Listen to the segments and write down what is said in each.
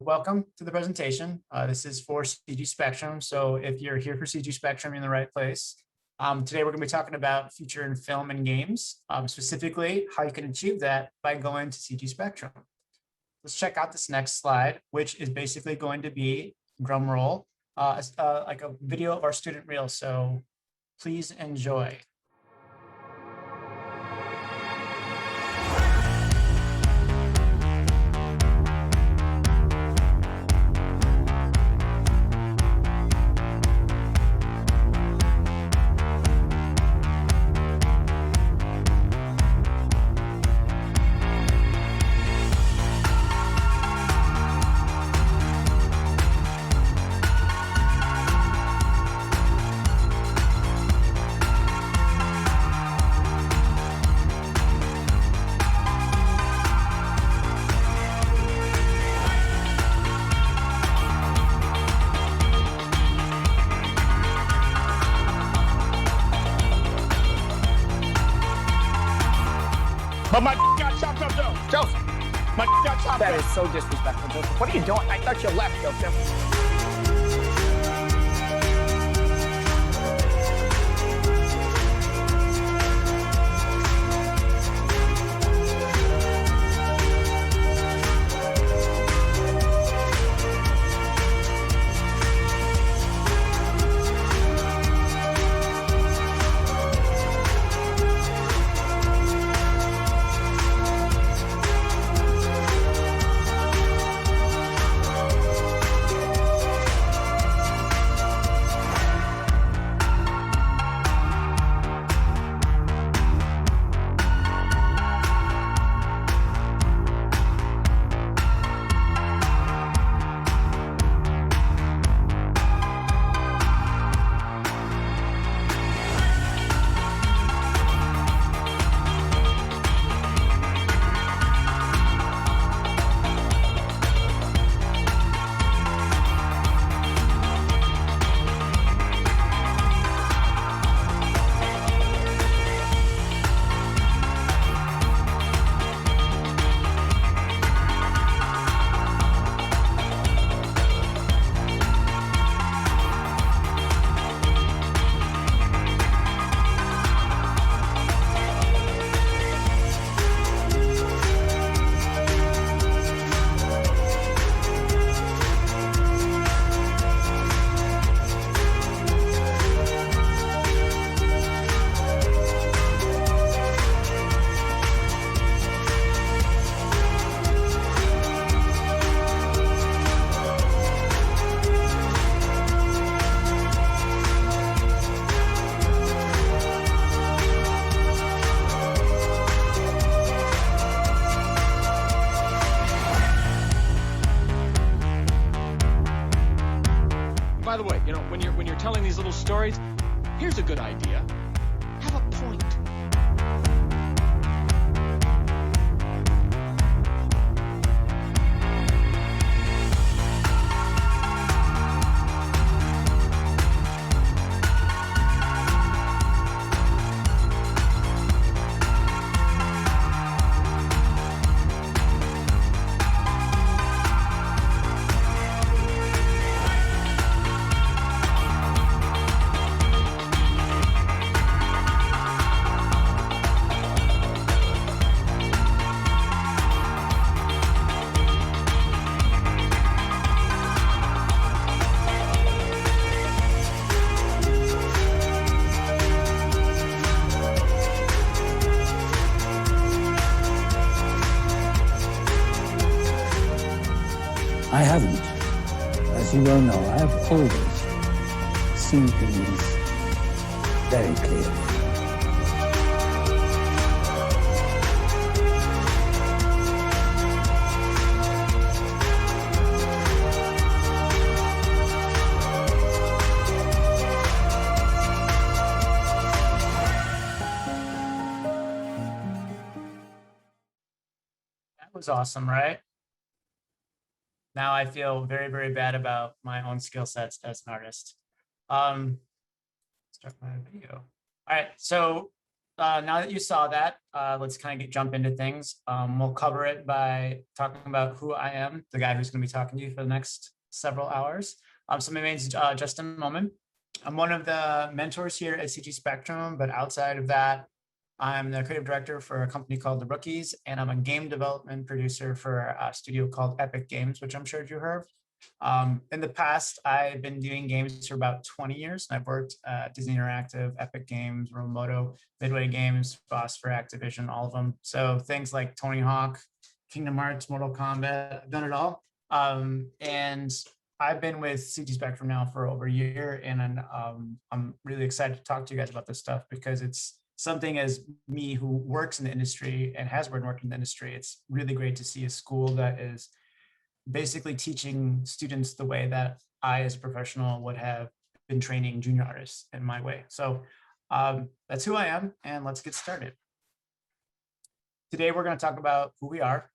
welcome to the presentation. This is for CG Spectrum. So if you're here for CG Spectrum, you're in the right place. Today, we're going to be talking about future in film and games, specifically how you can achieve that by going to CG Spectrum. Let's check out this next slide, which is basically going to be, drum roll, like a video of our student reel. So please enjoy. But my got chopped up though. Joseph, my got chopped up. That is so disrespectful, Joseph. What are you doing? I thought you left, Joseph. By the way, you know, when you're telling these little stories, here's a good idea. Have a point. I haven't. As you well know, I have always seen things very clearly. That was awesome, right? Now I feel very, very bad about my own skill sets as an artist. Start my video. All right, so now that you saw that, let's kind of jump into things. We'll cover it by talking about who I am, the guy who's going to be talking to you for the next several hours. So my name's Justin Moment. I'm one of the mentors here at CG Spectrum, but outside of that, I'm the creative director for a company called The Rookies, and I'm a game development producer for a studio called Epic Games, which I'm sure you heard. In the past, I've been doing games for about 20 years. I've worked at Disney Interactive, Epic Games, Remoto, Midway Games, Boss for Activision, all of them. So things like Tony Hawk, Kingdom Hearts, Mortal Kombat, I've done it all. And I've been with CG Spectrum now for over a year, and I'm really excited to talk to you guys about this stuff because it's something as me who works in the industry and has been working in the industry, it's really great to see a school that is basically teaching students the way that I, as a professional, would have been training junior artists in my way. So that's who I am, and let's get started. Today, we're going to talk about who we are,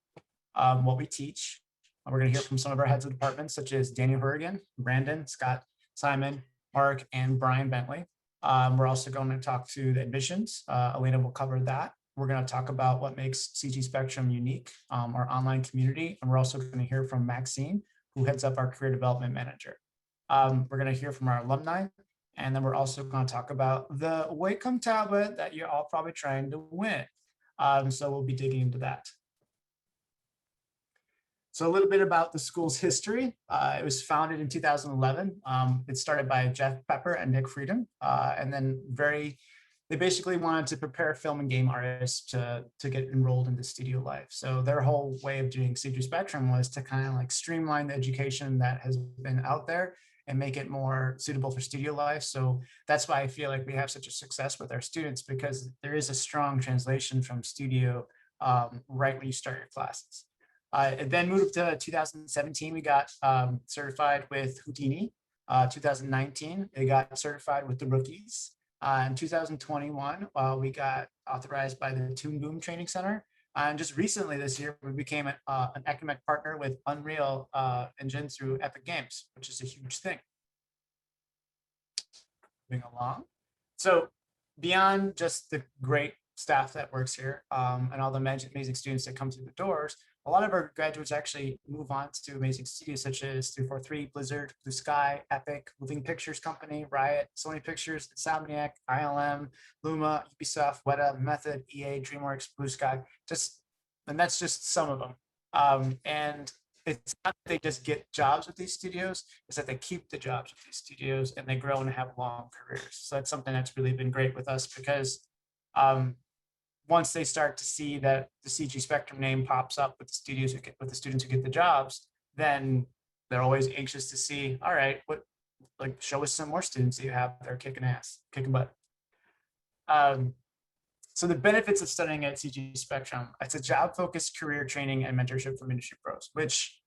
what we teach. We're going to hear from some of our heads of departments, such as Daniel Hurigan, Brandon, Scott, Simon, Mark, and Brian Bentley. We're also going to talk to the admissions. Elena will cover that. We're going to talk about what makes CG Spectrum unique, our online community. And we're also going to hear from Maxine, who heads up our career development manager. We're going to hear from our alumni. And then we're also going to talk about the Wacom tablet that you're all probably trying to win. So we'll be digging into that. So a little bit about the school's history. It was founded in 2011. It started by Jeff Pepper and Nick Frieden. And then they basically wanted to prepare film and game artists to get enrolled into studio life. So their whole way of doing CG Spectrum was to kind of like streamline the education that has been out there and make it more suitable for studio life. So that's why I feel like we have such a success with our students, because there is a strong translation from studio right when you start your classes. It then moved to 2017, we got certified with Houdini. 2019, they got certified with the Rookies. In 2021, we got authorized by the Toon Boom Training Center. And just recently this year, we became an academic partner with Unreal Engine through Epic Games, which is a huge thing. Moving along. So beyond just the great staff that works here and all the amazing students that come through the doors, a lot of our graduates actually move on to amazing studios such as 343, Blizzard, Blue Sky, Epic, Moving Pictures Company, Riot, Sony Pictures, Insomniac, ILM, Luma, Ubisoft, Weta, Method, EA, DreamWorks, Blue Sky, and that's just some of them. And it's not that they just get jobs with these studios, it's that they keep the jobs with these studios and they grow and have long careers. So that's something that's really been great with us because once they start to see that the CG Spectrum name pops up with the studios with the students who get the jobs, then they're always anxious to see, all right, show us some more students that you have that are kicking butt. So the benefits of studying at CG Spectrum, it's a job-focused career training and mentorship from industry pros, which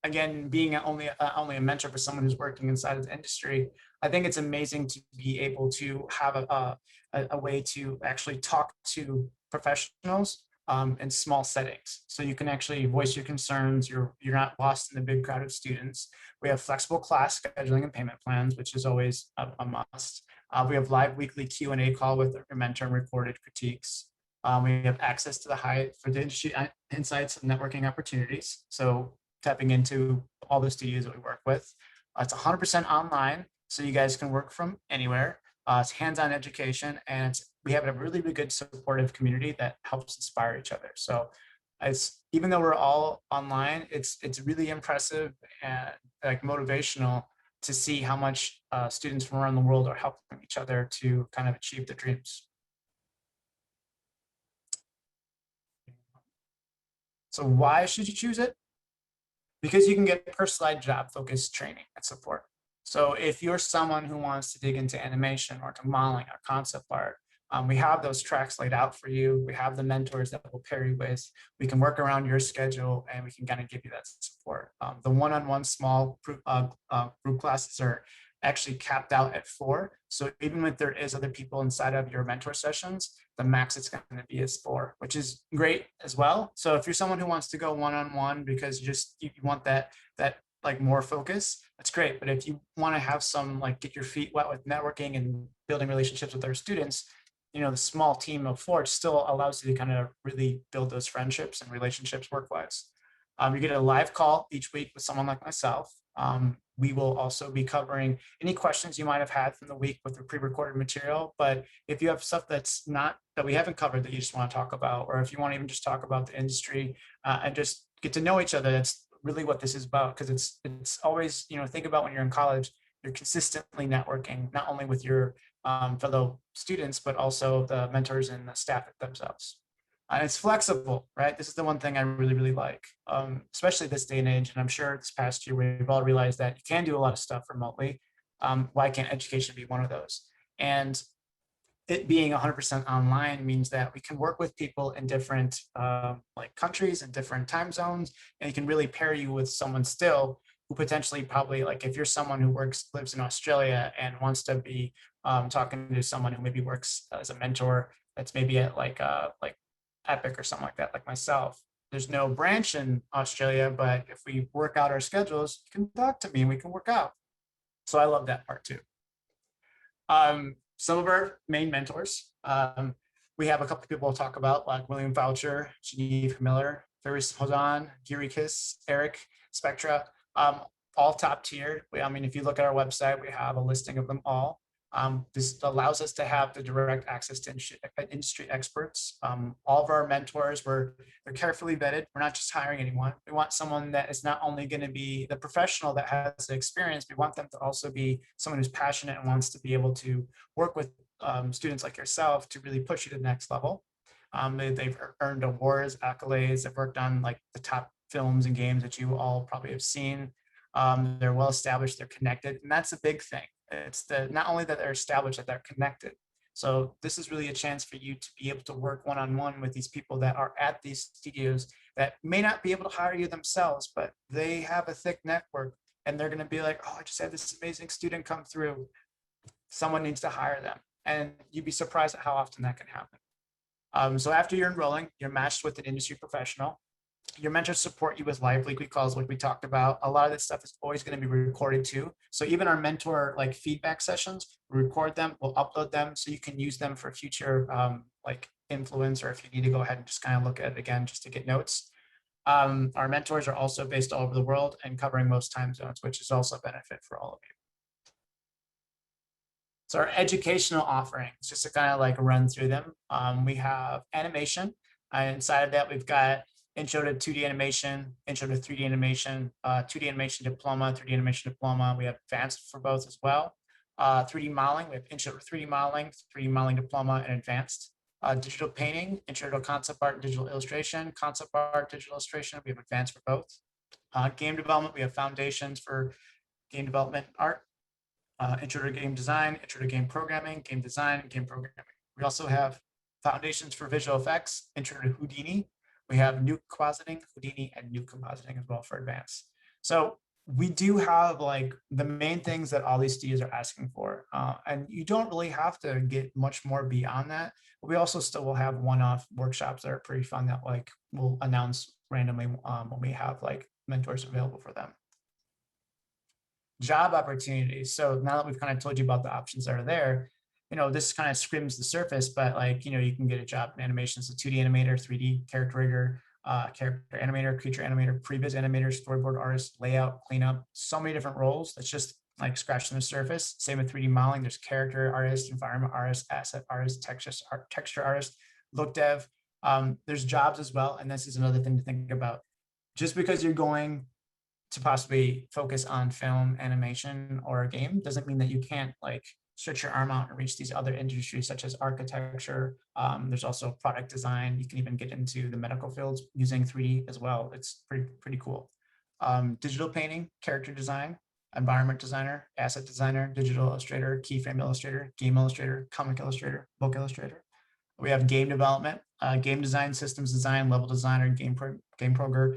again, being only a mentor for someone who's working inside of the industry, I think it's amazing to be able to have a way to actually talk to professionals in small settings. So you can actually voice your concerns. You're not lost in the big crowd of students. We have flexible class scheduling and payment plans, which is always a must. We have live weekly Q&A call with your mentor and recorded critiques. We have access to for the industry insights and networking opportunities. So tapping into all the studios that we work with. It's 100% online, so you guys can work from anywhere. It's hands-on education, and we have a really, really good supportive community that helps inspire each other. So even though we're all online, it's really impressive and like motivational to see how much students from around the world are helping each other to kind of achieve their dreams. So why should you choose it? Because you can get personalized job-focused training and support. So if you're someone who wants to dig into animation or to modeling or concept art, we have those tracks laid out for you. We have the mentors that we'll pair you with. We can work around your schedule and we can kind of give you that support. The one-on-one small group classes are actually capped out at 4. So even if there is other people inside of your mentor sessions, the max it's going to be is 4, which is great as well. So if you're someone who wants to go one-on-one because you want that like more focus, that's great. But if you want to have some get your feet wet with networking and building relationships with our students, the small team of four still allows you to kind of really build those friendships and relationships work-wise. You get a live call each week with someone like myself. We will also be covering any questions you might have had from the week with the pre-recorded material. But if you have stuff that we haven't covered that you just want to talk about, or if you want to even just talk about the industry and just get to know each other, that's really what this is about. Because it's always, think about when you're in college, you're consistently networking, not only with your fellow students, but also the mentors and the staff themselves. And it's flexible, right? This is the one thing I really, really like, especially this day and age. And I'm sure this past year, we've all realized that you can do a lot of stuff remotely. Why can't education be one of those? And it being 100% online means that we can work with people in different countries and different time zones, and you can really pair you with someone still who potentially probably, like if you're someone who lives in Australia and wants to be talking to someone who maybe works as a mentor that's maybe at like Epic or something like that, like myself. There's no branch in Australia, but if we work out our schedules, you can talk to me and we can work out. So I love that part too. Some of our main mentors, we have a couple of people we'll talk about, like William Foucher, Geneve Miller, Faris Hodan, Gurikis, Eric, Spectra, all top tier. If you look at our website, we have a listing of them all. This allows us to have the direct access to industry experts. All of our mentors, they're carefully vetted. We're not just hiring anyone. We want someone that is not only going to be the professional that has the experience, we want them to also be someone who's passionate and wants to be able to work with students like yourself to really push you to the next level. They've earned awards, accolades. They've worked on like the top films and games that you all probably have seen. They're well established, they're connected, and that's a big thing. It's not only that they're established, that they're connected. So this is really a chance for you to be able to work one-on-one with these people that are at these studios that may not be able to hire you themselves, but they have a thick network and they're going to be like, oh, I just had this amazing student come through. Someone needs to hire them. And you'd be surprised at how often that can happen. So after you're enrolling, you're matched with an industry professional. Your mentors support you with live weekly calls, like we talked about. A lot of this stuff is always going to be recorded too. So even our mentor feedback sessions, we record them, we'll upload them so you can use them for future influence, or if you need to go ahead and just kind of look at it again just to get notes. Our mentors are also based all over the world and covering most time zones, which is also a benefit for all of you. So our educational offerings, just to kind of run through them, we have animation. Inside of that, we've got Intro to 2D animation, Intro to 3D animation, 2D animation diploma, 3D animation diploma. We have advanced for both as well. 3D modeling, we have Intro to 3D modeling diploma, and advanced. Digital painting, Intro to concept art and digital illustration, concept art, digital illustration. We have advanced for both. Game development, we have foundations for game development art. Intro to game design, intro to game programming, game design, and game programming. We also have foundations for visual effects, intro to Houdini. We have new compositing, Houdini, and new compositing as well for advanced. So we do have the main things that all these studios are asking for. And you don't really have to get much more beyond that. But we also still will have one-off workshops that are pretty fun that we'll announce randomly when we have mentors available for them. Job opportunities. So now that we've kind of told you about the options that are there, this kind of skims the surface, but you can get a job in animation. So 2D animator, 3D character rigger, character animator, creature animator, previs animator, storyboard artist, layout, cleanup, so many different roles. That's just scratching the surface. Same with 3D modeling. There's character artist, environment artist, asset artist, texture artist, look dev. There's jobs as well. And this is another thing to think about. Just because you're going to possibly focus on film, animation, or a game doesn't mean that you can't stretch your arm out and reach these other industries such as architecture. There's also product design. You can even get into the medical fields using 3D as well. It's pretty cool. Digital painting, character design, environment designer, asset designer, digital illustrator, keyframe illustrator, game illustrator, comic illustrator, book illustrator. We have game development, game design, systems design, level designer, game programmer,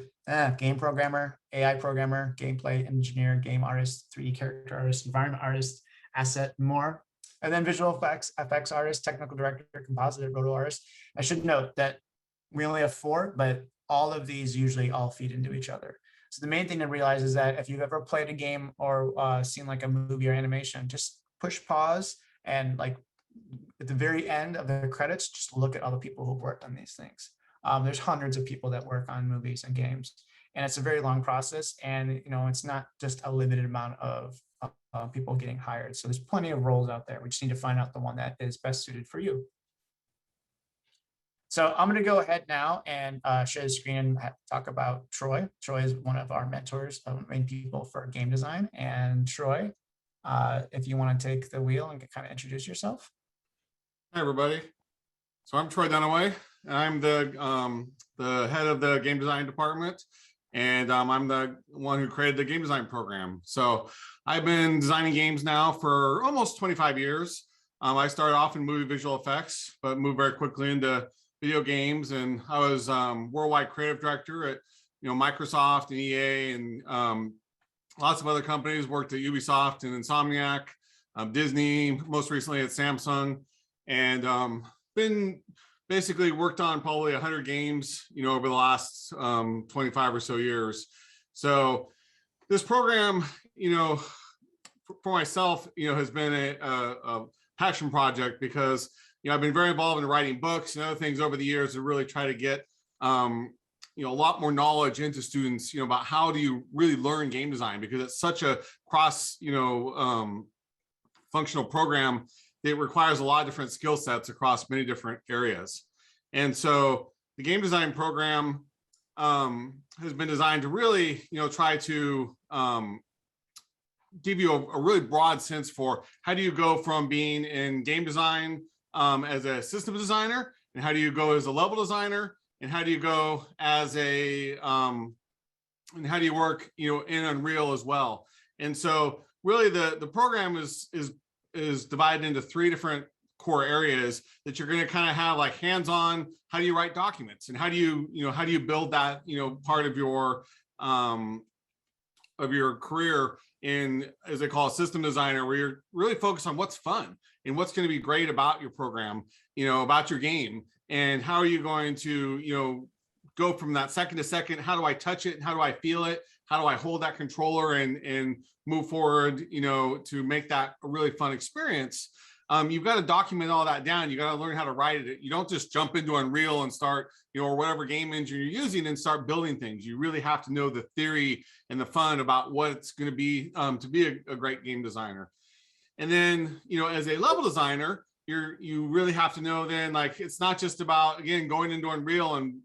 AI programmer, gameplay engineer, game artist, 3D character artist, environment artist, asset, more. And then visual effects artist, technical director, compositor, roto artist. I should note that we only have 4, but all of these usually all feed into each other. So the main thing to realize is that if you've ever played a game or seen a movie or animation, just push pause and at the very end of the credits, just look at all the people who've worked on these things. There's hundreds of people that work on movies and games, and it's a very long process. And it's not just a limited amount of people getting hired. So there's plenty of roles out there. We just need to find out the one that is best suited for you. So I'm going to go ahead now and share the screen and talk about Troy. Troy is one of our mentors, main people for game design. And Troy, if you want to take the wheel and kind of introduce yourself. Hi, everybody. So I'm Troy Dunaway, and I'm the head of the game design department, and I'm the one who created the game design program. So I've been designing games now for almost 25 years. I started off in movie visual effects, but moved very quickly into video games, and I was worldwide creative director at Microsoft and EA and lots of other companies. Worked at Ubisoft and Insomniac, Disney, most recently at Samsung, and been basically worked on probably 100 games over the last 25 or so years. So this program for myself has been a passion project, because I've been very involved in writing books and other things over the years to really try to get a lot more knowledge into students about how do you really learn game design, because it's such a cross functional program. It requires a lot of different skill sets across many different areas. And so the game design program has been designed to really, try to give you a really broad sense for how do you go from being in game design as a systems designer, and how do you go as a level designer, and how do you go as a, and how do you work, in Unreal as well. And so really the program is divided into 3 different core areas that you're going to kind of have like hands-on. How do you write documents, and how do you build that part of your career in, as they call it, system designer, where you're really focused on what's fun and what's going to be great about your program, about your game, and how are you going to go from that second to second. How do I touch it, and how do I feel it? How do I hold that controller and move forward, to make that a really fun experience? You've got to document all that down. You got to learn how to write it. You don't just jump into Unreal and start, or whatever game engine you're using, and start building things. You really have to know the theory and the fun about what it's going to be a great game designer. And then, as a level designer, you really have to know then, like, it's not just about, again, going into Unreal and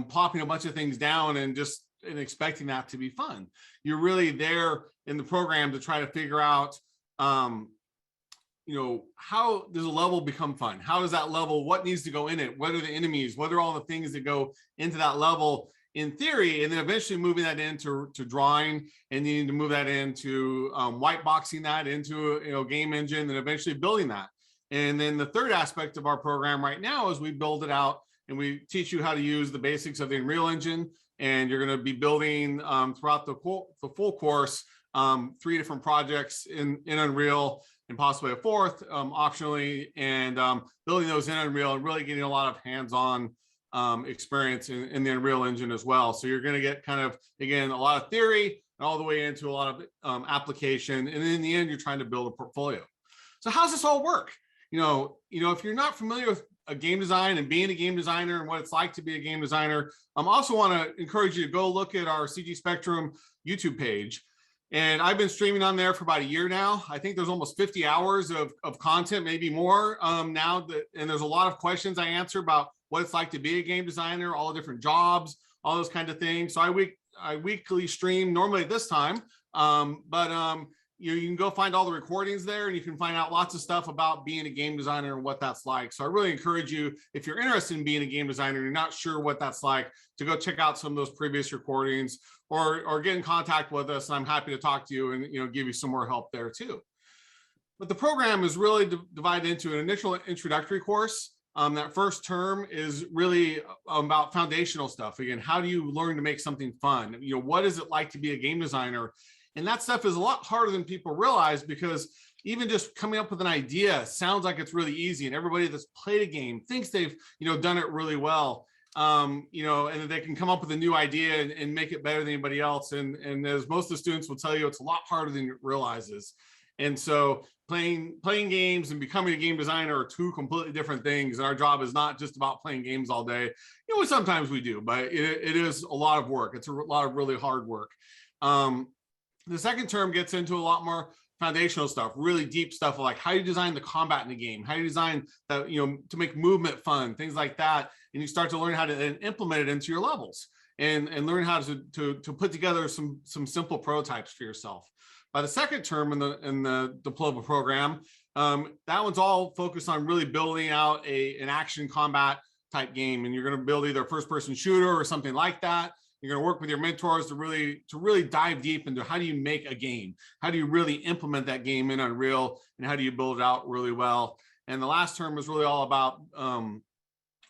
plopping a bunch of things down and expecting that to be fun. You're really there in the program to try to figure out, how does a level become fun? How does that level, what needs to go in it? What are the enemies? What are all the things that go into that level in theory? And then eventually moving that into drawing, and needing to move that into white boxing that into a game engine, and eventually building that. And then the third aspect of our program right now is we build it out and we teach you how to use the basics of the Unreal Engine. And you're going to be building throughout the full course 3 different projects in Unreal, and possibly a 4th optionally, and building those in Unreal and really getting a lot of hands-on experience in the Unreal Engine as well. So you're going to get kind of, again, a lot of theory and all the way into a lot of application. And in the end, you're trying to build a portfolio. So how's this all work? If you're not familiar with a game design and being a game designer and what it's like to be a game designer, I also want to encourage you to go look at our CG Spectrum YouTube page. And I've been streaming on there for about a year now. I think there's almost 50 hours of content, maybe more now. And there's a lot of questions I answer about what it's like to be a game designer, all the different jobs, all those kinds of things. So I weekly stream, normally at this time, but you can go find all the recordings there, and you can find out lots of stuff about being a game designer and what that's like. So I really encourage you, if you're interested in being a game designer and you're not sure what that's like, to go check out some of those previous recordings, or get in contact with us, and I'm happy to talk to you and give you some more help there too. But the program is really divided into an initial introductory course. That first term is really about foundational stuff. Again, how do you learn to make something fun? What is it like to be a game designer? And that stuff is a lot harder than people realize, because even just coming up with an idea sounds like it's really easy, and everybody that's played a game thinks they've done it really well. And that they can come up with a new idea and make it better than anybody else. And as most of the students will tell you, it's a lot harder than it realizes. And so playing games and becoming a game designer are two completely different things. And our job is not just about playing games all day. You know, sometimes we do, but it is a lot of work. It's a lot of really hard work. The second term gets into a lot more foundational stuff, really deep stuff, like how you design the combat in the game, how you design that, you know, to make movement fun, things like that. And you start to learn how to then implement it into your levels and learn how to put together some simple prototypes for yourself. By the second term in the diploma program, that one's all focused on really building out an action combat type game. And you're going to build either a first person shooter or something like that. You're going to work with your mentors to really dive deep into how do you make a game? How do you really implement that game in Unreal? And how do you build it out really well? And the last term is really all about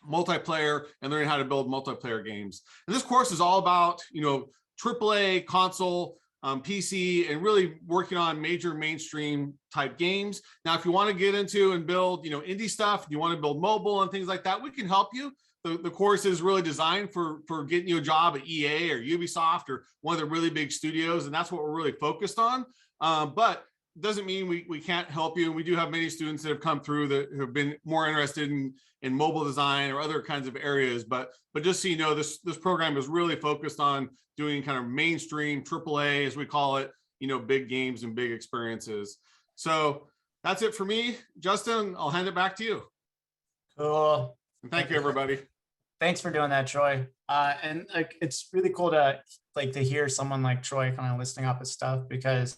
multiplayer and learning how to build multiplayer games. And this course is all about, you know, AAA console, PC, and really working on major mainstream type games. Now, if you want to get into and build, you know, indie stuff, you want to build mobile and things like that, we can help you. The course is really designed for getting you a job at EA or Ubisoft or one of the really big studios, and that's what we're really focused on. But it doesn't mean we can't help you. And we do have many students that have come through that have been more interested in mobile design or other kinds of areas. But just so you know, this program is really focused on doing kind of mainstream AAA, as we call it, you know, big games and big experiences. So that's it for me. Justin, I'll hand it back to you. Cool. And thank you, everybody. Thanks for doing that, Troy. And like, it's really cool to hear someone like Troy kind of listing off his stuff, because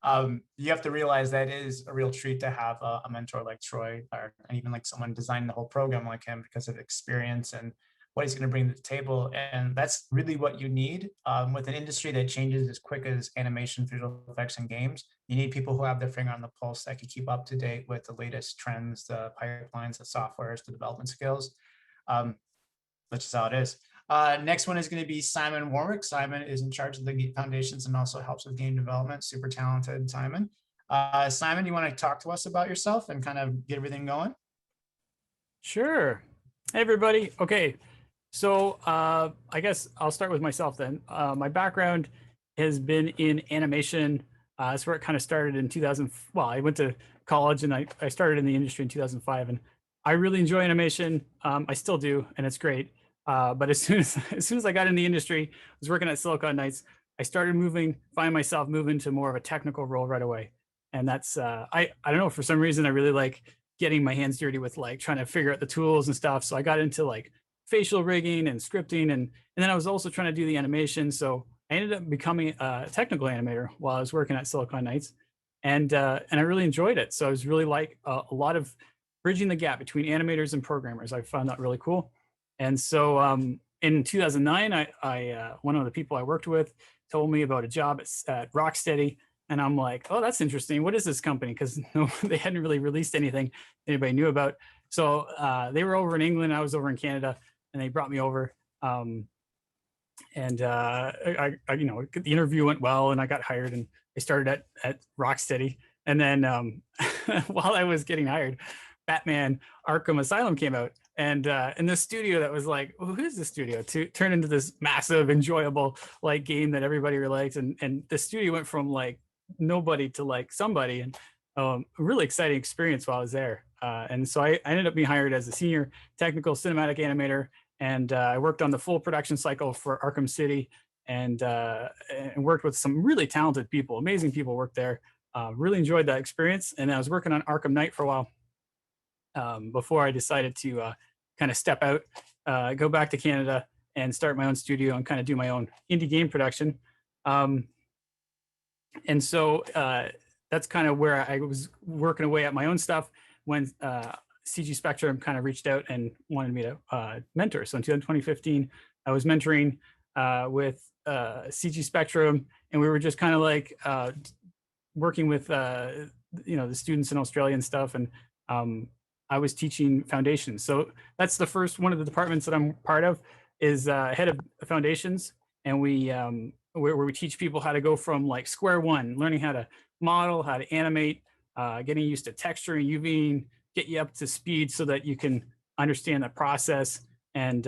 you have to realize that it is a real treat to have a mentor like Troy, and even like someone designing the whole program like him, because of experience and what he's going to bring to the table. And that's really what you need with an industry that changes as quick as animation, visual effects, and games. You need people who have their finger on the pulse that can keep up to date with the latest trends, the pipelines, the softwares, the development skills. That's just how it is. Next one is going to be Simon Warwick. Simon is in charge of the foundations and also helps with game development. Super talented, Simon. Simon, you want to talk to us about yourself and kind of get everything going? Sure. Hey, everybody. Okay. So I guess I'll start with myself then. My background has been in animation. That's where it kind of started in 2000. Well, I went to college and I started in the industry in 2005, and I really enjoy animation. I still do, and it's great. But as soon as I got in the industry, I was working at Silicon Knights. I started find myself moving to more of a technical role right away. And that's I don't know, for some reason I really like getting my hands dirty with like trying to figure out the tools and stuff. So I got into like facial rigging and scripting, and then I was also trying to do the animation. So I ended up becoming a technical animator while I was working at Silicon Knights, and I really enjoyed it. So I was really like a lot of bridging the gap between animators and programmers. I found that really cool. And so in 2009, I one of the people I worked with told me about a job at Rocksteady, and I'm like, oh, that's interesting. What is this company? Because they hadn't really released anything anybody knew about. So they were over in England, I was over in Canada, and they brought me over. I you know, the interview went well, and I got hired, and I started at Rocksteady. And then while I was getting hired, Batman Arkham Asylum came out, and in this studio that was like, well, who's this studio, to turn into this massive, enjoyable like game that everybody liked, and the studio went from like nobody to like somebody, and a really exciting experience while I was there. And so I ended up being hired as a senior technical cinematic animator, and I worked on the full production cycle for Arkham City, and worked with some really talented people, amazing people worked there. Really enjoyed that experience, and I was working on Arkham Knight for a while. Before I decided to kind of step out, go back to Canada and start my own studio and kind of do my own indie game production. And so that's kind of where I was working away at my own stuff when CG Spectrum kind of reached out and wanted me to mentor. So in 2015, I was mentoring with CG Spectrum, and we were just kind of like working with you know, the students in Australia and stuff, and I was teaching foundations. So that's the first one of the departments that I'm part of, is head of foundations. And where we teach people how to go from like square one, learning how to model, how to animate, getting used to texturing, UVing, get you up to speed so that you can understand the process. And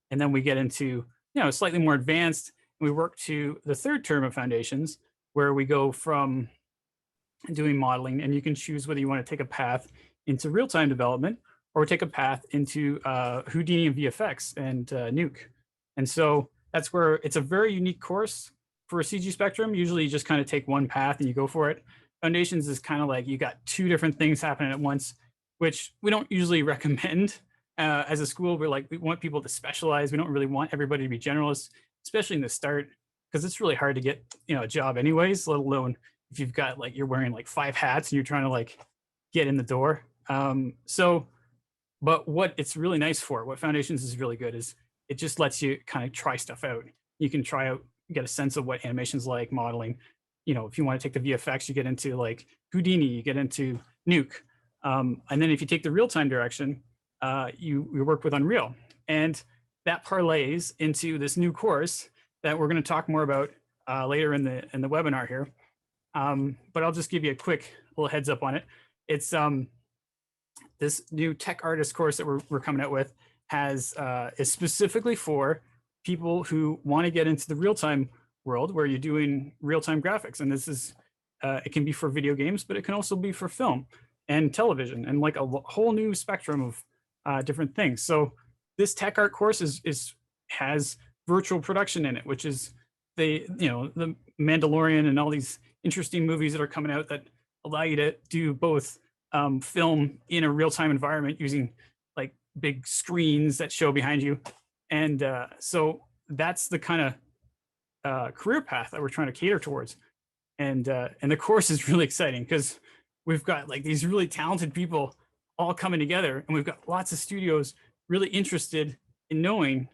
then we get into, you know, slightly more advanced. We work to the third term of foundations, where we go from doing modeling, and you can choose whether you want to take a path into real-time development or take a path into Houdini and VFX and Nuke. And so that's where it's a very unique course for a CG Spectrum. Usually you just kind of take one path and you go for it. Foundations is kind of like you got two different things happening at once, which we don't usually recommend as a school. We're like, we want people to specialize. We don't really want everybody to be generalists, especially in the start, because it's really hard to get, you know, a job anyways, let alone if you've got like, you're wearing like 5 hats and you're trying to like get in the door. But what it's really nice for, what Foundations is really good is it just lets you kind of try stuff out. You can try out, get a sense of what animation's like, modeling. You know, if you want to take the VFX, you get into like Houdini, you get into Nuke. And then if you take the real-time direction, you work with Unreal. And that parlays into this new course that we're going to talk more about later in the webinar here. But I'll just give you a quick little heads up on it. It's this new tech artist course that we're coming out with is specifically for people who want to get into the real-time world where you're doing real-time graphics. And this is, it can be for video games, but it can also be for film and television and like a whole new spectrum of different things. So this tech art course has virtual production in it, which is the Mandalorian and all these interesting movies that are coming out that allow you to do both film in a real-time environment using like big screens that show behind you. And so that's the kind of career path that we're trying to cater towards. And the course is really exciting because we've got like these really talented people all coming together, and we've got lots of studios really interested in knowing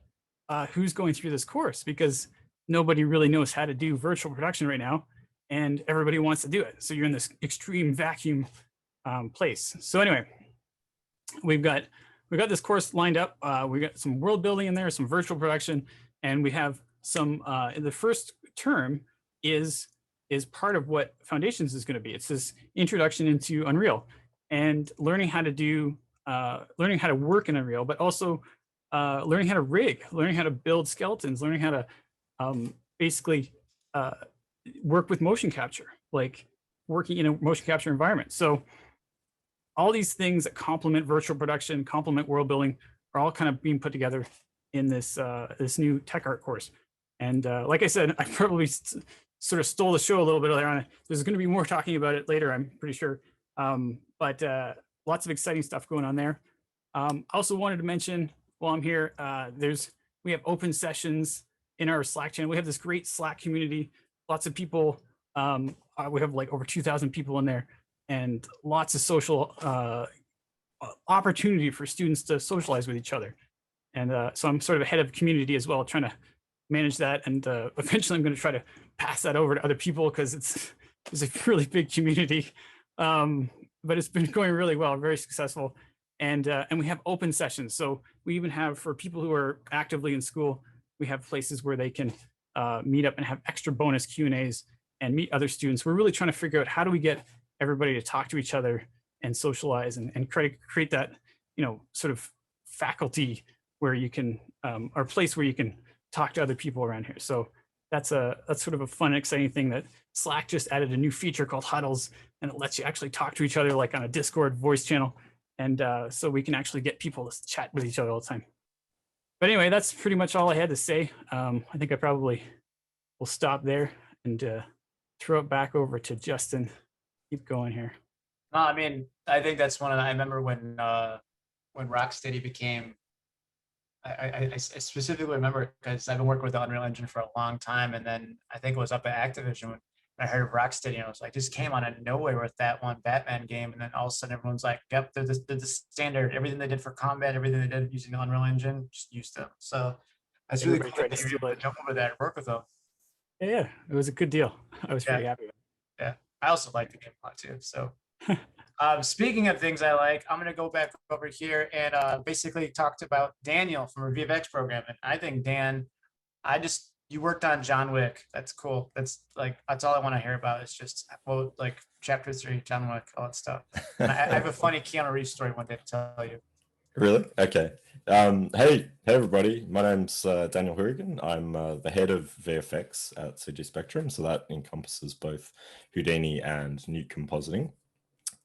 who's going through this course, because nobody really knows how to do virtual production right now, and everybody wants to do it. So you're in this extreme vacuum place. So anyway, we've got this course lined up. We got some world building in there, some virtual production, and we have some in the first term is part of what Foundations is going to be. It's this introduction into Unreal and learning how to do, learning how to work in Unreal, but also learning how to rig, learning how to build skeletons, learning how to basically work with motion capture, like working in a motion capture environment. So all these things that complement virtual production, complement world building, are all kind of being put together in this this new tech art course. And like I said, I probably sort of stole the show a little bit earlier on. There's going to be more talking about it later, I'm pretty sure. But lots of exciting stuff going on there. I also wanted to mention while I'm here, we have open sessions in our Slack channel. We have this great Slack community, lots of people. We have like over 2,000 people in there, and lots of social opportunity for students to socialize with each other. And so I'm sort of a head of community as well, trying to manage that. And eventually I'm going to try to pass that over to other people because it's a really big community. But it's been going really well, very successful. And we have open sessions. So we even have, for people who are actively in school, we have places where they can meet up and have extra bonus Q&As and meet other students. We're really trying to figure out how do we get everybody to talk to each other and socialize and create that, sort of faculty where you can, or place where you can talk to other people around here. So that's sort of a fun, exciting thing that Slack just added a new feature called Huddles, and it lets you actually talk to each other like on a Discord voice channel. And so we can actually get people to chat with each other all the time. But anyway, that's pretty much all I had to say. I think I probably will stop there and throw it back over to Justin. Keep going here. No, I mean, I think that's one of the, I remember when Rocksteady became, I specifically remember it because I've been working with the Unreal Engine for a long time. And then I think it was up at Activision when I heard of Rocksteady, and I was like, just came on out of nowhere with that one Batman game. And then all of a sudden everyone's like, yep, they're the standard. Everything they did for combat, everything they did using the Unreal Engine, just used them. So that's really cool that you were able to jump over that and work with them. Yeah, it was a good deal. I was pretty happy with it. Yeah, I also like the game a lot too. So speaking of things I like, I'm going to go back over here and basically talked about Daniel from our VFX program. And I think, Dan, you worked on John Wick. That's cool. That's all I want to hear about. It's just, well, like chapter 3, John Wick, all that stuff. And I have a funny Keanu Reeves story one day to tell you. Really? Okay. Hey everybody. My name's Daniel Hurigan. I'm the head of VFX at CG Spectrum, so that encompasses both Houdini and Nuke Compositing.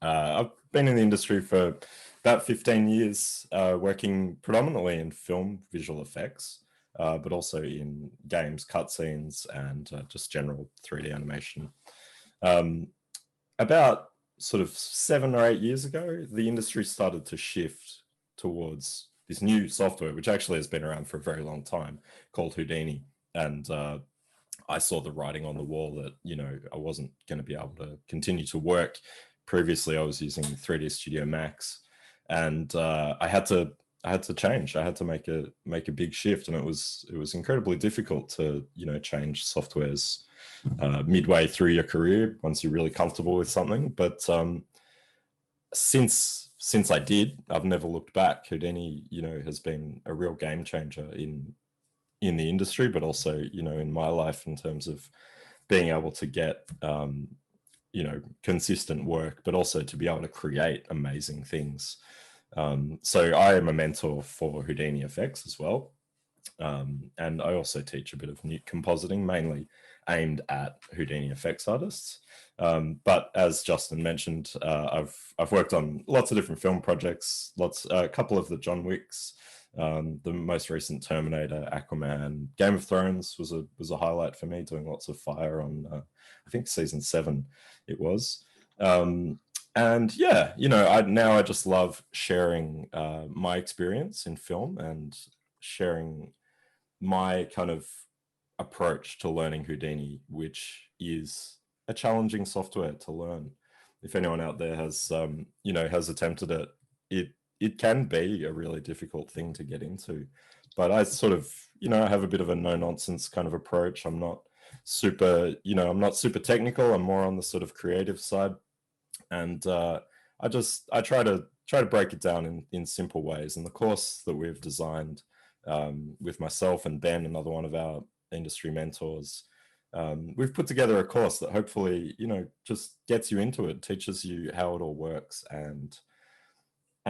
I've been in the industry for about 15 years, working predominantly in film visual effects, but also in games, cutscenes, and just general 3D animation. About sort of 7 or 8 years ago, the industry started to shift towards this new software, which actually has been around for a very long time, called Houdini. And I saw the writing on the wall that, you know, I wasn't going to be able to continue to work. Previously, I was using 3D Studio Max, and I had to change. I had to make a big shift, and it was incredibly difficult to, you know, change softwares midway through your career once you're really comfortable with something. But since I did, I've never looked back. Houdini, you know, has been a real game changer in the industry, but also, you know, in my life in terms of being able to get you know, consistent work, but also to be able to create amazing things. So I am a mentor for Houdini Effects as well. And I also teach a bit of Nuke compositing, mainly aimed at Houdini Effects artists. But as Justin mentioned, I've worked on lots of different film projects, a couple of the John Wicks, the most recent Terminator, Aquaman, Game of Thrones was a highlight for me, doing lots of fire on, I think season 7 it was. And yeah, you know, I just love sharing my experience in film and sharing my kind of approach to learning Houdini, which is a challenging software to learn. If anyone out there has, you know, has attempted it, it can be a really difficult thing to get into. But I sort of, you know, I have a bit of a no-nonsense kind of approach. I'm not super, you know, I'm not super technical. I'm more on the sort of creative side. And I try to break it down in simple ways. And the course that we've designed with myself and Ben, another one of our industry mentors, we've put together a course that hopefully, you know, just gets you into it, teaches you how it all works, and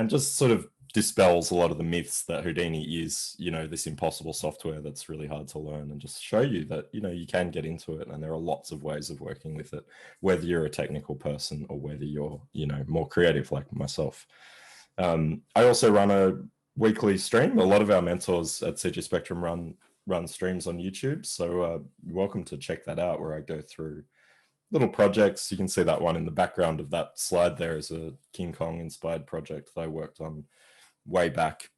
just sort of dispels a lot of the myths that Houdini is, you know, this impossible software that's really hard to learn, and just show you that, you know, you can get into it and there are lots of ways of working with it, whether you're a technical person or whether you're, you know, more creative like myself. I also run a weekly stream. A lot of our mentors at CG Spectrum run streams on YouTube, so you're welcome to check that out, where I go through little projects. You can see that one in the background of that slide there is a King Kong inspired project that I worked on way back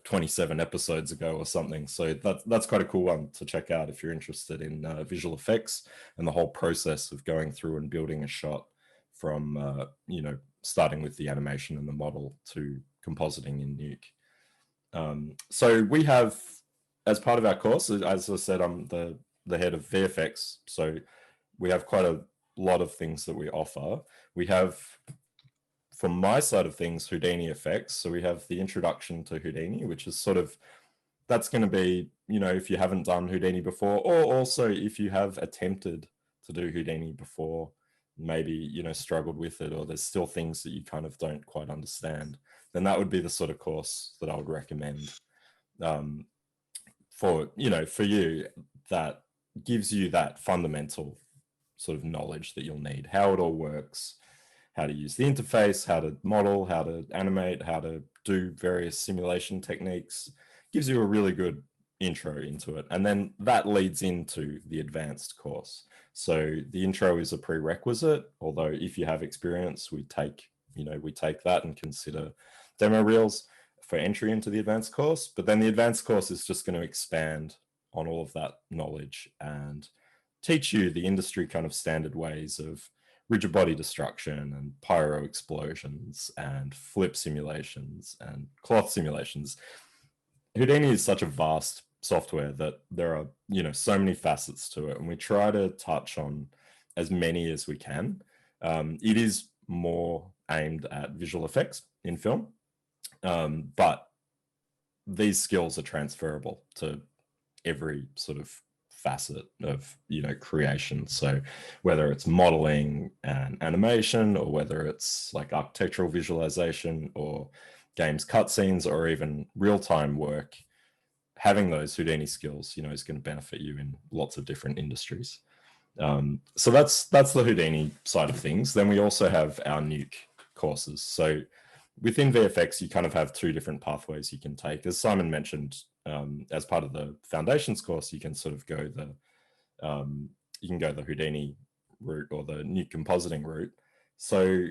27 episodes ago or something. So that's quite a cool one to check out if you're interested in visual effects and the whole process of going through and building a shot from, you know, starting with the animation and the model to compositing in Nuke. So we have, as part of our course, as I said, I'm the head of VFX. So we have quite a lot of things that we offer. We have, from my side of things, Houdini Effects. So we have the introduction to Houdini, which is sort of, that's going to be, you know, if you haven't done Houdini before, or also if you have attempted to do Houdini before, maybe, you know, struggled with it, or there's still things that you kind of don't quite understand, then that would be the sort of course that I would recommend for, you know, for you, that gives you that fundamental sort of knowledge that you'll need, how it all works, how to use the interface, how to model, how to animate, how to do various simulation techniques. Gives you a really good intro into it. And then that leads into the advanced course. So the intro is a prerequisite, although if you have experience, we take that and consider demo reels for entry into the advanced course. But then the advanced course is just going to expand on all of that knowledge and teach you the industry kind of standard ways of rigid body destruction and pyro explosions and flip simulations and cloth simulations. Houdini is such a vast software that there are, you know, so many facets to it, and we try to touch on as many as we can. It is more aimed at visual effects in film, but these skills are transferable to every sort of facet of, you know, creation. So whether it's modeling and animation, or whether it's like architectural visualization, or games cutscenes or even real-time work, having those Houdini skills, you know, is going to benefit you in lots of different industries. So that's the Houdini side of things. Then we also have our nuke courses. So within VFX, you kind of have two different pathways you can take. As Simon mentioned, as part of the foundations course, you can sort of go the Houdini route or the nuke compositing route. So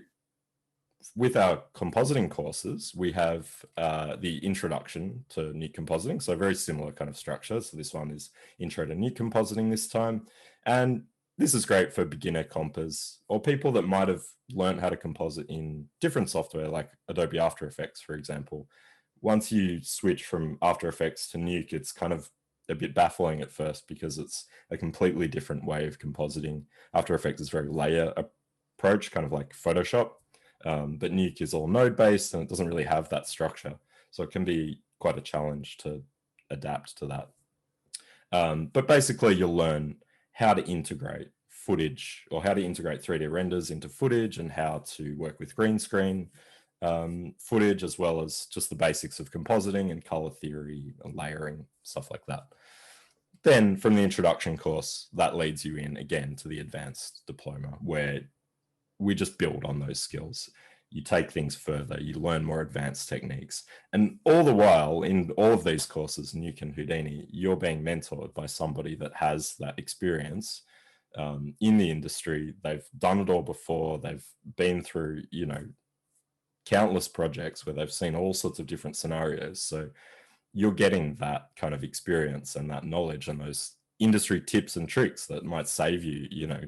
with our compositing courses, we have the introduction to nuke compositing. So very similar kind of structure. So this one is intro to nuke compositing this time. And this is great for beginner compers or people that might have learned how to composite in different software like Adobe After Effects, for example. Once you switch from After Effects to nuke, it's kind of a bit baffling at first because it's a completely different way of compositing. After Effects is very layer approach, kind of like Photoshop. But nuke is all node based and it doesn't really have that structure. So it can be quite a challenge to adapt to that. But basically you'll learn how to integrate footage or how to integrate 3D renders into footage and how to work with green screen footage, as well as just the basics of compositing and color theory and layering, stuff like that. Then from the introduction course, that leads you in again to the advanced diploma where we just build on those skills. You take things further, you learn more advanced techniques. And all the while in all of these courses, Nuke and Houdini, you're being mentored by somebody that has that experience in the industry. They've done it all before. They've been through, you know, countless projects where they've seen all sorts of different scenarios. So you're getting that kind of experience and that knowledge and those industry tips and tricks that might save you, you know,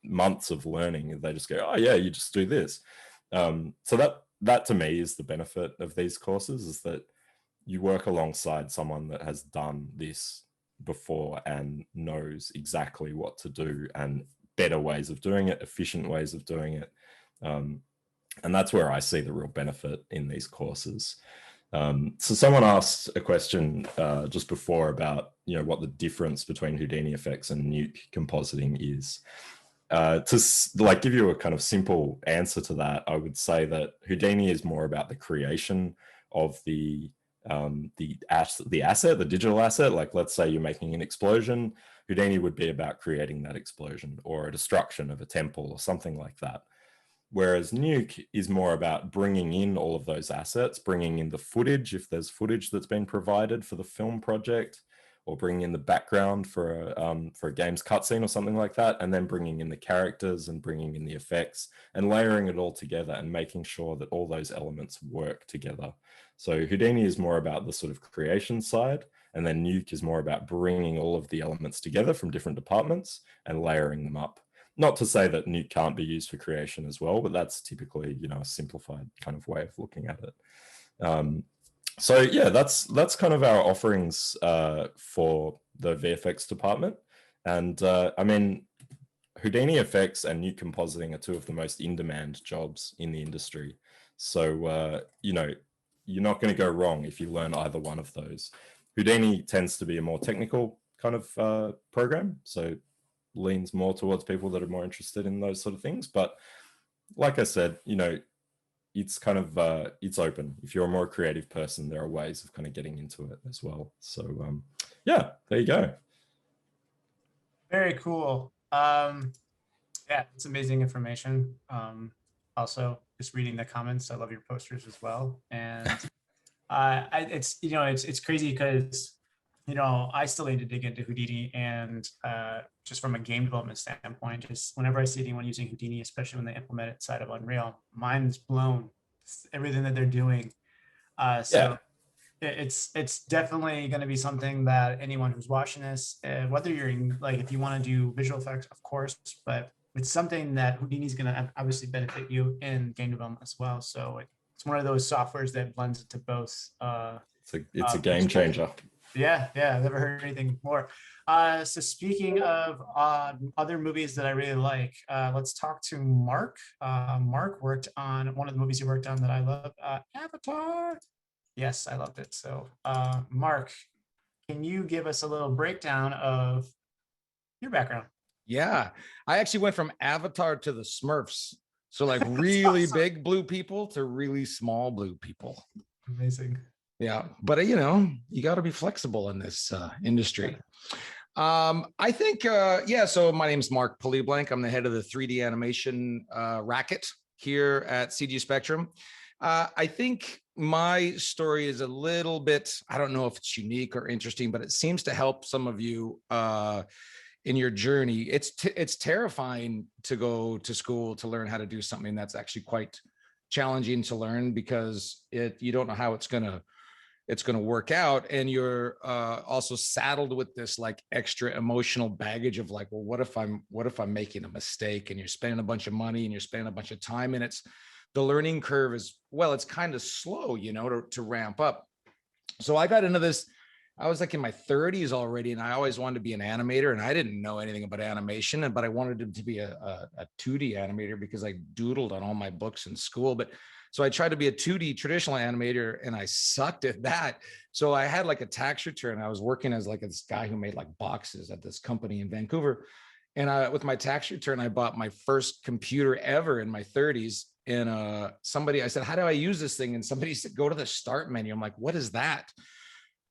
months of learning. They just go, oh yeah, you just do this. So that to me is the benefit of these courses, is that you work alongside someone that has done this before and knows exactly what to do and better ways of doing it, efficient ways of doing it. And that's where I see the real benefit in these courses. So someone asked a question just before about, you know, what the difference between Houdini Effects and Nuke compositing is. To like give you a kind of simple answer to that, I would say that Houdini is more about the creation of the asset, the digital asset. Like let's say you're making an explosion, Houdini would be about creating that explosion or a destruction of a temple or something like that. Whereas Nuke is more about bringing in all of those assets, bringing in the footage, if there's footage that's been provided for the film project, or bringing in the background for a game's cutscene or something like that, and then bringing in the characters and bringing in the effects and layering it all together and making sure that all those elements work together. So Houdini is more about the sort of creation side, and then Nuke is more about bringing all of the elements together from different departments and layering them up. Not to say that Nuke can't be used for creation as well, but that's typically, you know, a simplified kind of way of looking at it. So yeah, that's kind of our offerings for the VFX department. And I mean, Houdini Effects and Nuke compositing are two of the most in-demand jobs in the industry. So, you know, you're not going to go wrong if you learn either one of those. Houdini tends to be a more technical kind of program, so leans more towards people that are more interested in those sort of things. But like I said, you know, it's kind of, it's open. If you're a more creative person, there are ways of kind of getting into it as well. So yeah, there you go. Very cool. Yeah, it's amazing information. Also, just reading the comments, I love your posters as well. And it's, you know, it's crazy because, you know, I still need to dig into Houdini, and just from a game development standpoint, just whenever I see anyone using Houdini, especially when they implement it inside of Unreal, mine's blown. Everything that they're doing. So yeah, it's definitely going to be something that anyone who's watching this, whether you're in, like, if you want to do visual effects, of course, but it's something that Houdini is going to obviously benefit you in game development as well. So it's one of those softwares that blends into both. It's a game changer. Yeah, I've never heard anything more. So speaking of other movies that I really like, let's talk to Mark. Mark worked on one of the movies you worked on that I love, Avatar. Yes, I loved it. So Mark, can you give us a little breakdown of your background? Yeah, I actually went from Avatar to the Smurfs. So like really awesome. Big blue people to really small blue people. Amazing. Yeah, but you know, you got to be flexible in this industry. I think, yeah, so my name's Mark Poliblank. I'm the head of the 3D animation racket here at CG Spectrum. I think my story is a little bit, I don't know if it's unique or interesting, but it seems to help some of you in your journey. It's terrifying to go to school to learn how to do something that's actually quite challenging to learn, because you don't know how it's gonna work out, and you're also saddled with this like extra emotional baggage of like, well, what if I'm making a mistake, and you're spending a bunch of money and you're spending a bunch of time, and the learning curve is, well, it's kind of slow, you know, to ramp up. So I got into this, I was like in my 30s already, and I always wanted to be an animator, and I didn't know anything about animation, but I wanted to be a 2D animator because I doodled on all my books in school. But so I tried to be a 2D traditional animator, and I sucked at that. So I had like a tax return. I was working as like this guy who made like boxes at this company in Vancouver. And with my tax return, I bought my first computer ever in my 30s. And I said, how do I use this thing? And somebody said, go to the start menu. I'm like, what is that?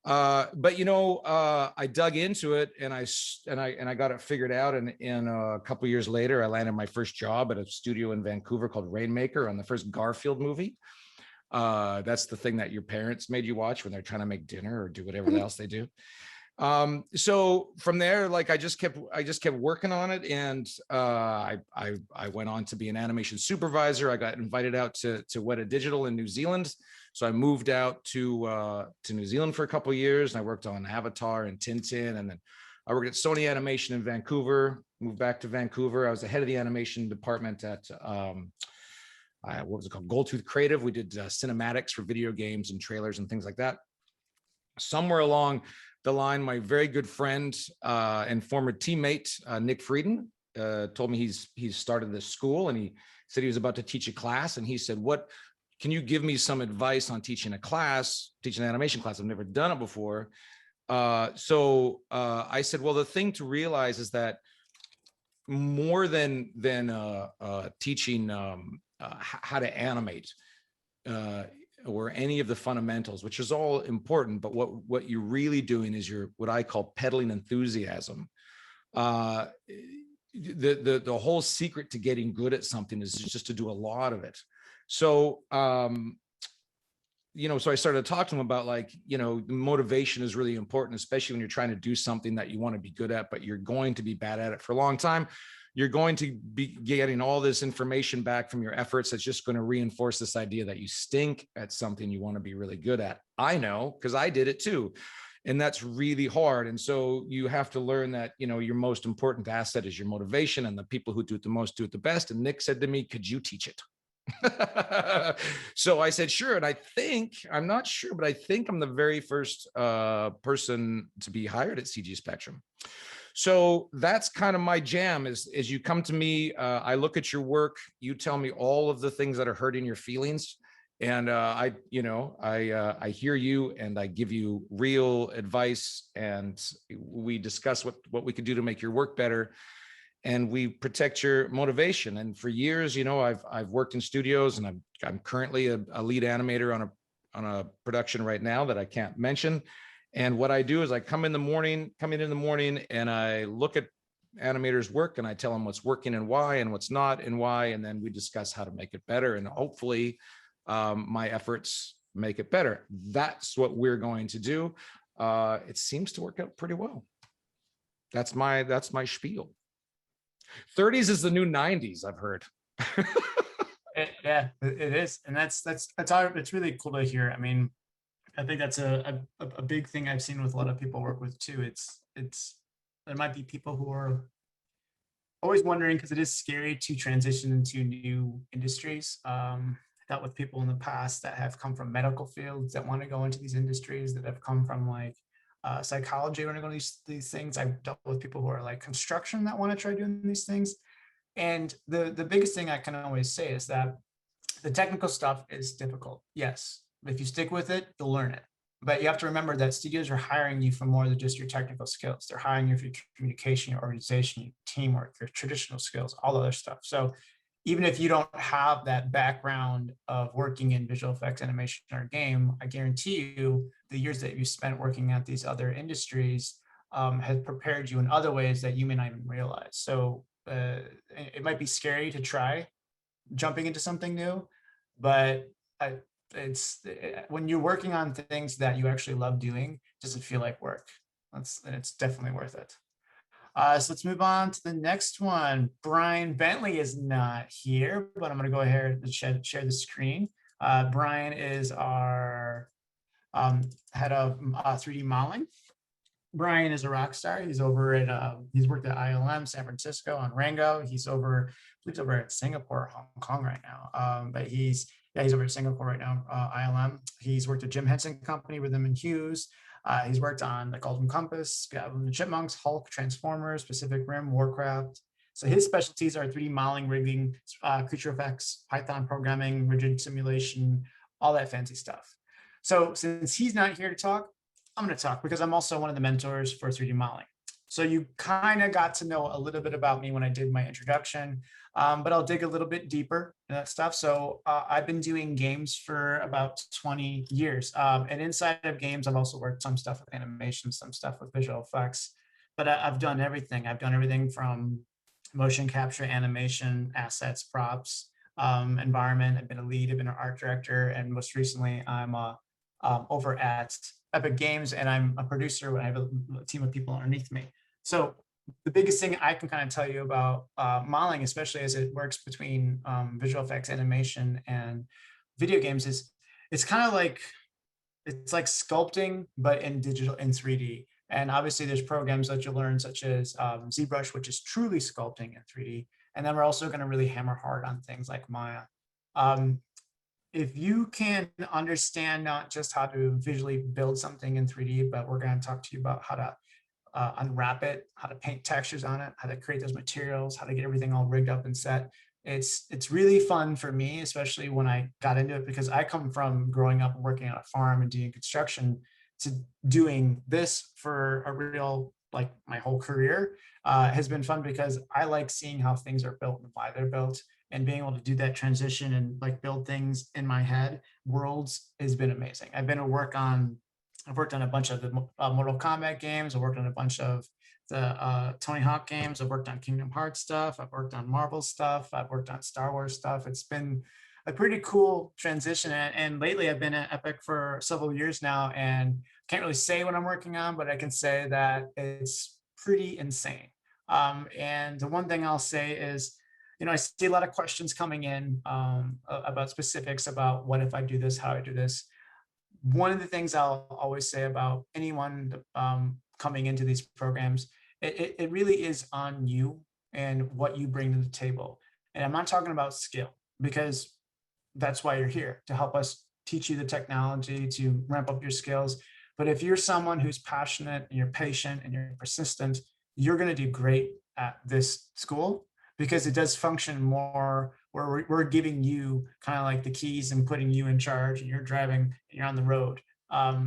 But you know, I dug into it, and I got it figured out. And a couple of years later, I landed my first job at a studio in Vancouver called Rainmaker on the first Garfield movie. That's the thing that your parents made you watch when they're trying to make dinner or do whatever else they do. So from there, like I just kept working on it, and I went on to be an animation supervisor. I got invited out to Weta Digital in New Zealand. So I moved out to New Zealand for a couple of years, and I worked on Avatar and Tintin, and then I worked at Sony Animation in Vancouver. Moved back to Vancouver. I was the head of the animation department at what was it called? Goldtooth Creative. We did cinematics for video games and trailers and things like that. Somewhere along the line, my very good friend and former teammate Nick Frieden told me he's started this school, and he said he was about to teach a class, and he said, "What? Can you give me some advice on teaching an animation class? I've never done it before." So I said, well, the thing to realize is that more than teaching how to animate or any of the fundamentals, which is all important, but what you're really doing is you're what I call peddling enthusiasm. The whole secret to getting good at something is just to do a lot of it. So, you know, so I started to talk to him about like, you know, motivation is really important, especially when you're trying to do something that you want to be good at, but you're going to be bad at it for a long time. You're going to be getting all this information back from your efforts that's just going to reinforce this idea that you stink at something you want to be really good at. I know, because I did it too. And that's really hard. And so you have to learn that, you know, your most important asset is your motivation, and the people who do it the most do it the best. And Nick said to me, could you teach it? So I said, sure. And I'm not sure, but I think I'm the very first person to be hired at CG Spectrum. So that's kind of my jam is you come to me, I look at your work, you tell me all of the things that are hurting your feelings. And I hear you, and I give you real advice, and we discuss what we could do to make your work better. And we protect your motivation. And for years, you know, I've worked in studios, and I'm currently a lead animator on a production right now that I can't mention. And what I do is I come in the morning, and I look at animators' work, and I tell them what's working and why, and what's not and why, and then we discuss how to make it better. And hopefully, my efforts make it better. That's what we're going to do. It seems to work out pretty well. That's my spiel. 30s is the new 90s, I've heard. Yeah, it is. And it's really cool to hear. I mean, I think that's a big thing I've seen with a lot of people I work with too. There might be people who are always wondering, because it is scary to transition into new industries. Dealt with people in the past that have come from medical fields that want to go into these industries, that have come from like psychology want to go into these things. I've dealt with people who are like construction that want to try doing these things. And the biggest thing I can always say is that the technical stuff is difficult. Yes, if you stick with it, you'll learn it. But you have to remember that studios are hiring you for more than just your technical skills. They're hiring you for your communication, your organization, your teamwork, your traditional skills, all other stuff. So even if you don't have that background of working in visual effects, animation, or game, I guarantee you the years that you spent working at these other industries has prepared you in other ways that you may not even realize. So it might be scary to try jumping into something new, but when you're working on things that you actually love doing, it doesn't feel like work. It's definitely worth it. So let's move on to the next one. Brian Bentley is not here, but I'm going to go ahead and share the screen. Brian is our head of 3D modeling. Brian is a rock star. He's over at he's worked at ILM San Francisco on Rango. He's over, I believe, over at Singapore, Hong Kong right now. But he's over at Singapore right now. ILM. He's worked at Jim Henson Company with him and Hughes. He's worked on the Golden Compass, the Chipmunks, Hulk, Transformers, Pacific Rim, Warcraft. So his specialties are 3D modeling, rigging, creature effects, Python programming, rigid simulation, all that fancy stuff. So since he's not here to talk, I'm going to talk because I'm also one of the mentors for 3D modeling. So you kind of got to know a little bit about me when I did my introduction, but I'll dig a little bit deeper in that stuff. So I've been doing games for about 20 years. And inside of games, I've also worked some stuff with animation, some stuff with visual effects, but I've done everything. I've done everything from motion capture, animation, assets, props, environment. I've been a lead, I've been an art director, and most recently I'm over at Epic Games, and I'm a producer when I have a team of people underneath me. So the biggest thing I can kind of tell you about modeling, especially as it works between visual effects, animation, and video games, is it's kind of like, it's like sculpting, but in digital, in 3D. And obviously there's programs that you'll learn, such as ZBrush, which is truly sculpting in 3D. And then we're also going to really hammer hard on things like Maya. If you can understand not just how to visually build something in 3D, but we're going to talk to you about how to unwrap it, how to paint textures on it, how to create those materials, how to get everything all rigged up and set. It's really fun for me, especially when I got into it, because I come from growing up and working on a farm and doing construction to doing this for a real, like my whole career has been fun, because I like seeing how things are built and why they're built. And being able to do that transition and like build things in my head, worlds, has been amazing. I've worked on a bunch of the Mortal Kombat games. I've worked on a bunch of the Tony Hawk games. I've worked on Kingdom Hearts stuff. I've worked on Marvel stuff. I've worked on Star Wars stuff. It's been a pretty cool transition. And lately I've been at Epic for several years now, and can't really say what I'm working on, but I can say that it's pretty insane. And the one thing I'll say is, I see a lot of questions coming in about specifics about what if I do this, how I do this. One of the things I'll always say about anyone coming into these programs, it really is on you and what you bring to the table. And I'm not talking about skill, because that's why you're here, to help us teach you the technology to ramp up your skills. But if you're someone who's passionate and you're patient and you're persistent, you're going to do great at this school, because it does function more where we're giving you kind of like the keys and putting you in charge, and you're driving and you're on the road.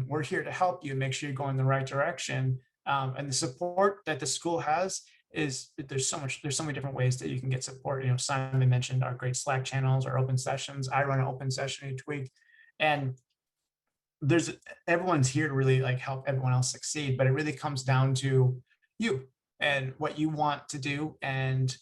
We're here to help you make sure you're going in the right direction. And the support that the school has is, there's so many different ways that you can get support. Simon mentioned our great Slack channels, our open sessions. I run an open session each week, and everyone's here to really like help everyone else succeed. But it really comes down to you and what you want to do. And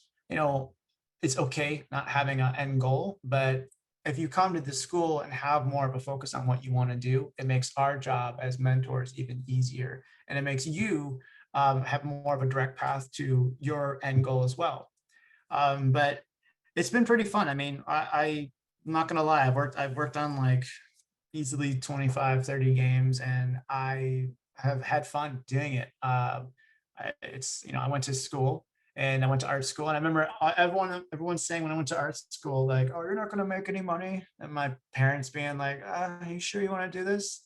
it's okay not having an end goal, but if you come to the school and have more of a focus on what you want to do, it makes our job as mentors even easier, and it makes you have more of a direct path to your end goal as well. But it's been pretty fun. I mean, I'm not gonna lie, I've worked on like easily 25, 30 games, and I have had fun doing it. I went to school, and I went to art school, and I remember everyone saying when I went to art school, like, "Oh, you're not going to make any money," and my parents being like, "Are you sure you want to do this?"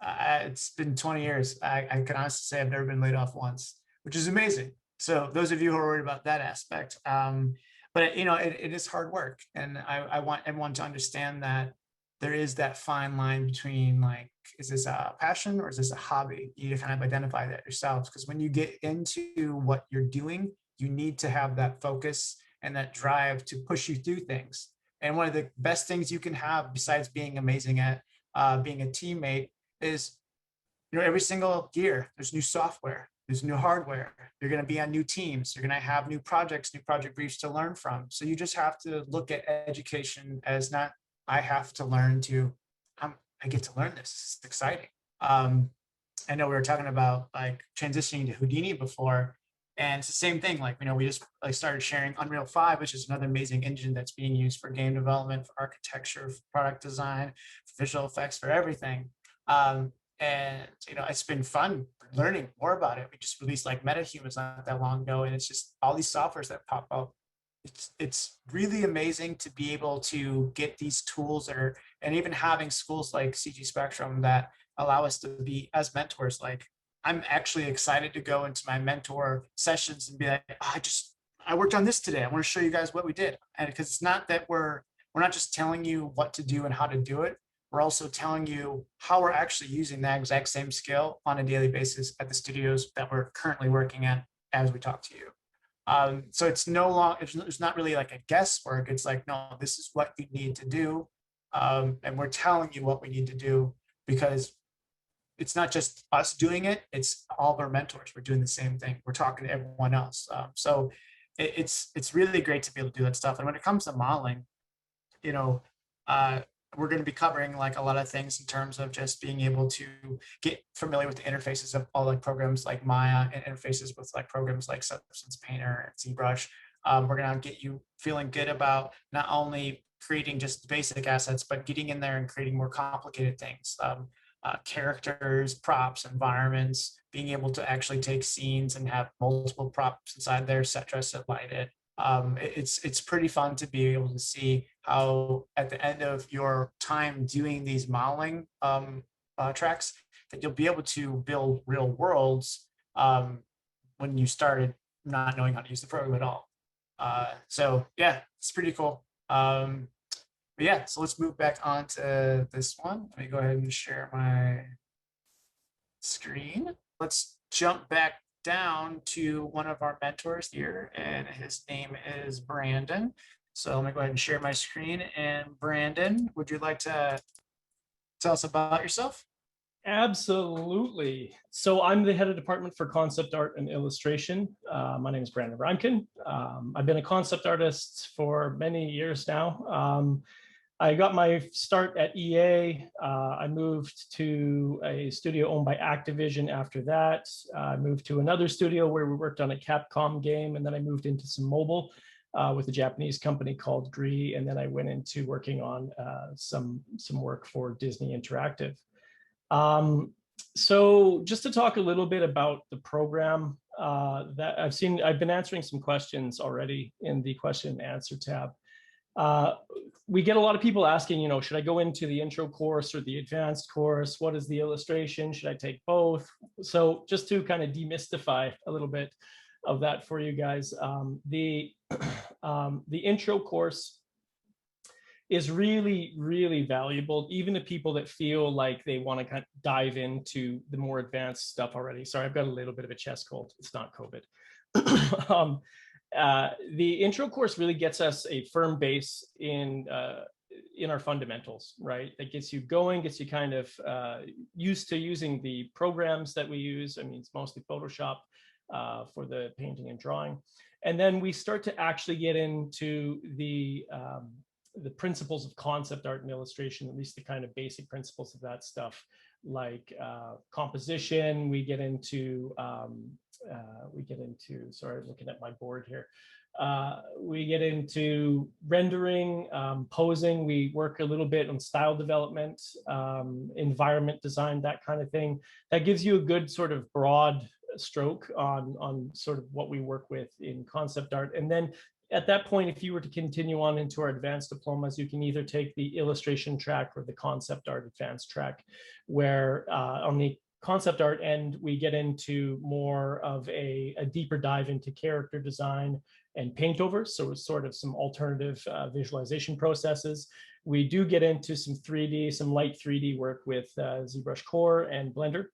It's been 20 years. I can honestly say I've never been laid off once, which is amazing. So those of you who are worried about that aspect, but it is hard work, and I want everyone to understand that there is that fine line between, like, is this a passion or is this a hobby? You need to kind of identify that yourselves, because when you get into what you're doing, you need to have that focus and that drive to push you through things. And one of the best things you can have, besides being amazing at being a teammate, is, you know, every single year there's new software, there's new hardware. You're going to be on new teams. You're going to have new projects, new project briefs to learn from. So you just have to look at education as not, I have to learn to, I get to learn this. It's exciting. I know we were talking about like transitioning to Houdini before, and it's the same thing. Like, you know, we just like started sharing Unreal 5, which is another amazing engine that's being used for game development, for architecture, for product design, for visual effects, for everything. And, you know, it's been fun learning more about it. We just released like MetaHumans not that long ago, and it's just all these softwares that pop up. It's really amazing to be able to get these tools and even having schools like CG Spectrum that allow us to be as mentors. Like, I'm actually excited to go into my mentor sessions and be like, oh, I worked on this today. I want to show you guys what we did. And because it's not that we're not just telling you what to do and how to do it. We're also telling you how we're actually using that exact same skill on a daily basis at the studios that we're currently working at as we talk to you. So it's it's not really like a guesswork. It's like, no, this is what you need to do. And we're telling you what we need to do, because it's not just us doing it, it's all of our mentors. We're doing the same thing. We're talking to everyone else. So it's really great to be able to do that stuff. And when it comes to modeling, you know, we're going to be covering like a lot of things in terms of just being able to get familiar with the interfaces of all like programs like Maya and interfaces with like programs like Substance Painter and ZBrush. We're going to get you feeling good about not only creating just basic assets, but getting in there and creating more complicated things. Characters, props, environments, being able to actually take scenes and have multiple props inside there, set dress, set lighted. It's pretty fun to be able to see how at the end of your time doing these modeling tracks, that you'll be able to build real worlds when you started not knowing how to use the program at all. So yeah, it's pretty cool. But yeah, so let's move back on to this one. Let me go ahead and share my screen. Let's jump back down to one of our mentors here, and his name is Brandon. So let me go ahead and share my screen. And Brandon, would you like to tell us about yourself? Absolutely. So I'm the head of department for concept art and illustration. My name is Brandon Ramkin. I've been a concept artist for many years now. I got my start at EA. I moved to a studio owned by Activision after that. I moved to another studio where we worked on a Capcom game, and then I moved into some mobile with a Japanese company called Gree, and then I went into working on some work for Disney Interactive. So just to talk a little bit about the program that I've been answering some questions already in the question and answer tab. We get a lot of people asking, you know, should I go into the intro course or the advanced course? What is the illustration? Should I take both? So just to kind of demystify a little bit of that for you guys, the intro course is really, really valuable, even to people that feel like they want to kind of dive into the more advanced stuff already. Sorry, I've got a little bit of a chest cold. It's not COVID. The intro course really gets us a firm base in our fundamentals, right? That gets you going, gets you kind of used to using the programs that we use. I mean, it's mostly Photoshop for the painting and drawing. And then we start to actually get into the principles of concept art and illustration, at least the kind of basic principles of that stuff, like composition. We get into, sorry, looking at my board here. We get into rendering, posing. We work a little bit on style development, environment design, that kind of thing. That gives you a good sort of broad stroke on sort of what we work with in concept art. And then at that point, if you were to continue on into our advanced diplomas, you can either take the illustration track or the concept art advanced track, where on the concept art end, we get into more of a deeper dive into character design and paint over. So it's sort of some alternative visualization processes. We do get into some 3D, some light 3D work with ZBrush Core and Blender.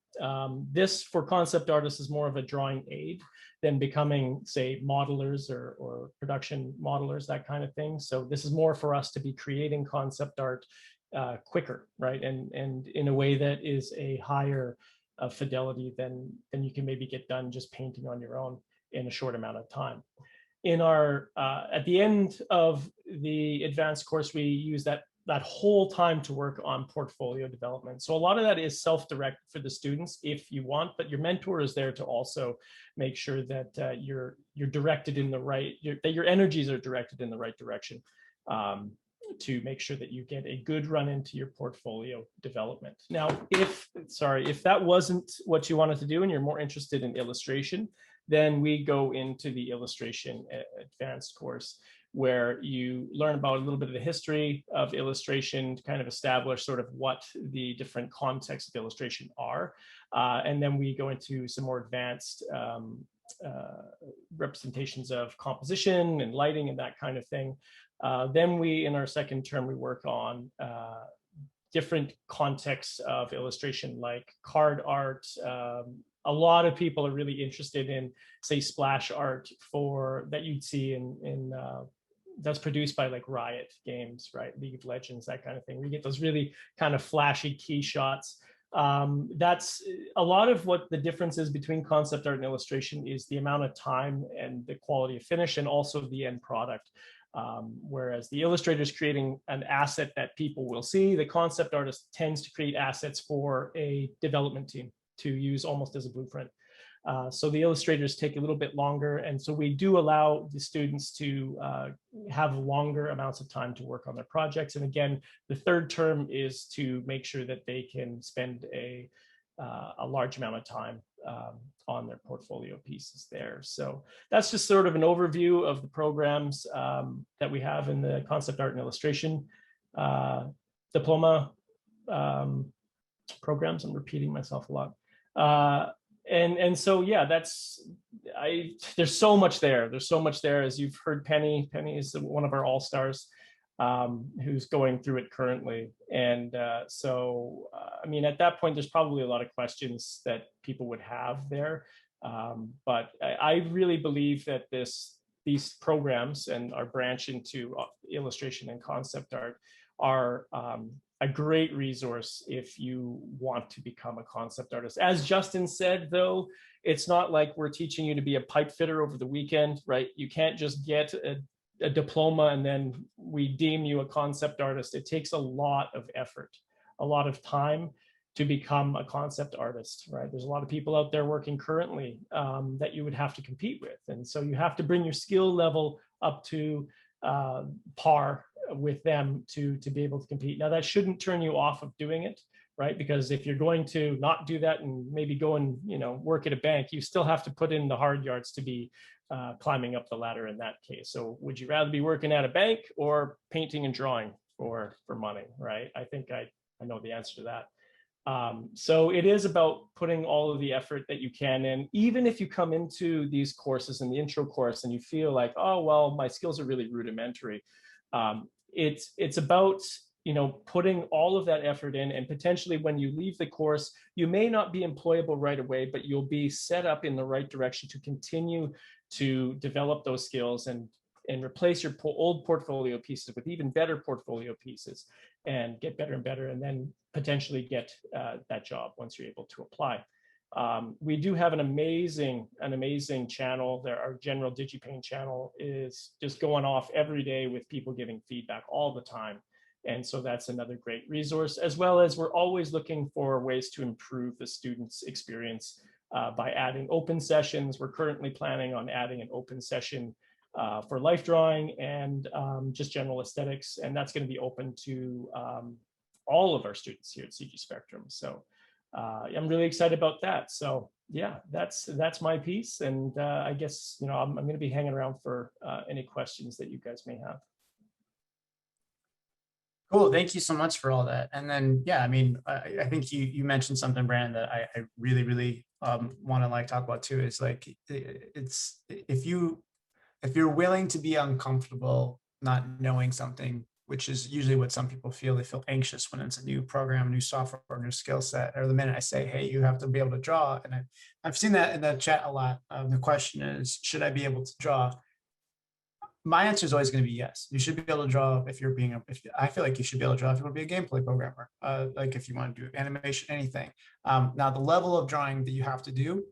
This for concept artists is more of a drawing aid. than becoming, say, modelers or production modelers, that kind of thing. So this is more for us to be creating concept art quicker, right? And in a way that is a higher fidelity than you can maybe get done just painting on your own in a short amount of time. In our at the end of the advanced course, we use that whole time to work on portfolio development. So a lot of that is self-directed for the students if you want, but your mentor is there to also make sure that you're directed in the right, that your energies are directed in the right direction, to make sure that you get a good run into your portfolio development. Now, if that wasn't what you wanted to do and you're more interested in illustration, then we go into the illustration advanced course, where you learn about a little bit of the history of illustration to kind of establish sort of what the different contexts of illustration are. And then we go into some more advanced representations of composition and lighting and that kind of thing. Then we, in our second term, we work on different contexts of illustration, like card art. A lot of people are really interested in, say, splash art that you'd see in that's produced by like Riot Games, right? League of Legends, that kind of thing. We get those really kind of flashy key shots. That's a lot of what the difference is between concept art and illustration, is the amount of time and the quality of finish, and also the end product. Whereas the illustrator is creating an asset that people will see, the concept artist tends to create assets for a development team to use almost as a blueprint. So the illustrators take a little bit longer. And so we do allow the students to have longer amounts of time to work on their projects. And again, the third term is to make sure that they can spend a large amount of time on their portfolio pieces there. So that's just sort of an overview of the programs that we have in the concept art and illustration diploma programs. I'm repeating myself a lot. And so, yeah, there's so much there. There's so much there. As you've heard, Penny is one of our all-stars who's going through it currently. And I mean, at that point, there's probably a lot of questions that people would have there. But I really believe that these programs and our branch into illustration and concept art are a great resource if you want to become a concept artist. As Justin said, though, it's not like we're teaching you to be a pipe fitter over the weekend, right? You can't just get a diploma and then we deem you a concept artist. It takes a lot of effort, a lot of time to become a concept artist, right? There's a lot of people out there working currently that you would have to compete with. And so you have to bring your skill level up to par with them to be able to compete. Now, that shouldn't turn you off of doing it, right? Because if you're going to not do that and maybe go and work at a bank, you still have to put in the hard yards to be climbing up the ladder in that case. So would you rather be working at a bank or painting and drawing for money, right? I think I know the answer to that. So it is about putting all of the effort that you can in. Even if you come into these courses in the intro course and you feel like, oh, well, my skills are really rudimentary. It's about putting all of that effort in, and potentially when you leave the course, you may not be employable right away, but you'll be set up in the right direction to continue to develop those skills and replace your old portfolio pieces with even better portfolio pieces and get better and better, and then potentially get that job once you're able to apply. We do have an amazing channel there. Our general DigiPaint channel is just going off every day with people giving feedback all the time. And so that's another great resource, as well as we're always looking for ways to improve the students' experience by adding open sessions. We're currently planning on adding an open session for life drawing and just general aesthetics. And that's going to be open to all of our students here at CG Spectrum. So I'm really excited about that. So yeah, that's my piece. And I guess, I'm going to be hanging around for any questions that you guys may have. Cool. Thank you so much for all that. And then, yeah, I mean, I think you mentioned something, Brand, that I really, really want to talk about too, is it's if you're willing to be uncomfortable not knowing something, which is usually what some people feel. They feel anxious when it's a new program, new software, or new skill set. Or the minute I say, hey, you have to be able to draw. And I've seen that in the chat a lot. The question is, should I be able to draw? My answer is always going to be yes. You should be able to draw if you're being, I feel like you should be able to draw if you want to be a gameplay programmer, like if you want to do animation, anything. Now the level of drawing that you have to do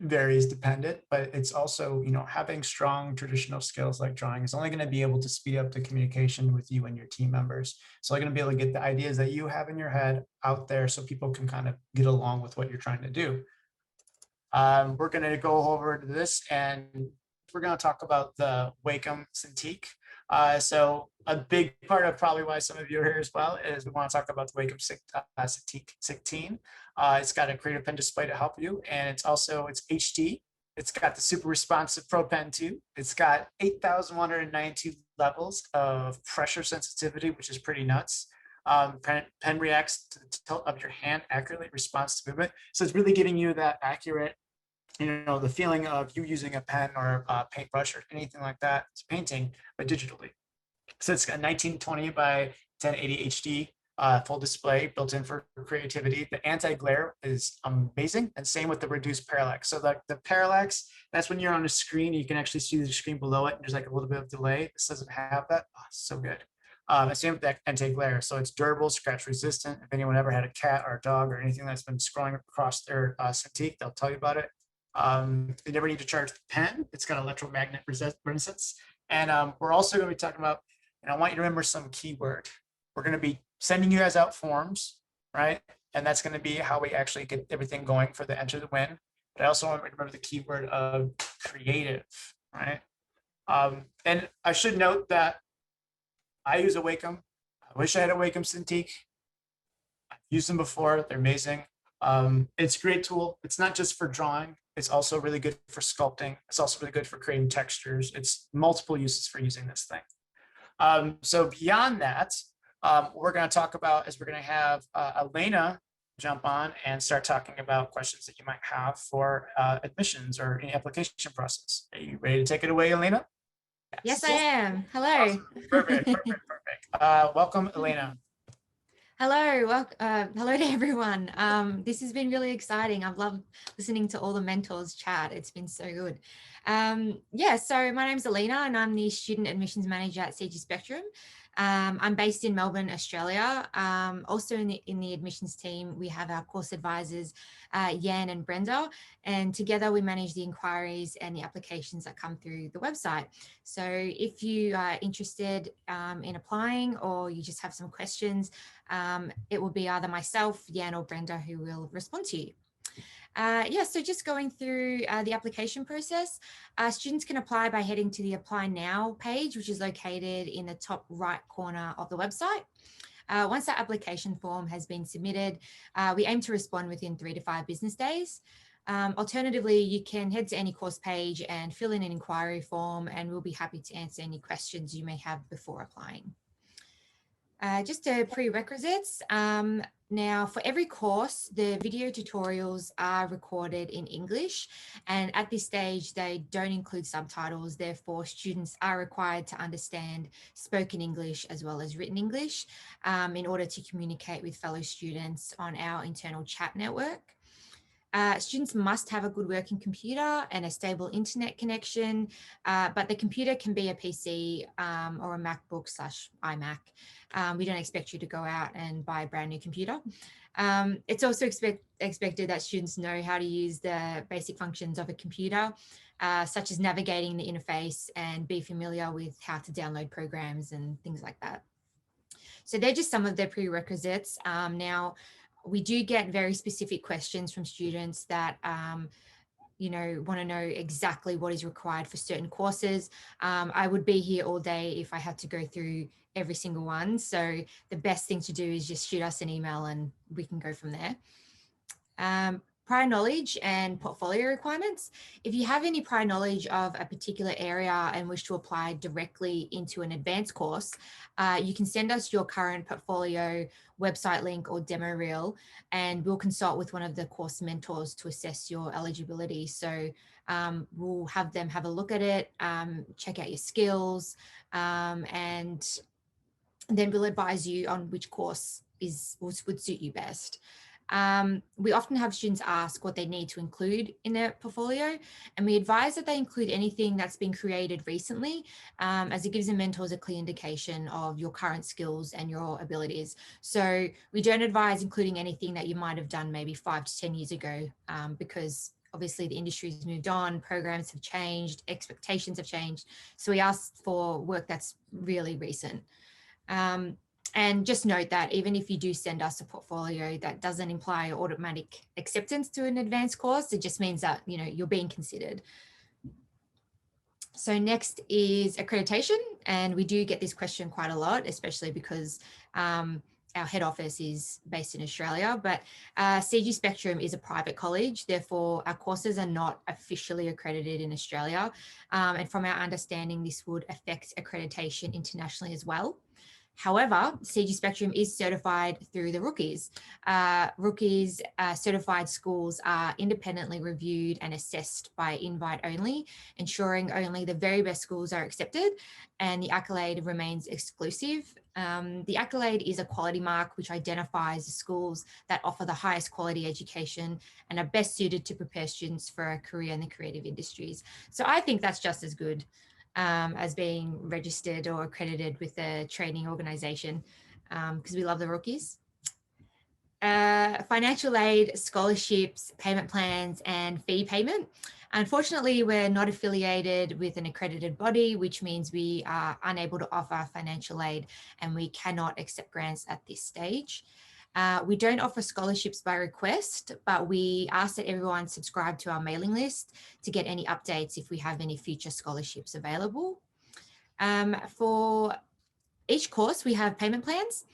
varies dependent, but it's also, you know, having strong traditional skills like drawing is only going to be able to speed up the communication with you and your team members. So they're going to be able to get the ideas that you have in your head out there so people can kind of get along with what you're trying to do. We're going to go over to this and we're going to talk about the Wacom Cintiq. So a big part of probably why some of you are here as well is we want to talk about the Wacom Cintiq 16. It's got a creative pen display to help you, and it's HD. It's got the super responsive Pro Pen 2. It's got 8,192 levels of pressure sensitivity, which is pretty nuts. Pen reacts to the tilt of your hand accurately, responds to movement. So it's really getting you that accurate, you know, the feeling of you using a pen or a paintbrush or anything like that. It's painting, but digitally. So it's got 1920 by 1080 HD full display built in for creativity. The anti-glare is amazing, and same with the reduced parallax. So the parallax, that's when you're on a screen, you can actually see the screen below it, and there's like a little bit of delay. This doesn't have that. Oh, so good. Same with that anti-glare. So it's durable, scratch resistant. If anyone ever had a cat or a dog or anything that's been scrolling across their Cintiq, they'll tell you about it. You never need to charge the pen. It's got electromagnet resistance. And we're also going to be talking about, and I want you to remember some keyword. We're going to be sending you guys out forms, right? And that's going to be how we actually get everything going for the enter the win. But I also want you to remember the keyword of creative, right? And I should note that I use a Wacom. I wish I had a Wacom Cintiq. I've used them before. They're amazing. It's a great tool. It's not just for drawing. It's also really good for sculpting. It's also really good for creating textures. It's multiple uses for using this thing. So beyond that, we're going to talk about is we're going to have Elena jump on and start talking about questions that you might have for admissions or any application process. Are you ready to take it away, Elena? Yes, I am. Hello. Awesome. Perfect. Welcome, Elena. Hello, hello to everyone. This has been really exciting. I've loved listening to all the mentors chat. It's been so good. Yeah, so my name's Alina and I'm the Student Admissions Manager at CG Spectrum. I'm based in Melbourne, Australia. Also in the admissions team, we have our course advisors, Jan and Brenda, and together we manage the inquiries and the applications that come through the website. So if you are interested in applying or you just have some questions, it will be either myself, Jan or Brenda who will respond to you. Yeah, so just going through the application process, students can apply by heading to the Apply Now page, which is located in the top right corner of the website. Once that application form has been submitted, we aim to respond within 3 to 5 business days. Alternatively, you can head to any course page and fill in an inquiry form, and we'll be happy to answer any questions you may have before applying. Just prerequisites. Now, for every course, the video tutorials are recorded in English, and at this stage, they don't include subtitles. Therefore, students are required to understand spoken English as well as written English in order to communicate with fellow students on our internal chat network. Students must have a good working computer and a stable internet connection, but the computer can be a PC or a MacBook/iMac. We don't expect you to go out and buy a brand new computer. It's also expected that students know how to use the basic functions of a computer, such as navigating the interface and be familiar with how to download programs and things like that. So they're just some of the prerequisites. Now, we do get very specific questions from students that want to know exactly what is required for certain courses. I would be here all day if I had to go through every single one. So the best thing to do is just shoot us an email and we can go from there. Prior knowledge and portfolio requirements. If you have any prior knowledge of a particular area and wish to apply directly into an advanced course, you can send us your current portfolio, website link or demo reel, and we'll consult with one of the course mentors to assess your eligibility. So we'll have them have a look at it, check out your skills, and then we'll advise you on which course would suit you best. We often have students ask what they need to include in their portfolio, and we advise that they include anything that's been created recently, as it gives the mentors a clear indication of your current skills and your abilities. So we don't advise including anything that you might have done maybe 5 to 10 years ago, because obviously the industry's moved on, programs have changed, expectations have changed. So we ask for work that's really recent. And just note that even if you do send us a portfolio, that doesn't imply automatic acceptance to an advanced course. It just means that, you know, you're being considered. So next is accreditation. And we do get this question quite a lot, especially because our head office is based in Australia, but CG Spectrum is a private college. Therefore, our courses are not officially accredited in Australia. And from our understanding, this would affect accreditation internationally as well. However, CG Spectrum is certified through the Rookies. Rookies certified schools are independently reviewed and assessed by invite only, ensuring only the very best schools are accepted, and the accolade remains exclusive. The accolade is a quality mark which identifies the schools that offer the highest quality education and are best suited to prepare students for a career in the creative industries. So I think that's just as good as being registered or accredited with a training organization, because we love the Rookies. Financial aid, scholarships, payment plans, and fee payment. Unfortunately, we're not affiliated with an accredited body, which means we are unable to offer financial aid and we cannot accept grants at this stage. We don't offer scholarships by request, but we ask that everyone subscribe to our mailing list to get any updates if we have any future scholarships available. For each course, we have payment plans.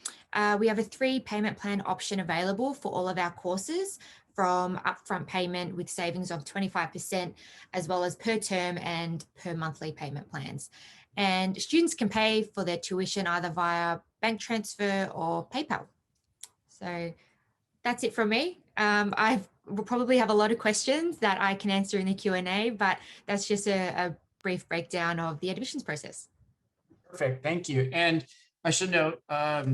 We have a 3 payment plan option available for all of our courses, from upfront payment with savings of 25%, as well as per term and per monthly payment plans. And students can pay for their tuition either via bank transfer or PayPal. So that's it from me. I will probably have a lot of questions that I can answer in the Q&A, but that's just a brief breakdown of the admissions process. Perfect, thank you. And I should note, I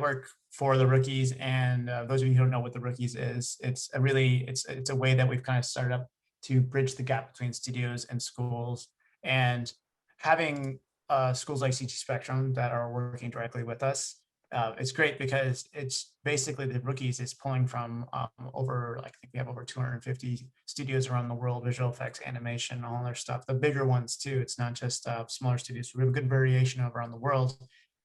work for the Rookies, and those of you who don't know what the Rookies is, it's a way that we've kind of started up to bridge the gap between studios and schools, and having schools like CG Spectrum that are working directly with us. It's great because it's basically the Rookies is pulling from I think we have over 250 studios around the world, visual effects, animation, all their stuff. The bigger ones too. It's not just smaller studios. We have a good variation around the world,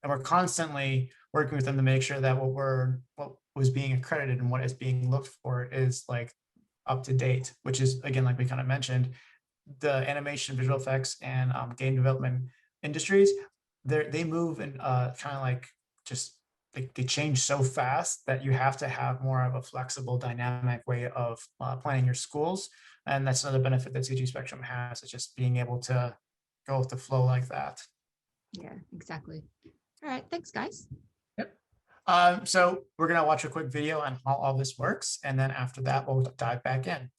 and we're constantly working with them to make sure that what was being accredited and what is being looked for is like up to date. Which is, again, like we kind of mentioned, the animation, visual effects, and game development industries. They move in kind of like just they change so fast that you have to have more of a flexible, dynamic way of planning your schools. And that's another benefit that CG Spectrum has, is just being able to go with the flow like that. Yeah, exactly. All right, thanks, guys. Yep. So we're gonna watch a quick video on how all this works, and then after that, we'll dive back in.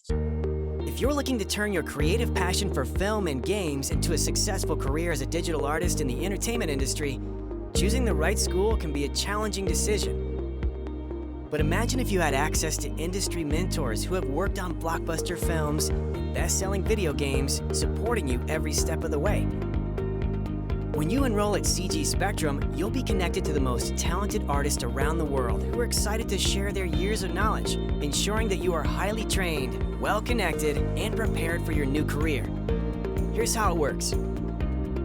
If you're looking to turn your creative passion for film and games into a successful career as a digital artist in the entertainment industry, choosing the right school can be a challenging decision. But imagine if you had access to industry mentors who have worked on blockbuster films and best-selling video games, supporting you every step of the way. When you enroll at CG Spectrum, you'll be connected to the most talented artists around the world who are excited to share their years of knowledge, ensuring that you are highly trained, well-connected, and prepared for your new career. Here's how it works.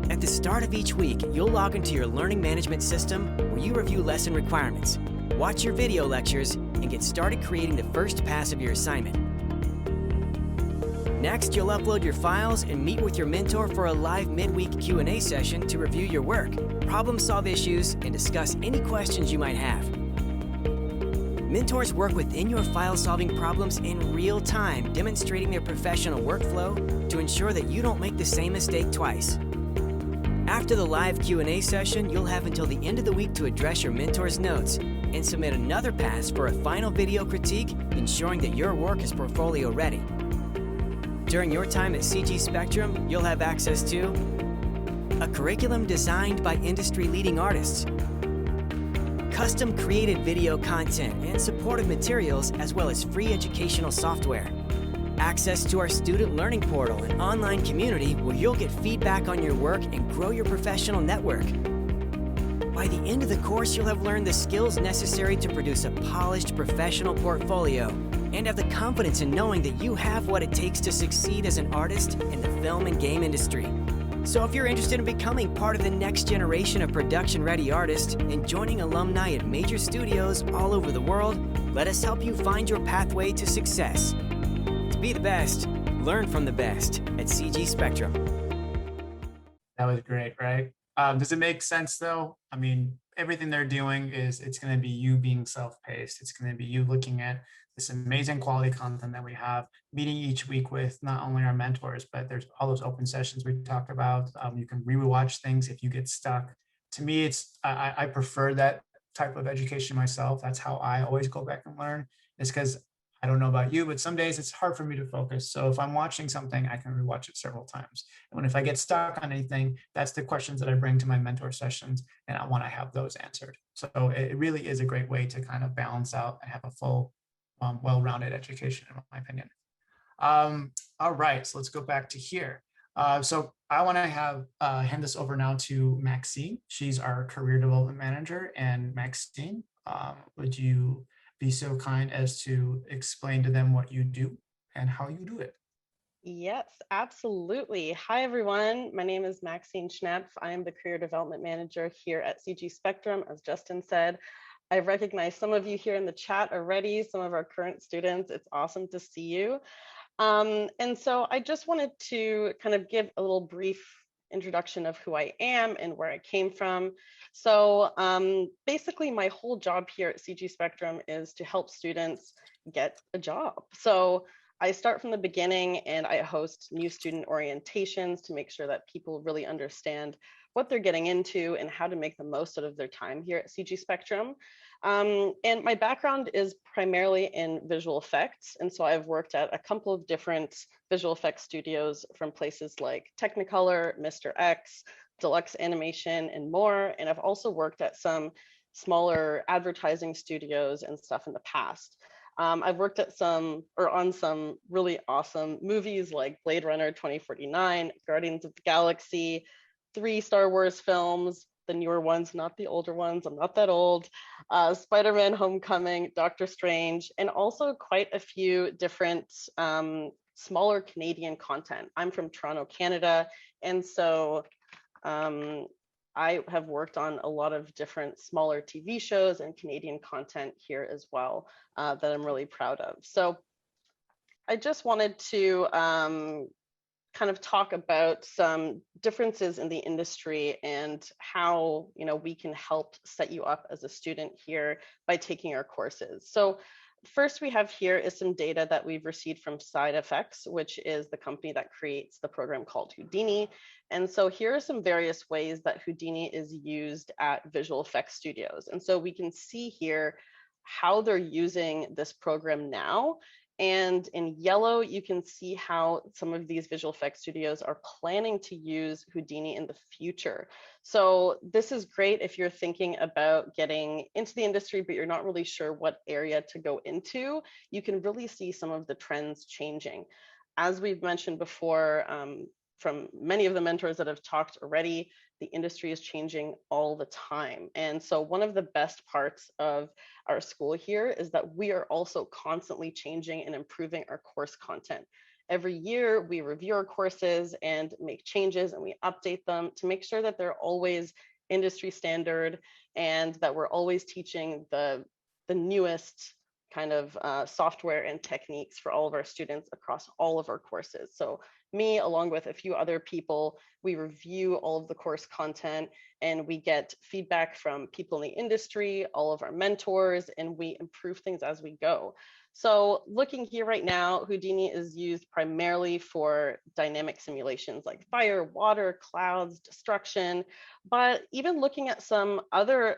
At the start of each week, you'll log into your learning management system where you review lesson requirements, watch your video lectures, and get started creating the first pass of your assignment. Next, you'll upload your files and meet with your mentor for a live midweek Q&A session to review your work, problem solve issues, and discuss any questions you might have. Mentors work within your file-solving problems in real time, demonstrating their professional workflow to ensure that you don't make the same mistake twice. After the live Q&A session, you'll have until the end of the week to address your mentor's notes and submit another pass for a final video critique, ensuring that your work is portfolio ready. During your time at CG Spectrum, you'll have access to a curriculum designed by industry-leading artists, custom created video content and supportive materials, as well as free educational software, access to our student learning portal and online community where you'll get feedback on your work and grow your professional network. By the end of the course, you'll have learned the skills necessary to produce a polished professional portfolio and have the confidence in knowing that you have what it takes to succeed as an artist in the film and game industry. So if you're interested in becoming part of the next generation of production-ready artists and joining alumni at major studios all over the world, let us help you find your pathway to success. To be the best, learn from the best at CG Spectrum. That was great, right? Does it make sense though? I mean, everything they're doing is it's going to be you being self-paced. It's going to be you looking at this amazing quality content that we have, meeting each week with not only our mentors, but there's all those open sessions we talked about. You can rewatch things if you get stuck. To me, it's I prefer that type of education myself. That's how I always go back and learn. Is because I don't know about you, but some days it's hard for me to focus. So if I'm watching something, I can rewatch it several times. And if I get stuck on anything, that's the questions that I bring to my mentor sessions, and I want to have those answered. So it really is a great way to kind of balance out and have a full, well-rounded education, in my opinion. All right, so let's go back to here. So I want to hand this over now to Maxine. She's our career development manager. And Maxine, would you be so kind as to explain to them what you do and how you do it? Yes, absolutely. Hi, everyone. My name is Maxine Schnapf. I am the Career Development Manager here at CG Spectrum, as Justin said. I recognize some of you here in the chat already, some of our current students. It's awesome to see you. And so I just wanted to kind of give a little brief introduction of who I am and where I came from. So basically my whole job here at CG Spectrum is to help students get a job. So I start from the beginning and I host new student orientations to make sure that people really understand what they're getting into and how to make the most out of their time here at CG Spectrum. And my background is primarily in visual effects. And so I've worked at a couple of different visual effects studios from places like Technicolor, Mr. X, Deluxe Animation, and more. And I've also worked at some smaller advertising studios and stuff in the past. I've worked at on some really awesome movies like Blade Runner 2049, Guardians of the Galaxy, 3 Star Wars films, the newer ones, not the older ones, I'm not that old, Spider-Man Homecoming, Doctor Strange, and also quite a few different smaller Canadian content. I'm from Toronto, Canada, and so I have worked on a lot of different smaller TV shows and Canadian content here as well that I'm really proud of. So I just wanted to kind of talk about some differences in the industry and how we can help set you up as a student here by taking our courses. So first we have here is some data that we've received from Side Effects, which is the company that creates the program called Houdini. And so here are some various ways that Houdini is used at visual effects studios. And so we can see here how they're using this program now. And in yellow, you can see how some of these visual effects studios are planning to use Houdini in the future. So this is great if you're thinking about getting into the industry, but you're not really sure what area to go into. You can really see some of the trends changing. As we've mentioned before, from many of the mentors that have talked already, the industry is changing all the time. And so one of the best parts of our school here is that we are also constantly changing and improving our course content. Every year we review our courses and make changes and we update them to make sure that they're always industry standard and that we're always teaching the newest kind of software and techniques for all of our students across all of our courses. So me, along with a few other people, we review all of the course content and we get feedback from people in the industry, all of our mentors, and we improve things as we go. So looking here right now, Houdini is used primarily for dynamic simulations like fire, water, clouds, destruction, but even looking at some other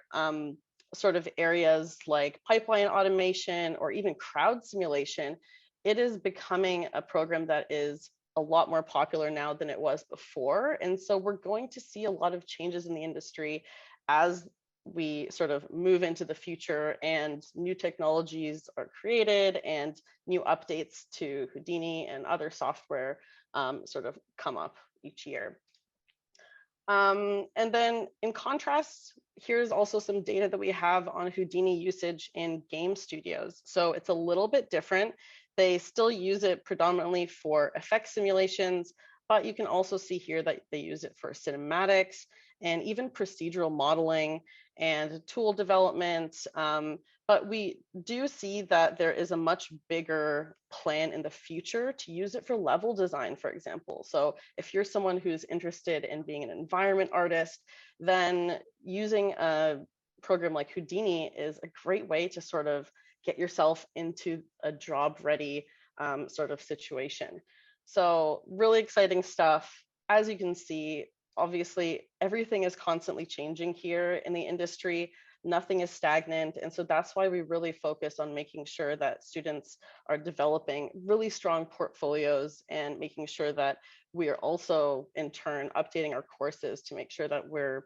sort of areas like pipeline automation or even crowd simulation, it is becoming a program that is a lot more popular now than it was before. And so we're going to see a lot of changes in the industry as we sort of move into the future and new technologies are created and new updates to Houdini and other software sort of come up each year. And then in contrast, here's also some data that we have on Houdini usage in game studios. So it's a little bit different. They still use it predominantly for effect simulations, but you can also see here that they use it for cinematics and even procedural modeling and tool development. But we do see that there is a much bigger plan in the future to use it for level design, for example. So if you're someone who's interested in being an environment artist, then using a program like Houdini is a great way to sort of get yourself into a job ready sort of situation. So really exciting stuff. As you can see, obviously everything is constantly changing here in the industry. Nothing is stagnant. And so that's why we really focus on making sure that students are developing really strong portfolios and making sure that we are also in turn updating our courses to make sure that we're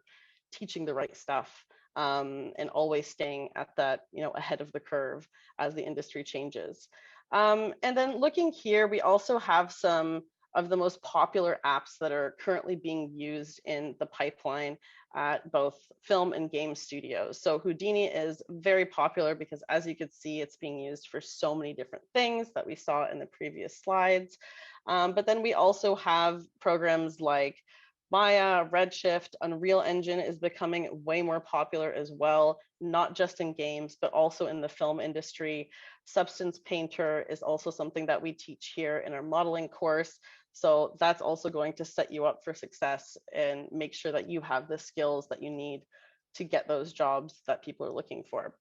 teaching the right stuff and always staying at that, ahead of the curve as the industry changes. And then looking here, we also have some of the most popular apps that are currently being used in the pipeline at both film and game studios. So Houdini is very popular because, as you could see, it's being used for so many different things that we saw in the previous slides. But then we also have programs like Maya, Redshift, Unreal Engine is becoming way more popular as well, not just in games, but also in the film industry. Substance Painter is also something that we teach here in our modeling course. So that's also going to set you up for success and make sure that you have the skills that you need to get those jobs that people are looking for.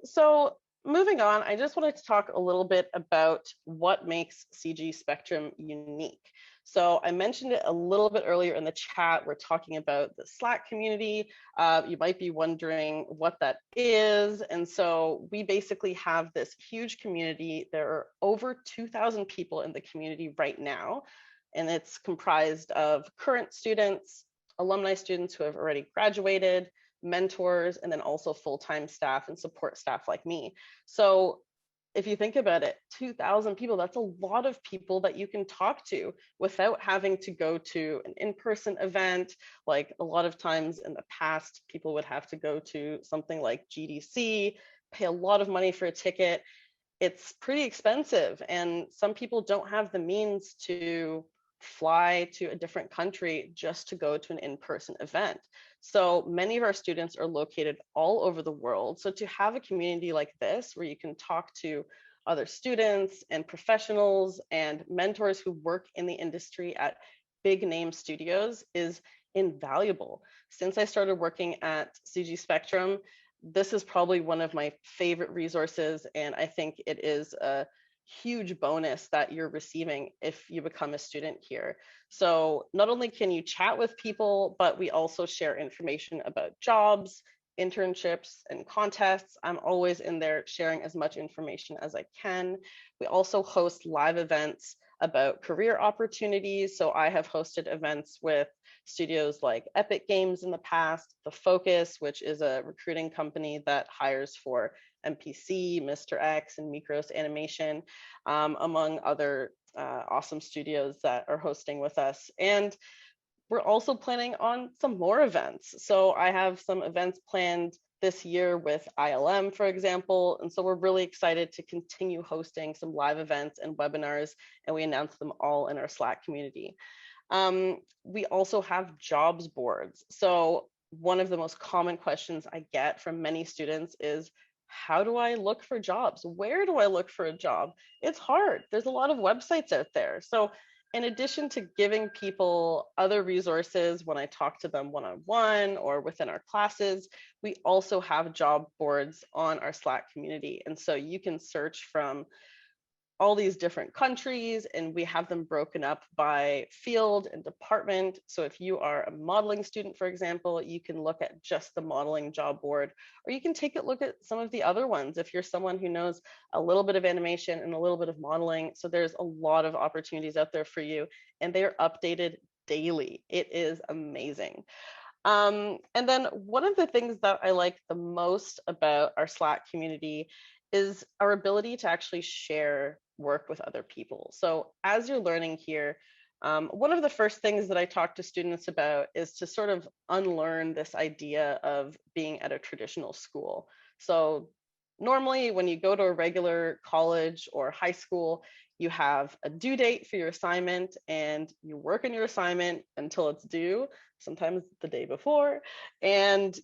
So moving on, I just wanted to talk a little bit about what makes CG Spectrum unique. So I mentioned it a little bit earlier in the chat. We're talking about the Slack community. You might be wondering what that is. And so we basically have this huge community. There are over 2,000 people in the community right now. And it's comprised of current students, alumni students who have already graduated, mentors, and then also full-time staff and support staff like me. So if you think about it, 2,000 people, that's a lot of people that you can talk to without having to go to an in-person event. Like a lot of times in the past, people would have to go to something like GDC, pay a lot of money for a ticket. It's pretty expensive, and some people don't have the means to fly to a different country just to go to an in-person event. So many of our students are located all over the world. So to have a community like this, where you can talk to other students and professionals and mentors who work in the industry at big name studios, is invaluable. Since I started working at CG Spectrum, this is probably one of my favorite resources. And I think it is a huge bonus that you're receiving if you become a student here. So not only can you chat with people, but we also share information about jobs, internships, and contests. I'm always in there sharing as much information as I can. We also host live events about career opportunities. So I have hosted events with studios like Epic Games in the past, The Focus, which is a recruiting company that hires for MPC, Mr. X, and Micros Animation, among other awesome studios that are hosting with us. And we're also planning on some more events. So I have some events planned this year with ILM, for example. And so we're really excited to continue hosting some live events and webinars, and we announce them all in our Slack community. We also have jobs boards. So one of the most common questions I get from many students is, how do I look for jobs? Where do I look for a job? It's hard. There's a lot of websites out there. So in addition to giving people other resources when I talk to them one-on-one or within our classes, we also have job boards on our Slack community. And so you can search from all these different countries, and we have them broken up by field and department. So if you are a modeling student, for example, you can look at just the modeling job board, or you can take a look at some of the other ones if you're someone who knows a little bit of animation and a little bit of modeling. So there's a lot of opportunities out there for you, and they are updated daily. It is amazing. And then one of the things that I like the most about our Slack community is our ability to actually share work with other people. So as you're learning here, one of the first things that I talk to students about is to sort of unlearn this idea of being at a traditional school. So normally when you go to a regular college or high school, you have a due date for your assignment and you work on your assignment until it's due, sometimes the day before. And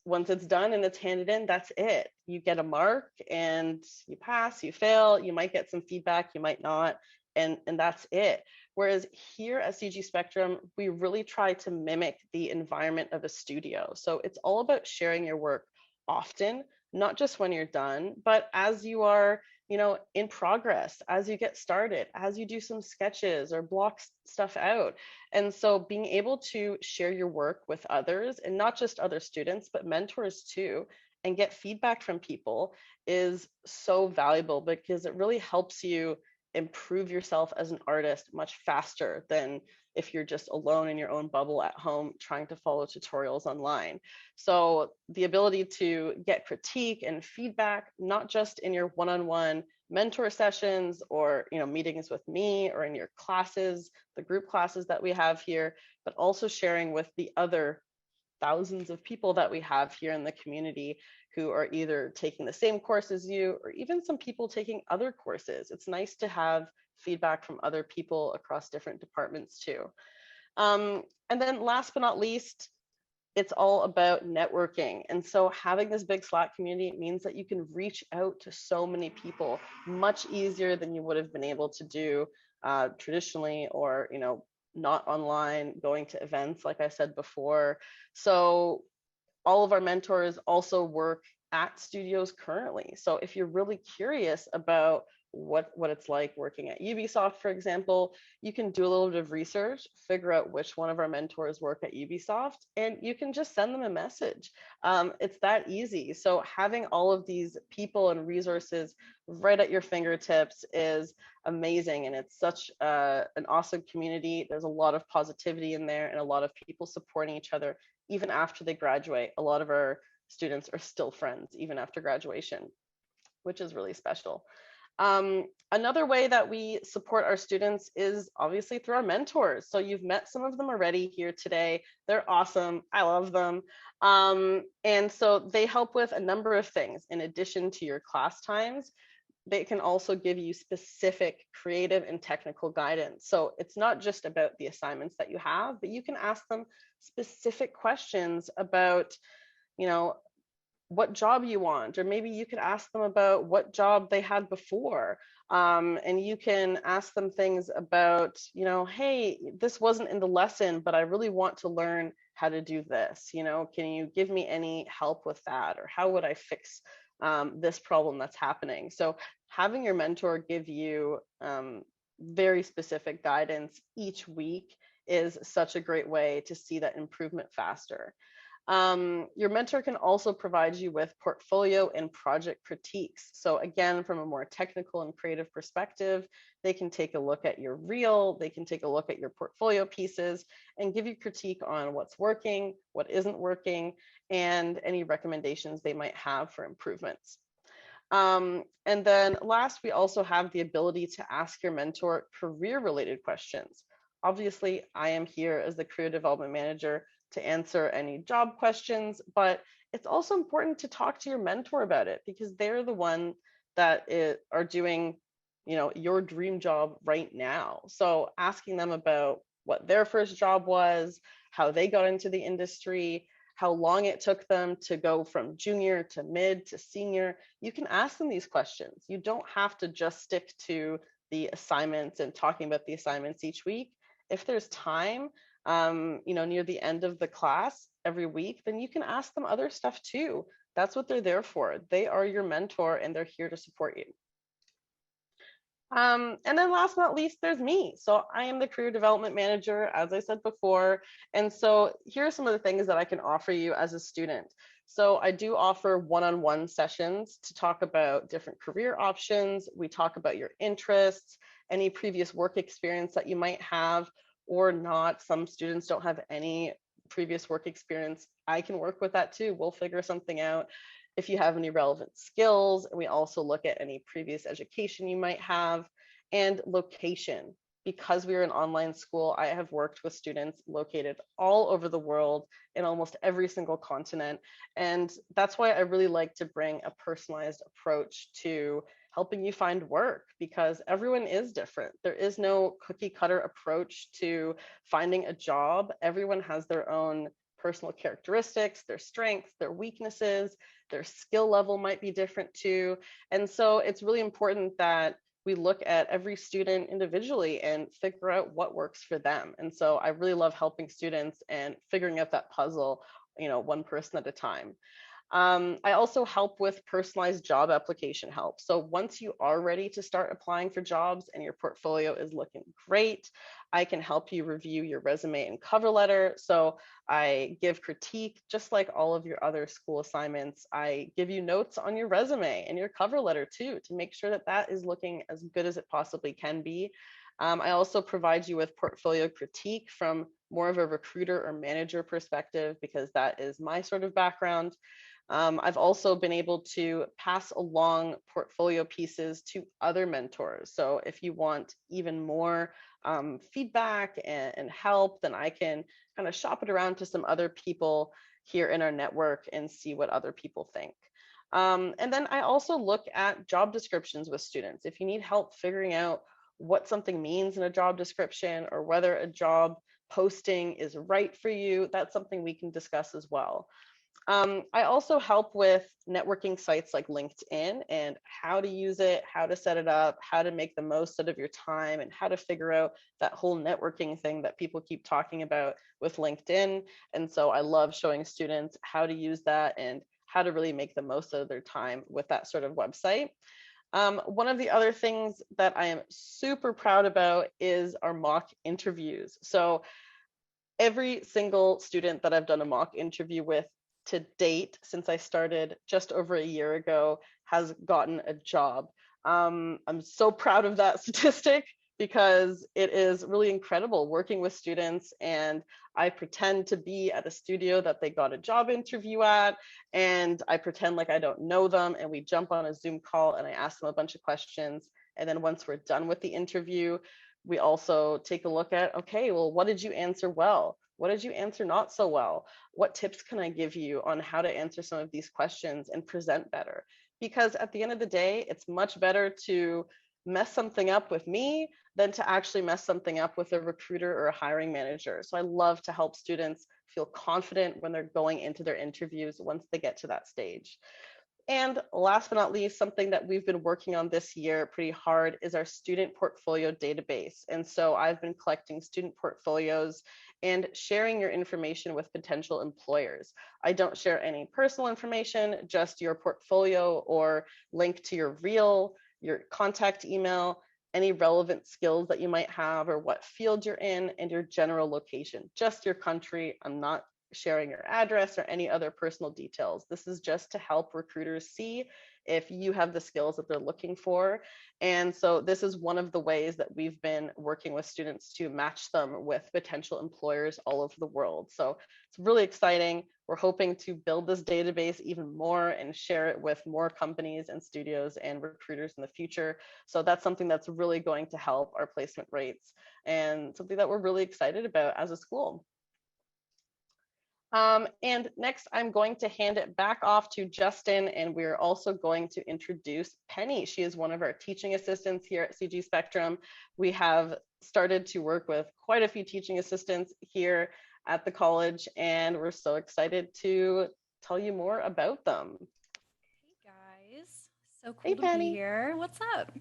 once it's done and it's handed in, that's it. You get a mark and you pass, you fail, you might get some feedback, you might not, and that's it. Whereas here at CG Spectrum, we really try to mimic the environment of a studio. So it's all about sharing your work often, not just when you're done, but as you are, in progress, as you get started, as you do some sketches or block stuff out. And so being able to share your work with others, and not just other students, but mentors too, and get feedback from people is so valuable, because it really helps you improve yourself as an artist much faster than if you're just alone in your own bubble at home trying to follow tutorials online. So the ability to get critique and feedback, not just in your one-on-one mentor sessions or meetings with me, or in your classes, the group classes that we have here, but also sharing with the other thousands of people that we have here in the community who are either taking the same course as you, or even some people taking other courses. It's nice to have feedback from other people across different departments too. And then last but not least, it's all about networking. And so having this big Slack community means that you can reach out to so many people much easier than you would have been able to do traditionally, or not online, going to events like I said before. So all of our mentors also work at studios currently. So if you're really curious about what it's like working at Ubisoft, for example, you can do a little bit of research, figure out which one of our mentors work at Ubisoft, and you can just send them a message. It's that easy. So having all of these people and resources right at your fingertips is amazing, and it's such an awesome community. There's a lot of positivity in there, and a lot of people supporting each other even after they graduate. A lot of our students are still friends even after graduation, which is really special. Another way that we support our students is obviously through our mentors. So you've met some of them already here today. They're awesome. I love them. And so they help with a number of things. In addition to your class times, they can also give you specific creative and technical guidance. So it's not just about the assignments that you have, but you can ask them specific questions about, what job you want, or maybe you could ask them about what job they had before. And you can ask them things about, hey, this wasn't in the lesson, but I really want to learn how to do this. Can you give me any help with that? Or how would I fix this problem that's happening? So having your mentor give you very specific guidance each week is such a great way to see that improvement faster. Your mentor can also provide you with portfolio and project critiques. So again, from a more technical and creative perspective, they can take a look at your reel, they can take a look at your portfolio pieces and give you critique on what's working, what isn't working, and any recommendations they might have for improvements. And then last, we also have the ability to ask your mentor career-related questions. Obviously, I am here as the career development manager to answer any job questions, but it's also important to talk to your mentor about it, because they're the one that are doing, your dream job right now. So asking them about what their first job was, how they got into the industry, how long it took them to go from junior to mid to senior, you can ask them these questions. You don't have to just stick to the assignments and talking about the assignments each week. If there's time, near the end of the class every week, then you can ask them other stuff too. That's what they're there for. They are your mentor and they're here to support you. And then last but not least, there's me. So I am the career development manager, as I said before. And so here are some of the things that I can offer you as a student. So I do offer one-on-one sessions to talk about different career options. We talk about your interests, any previous work experience that you might have or not. Some students don't have any previous work experience. I can work with that too. We'll figure something out. If you have any relevant skills, and we also look at any previous education you might have, and location. Because we are an online school, I have worked with students located all over the world in almost every single continent. And that's why I really like to bring a personalized approach to helping you find work, because everyone is different. There is no cookie cutter approach to finding a job. Everyone has their own personal characteristics, their strengths, their weaknesses, their skill level might be different too. And so it's really important that we look at every student individually and figure out what works for them. And so I really love helping students and figuring out that puzzle, one person at a time. I also help with personalized job application help. So once you are ready to start applying for jobs and your portfolio is looking great, I can help you review your resume and cover letter. So I give critique, just like all of your other school assignments. I give you notes on your resume and your cover letter too, to make sure that that is looking as good as it possibly can be. I also provide you with portfolio critique from more of a recruiter or manager perspective, because that is my sort of background. I've also been able to pass along portfolio pieces to other mentors. So if you want even more feedback and help, then I can kind of shop it around to some other people here in our network and see what other people think. And then I also look at job descriptions with students. If you need help figuring out what something means in a job description or whether a job posting is right for you, that's something we can discuss as well. I also help with networking sites like LinkedIn and how to use it, how to set it up, how to make the most out of your time, and how to figure out that whole networking thing that people keep talking about with LinkedIn. And so I love showing students how to use that and how to really make the most of their time with that sort of website. One of the other things that I am super proud about is our mock interviews. So every single student that I've done a mock interview with to date, since I started just over a year ago, has gotten a job. I'm so proud of that statistic, because it is really incredible working with students, and I pretend to be at a studio that they got a job interview at, and I pretend like I don't know them, and we jump on a Zoom call and I ask them a bunch of questions. And then once we're done with the interview, we also take a look at, okay, well, what did you answer well? What did you answer not so well? What tips can I give you on how to answer some of these questions and present better? Because at the end of the day, it's much better to mess something up with me than to actually mess something up with a recruiter or a hiring manager. So I love to help students feel confident when they're going into their interviews once they get to that stage. And last but not least, something that we've been working on this year pretty hard is our student portfolio database. And so I've been collecting student portfolios and sharing your information with potential employers. I don't share any personal information, just your portfolio or link to your reel, your contact email, any relevant skills that you might have or what field you're in, and your general location, just your country. I'm not sharing your address or any other personal details. This is just to help recruiters see if you have the skills that they're looking for. And so this is one of the ways that we've been working with students to match them with potential employers all over the world. So it's really exciting. We're hoping to build this database even more and share it with more companies and studios and recruiters in the future. So that's something that's really going to help our placement rates and something that we're really excited about as a school. And next, I'm going to hand it back off to Justin, and we're also going to introduce Penny. She is one of our teaching assistants here at CG Spectrum. We have started to work with quite a few teaching assistants here at the college, and we're so excited to tell you more about them. Hey guys, so cool hey, to Penny. be here. What's up?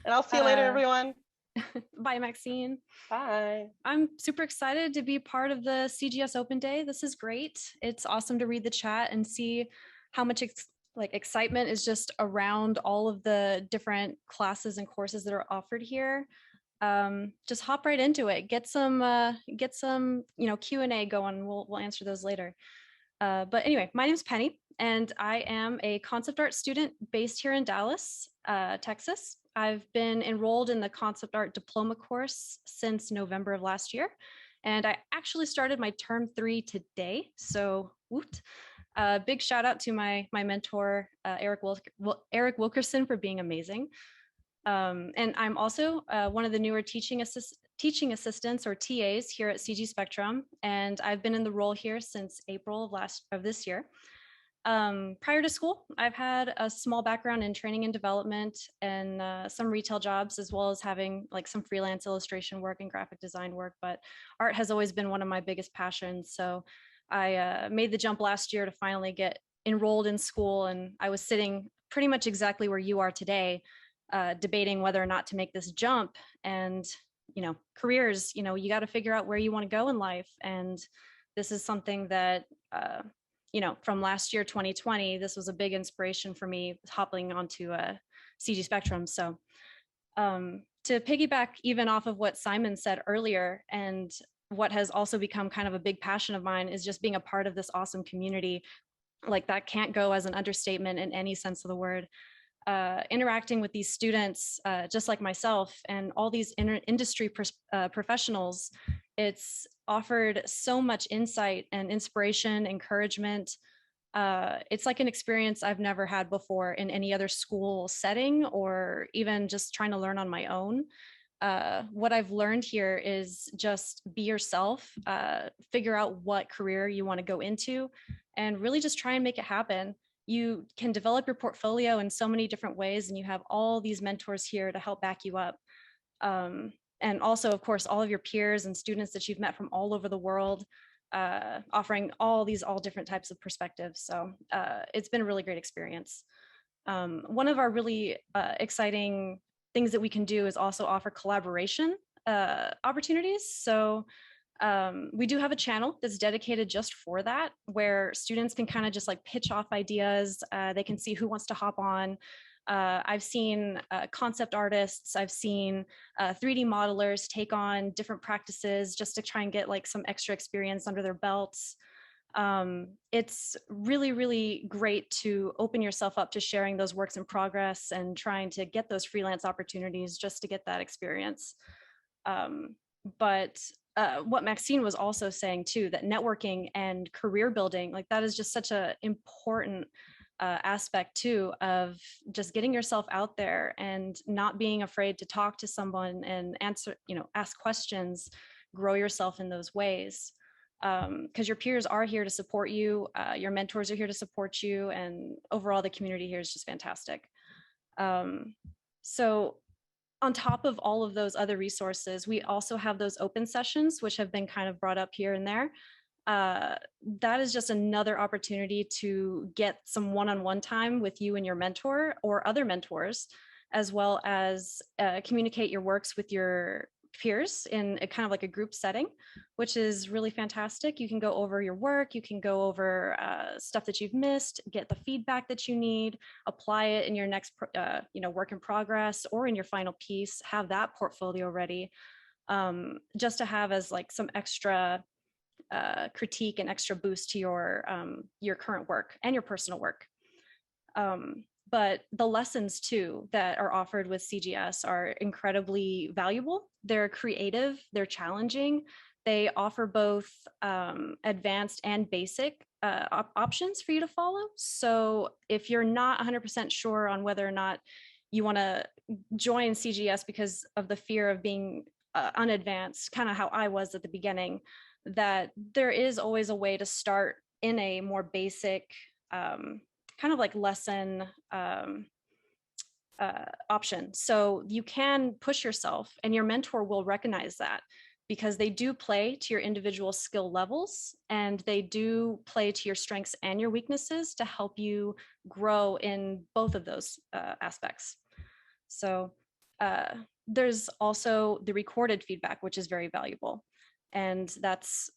And I'll see you later, everyone. Bye, Maxine. Bye. I'm super excited to be part of the CGS Open Day. This is great. It's awesome to read the chat and see how much like excitement is just around all of the different classes and courses that are offered here. Just hop right into it. Get some Q&A going. We'll answer those later. But anyway, my name is Penny, and I am a concept art student based here in Dallas, Texas. I've been enrolled in the concept art diploma course since November of last year, and I actually started my term 3 today. So, woot. Big shout out to my mentor, Eric Wilkerson, for being amazing. And I'm also one of the newer teaching assistants, or TAs, here at CG Spectrum, and I've been in the role here since April of this year. Prior to school, I've had a small background in training and development and some retail jobs, as well as having like some freelance illustration work and graphic design work, but art has always been one of my biggest passions. So I made the jump last year to finally get enrolled in school, and I was sitting pretty much exactly where you are today, debating whether or not to make this jump. And careers, you got to figure out where you want to go in life, and this is something that from last year, 2020, this was a big inspiration for me, hopping onto CG Spectrum. So to piggyback even off of what Simon said earlier, and what has also become kind of a big passion of mine, is just being a part of this awesome community. Like, that can't go as an understatement in any sense of the word. Interacting with these students, just like myself, and all these industry professionals, it's offered so much insight and inspiration, encouragement. It's like an experience I've never had before in any other school setting, or even just trying to learn on my own. What I've learned here is just be yourself, figure out what career you want to go into, and really just try and make it happen. You can develop your portfolio in so many different ways, and you have all these mentors here to help back you up. And also, of course, all of your peers and students that you've met from all over the world, offering all different types of perspectives. So it's been a really great experience. One of our really exciting things that we can do is also offer collaboration opportunities. So we do have a channel that's dedicated just for that, where students can kind of just like pitch off ideas. They can see who wants to hop on. I've seen concept artists, I've seen 3D modelers take on different practices just to try and get like some extra experience under their belts. It's really, really great to open yourself up to sharing those works in progress and trying to get those freelance opportunities just to get that experience. But what Maxine was also saying too, that networking and career building, like that is just such an important aspect too, of just getting yourself out there and not being afraid to talk to someone and ask questions, grow yourself in those ways. Because your peers are here to support you, your mentors are here to support you, and overall the community here is just fantastic. So on top of all of those other resources, we also have those open sessions, which have been kind of brought up here and there. That is just another opportunity to get some one-on-one time with you and your mentor or other mentors, as well as communicate your works with your peers in a kind of like a group setting, which is really fantastic. You can go over your work, you can go over stuff that you've missed, get the feedback that you need, apply it in your next work in progress or in your final piece, have that portfolio ready, just to have as like some extra critique and extra boost to your current work and your personal work. But the lessons too that are offered with CGS are incredibly valuable. They're creative, they're challenging. They offer both advanced and basic options for you to follow. So if you're not 100% sure on whether or not you want to join CGS because of the fear of being unadvanced, kind of how I was at the beginning, that there is always a way to start in a more basic kind of like lesson option. So you can push yourself, and your mentor will recognize that, because they do play to your individual skill levels, and they do play to your strengths and your weaknesses to help you grow in both of those aspects. So there's also the recorded feedback, which is very valuable. And that's,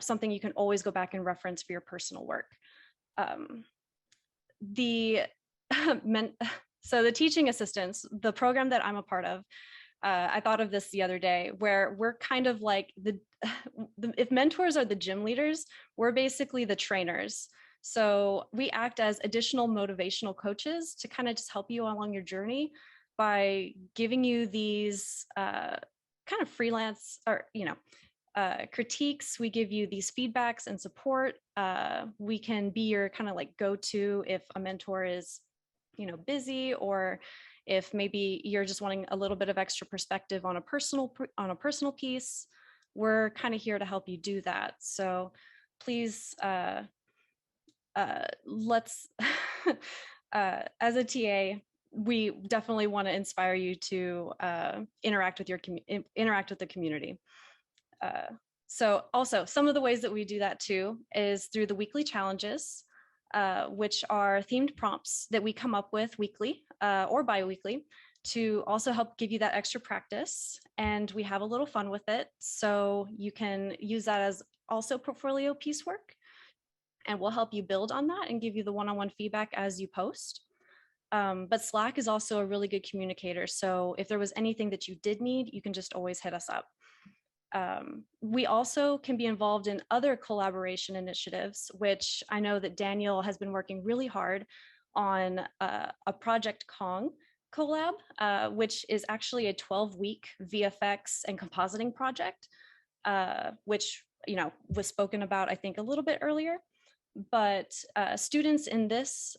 something you can always go back and reference for your personal work. the so the teaching assistants, the program that I'm a part of, I thought of this the other day, where we're kind of like if mentors are the gym leaders, we're basically the trainers. So we act as additional motivational coaches to kind of just help you along your journey by giving you these kind of freelance or, critiques. We give you these feedbacks and support. We can be your kind of like go-to if a mentor is, busy, or if maybe you're just wanting a little bit of extra perspective on a personal piece. We're kind of here to help you do that. So please, let's, as a TA, we definitely want to inspire you to interact with the community. So also some of the ways that we do that too is through the weekly challenges, which are themed prompts that we come up with weekly or bi-weekly to also help give you that extra practice. And we have a little fun with it. So you can use that as also portfolio piecework, and we'll help you build on that and give you the one-on-one feedback as you post. But Slack is also a really good communicator. So if there was anything that you did need, you can just always hit us up. We also can be involved in other collaboration initiatives, which I know that Daniel has been working really hard on a Project Kong collab, which is actually a 12-week VFX and compositing project, which was spoken about, I think, a little bit earlier. But students in this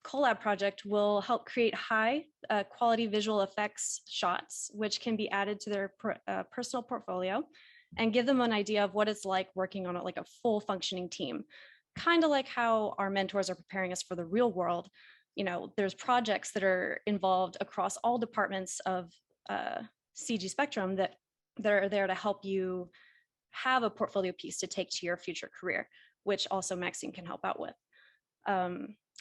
collab project will help create high quality visual effects shots, which can be added to their personal portfolio and give them an idea of what it's like working on like a full functioning team. Kind of like how our mentors are preparing us for the real world. There's projects that are involved across all departments of CG Spectrum that are there to help you have a portfolio piece to take to your future career, which also Maxine can help out with.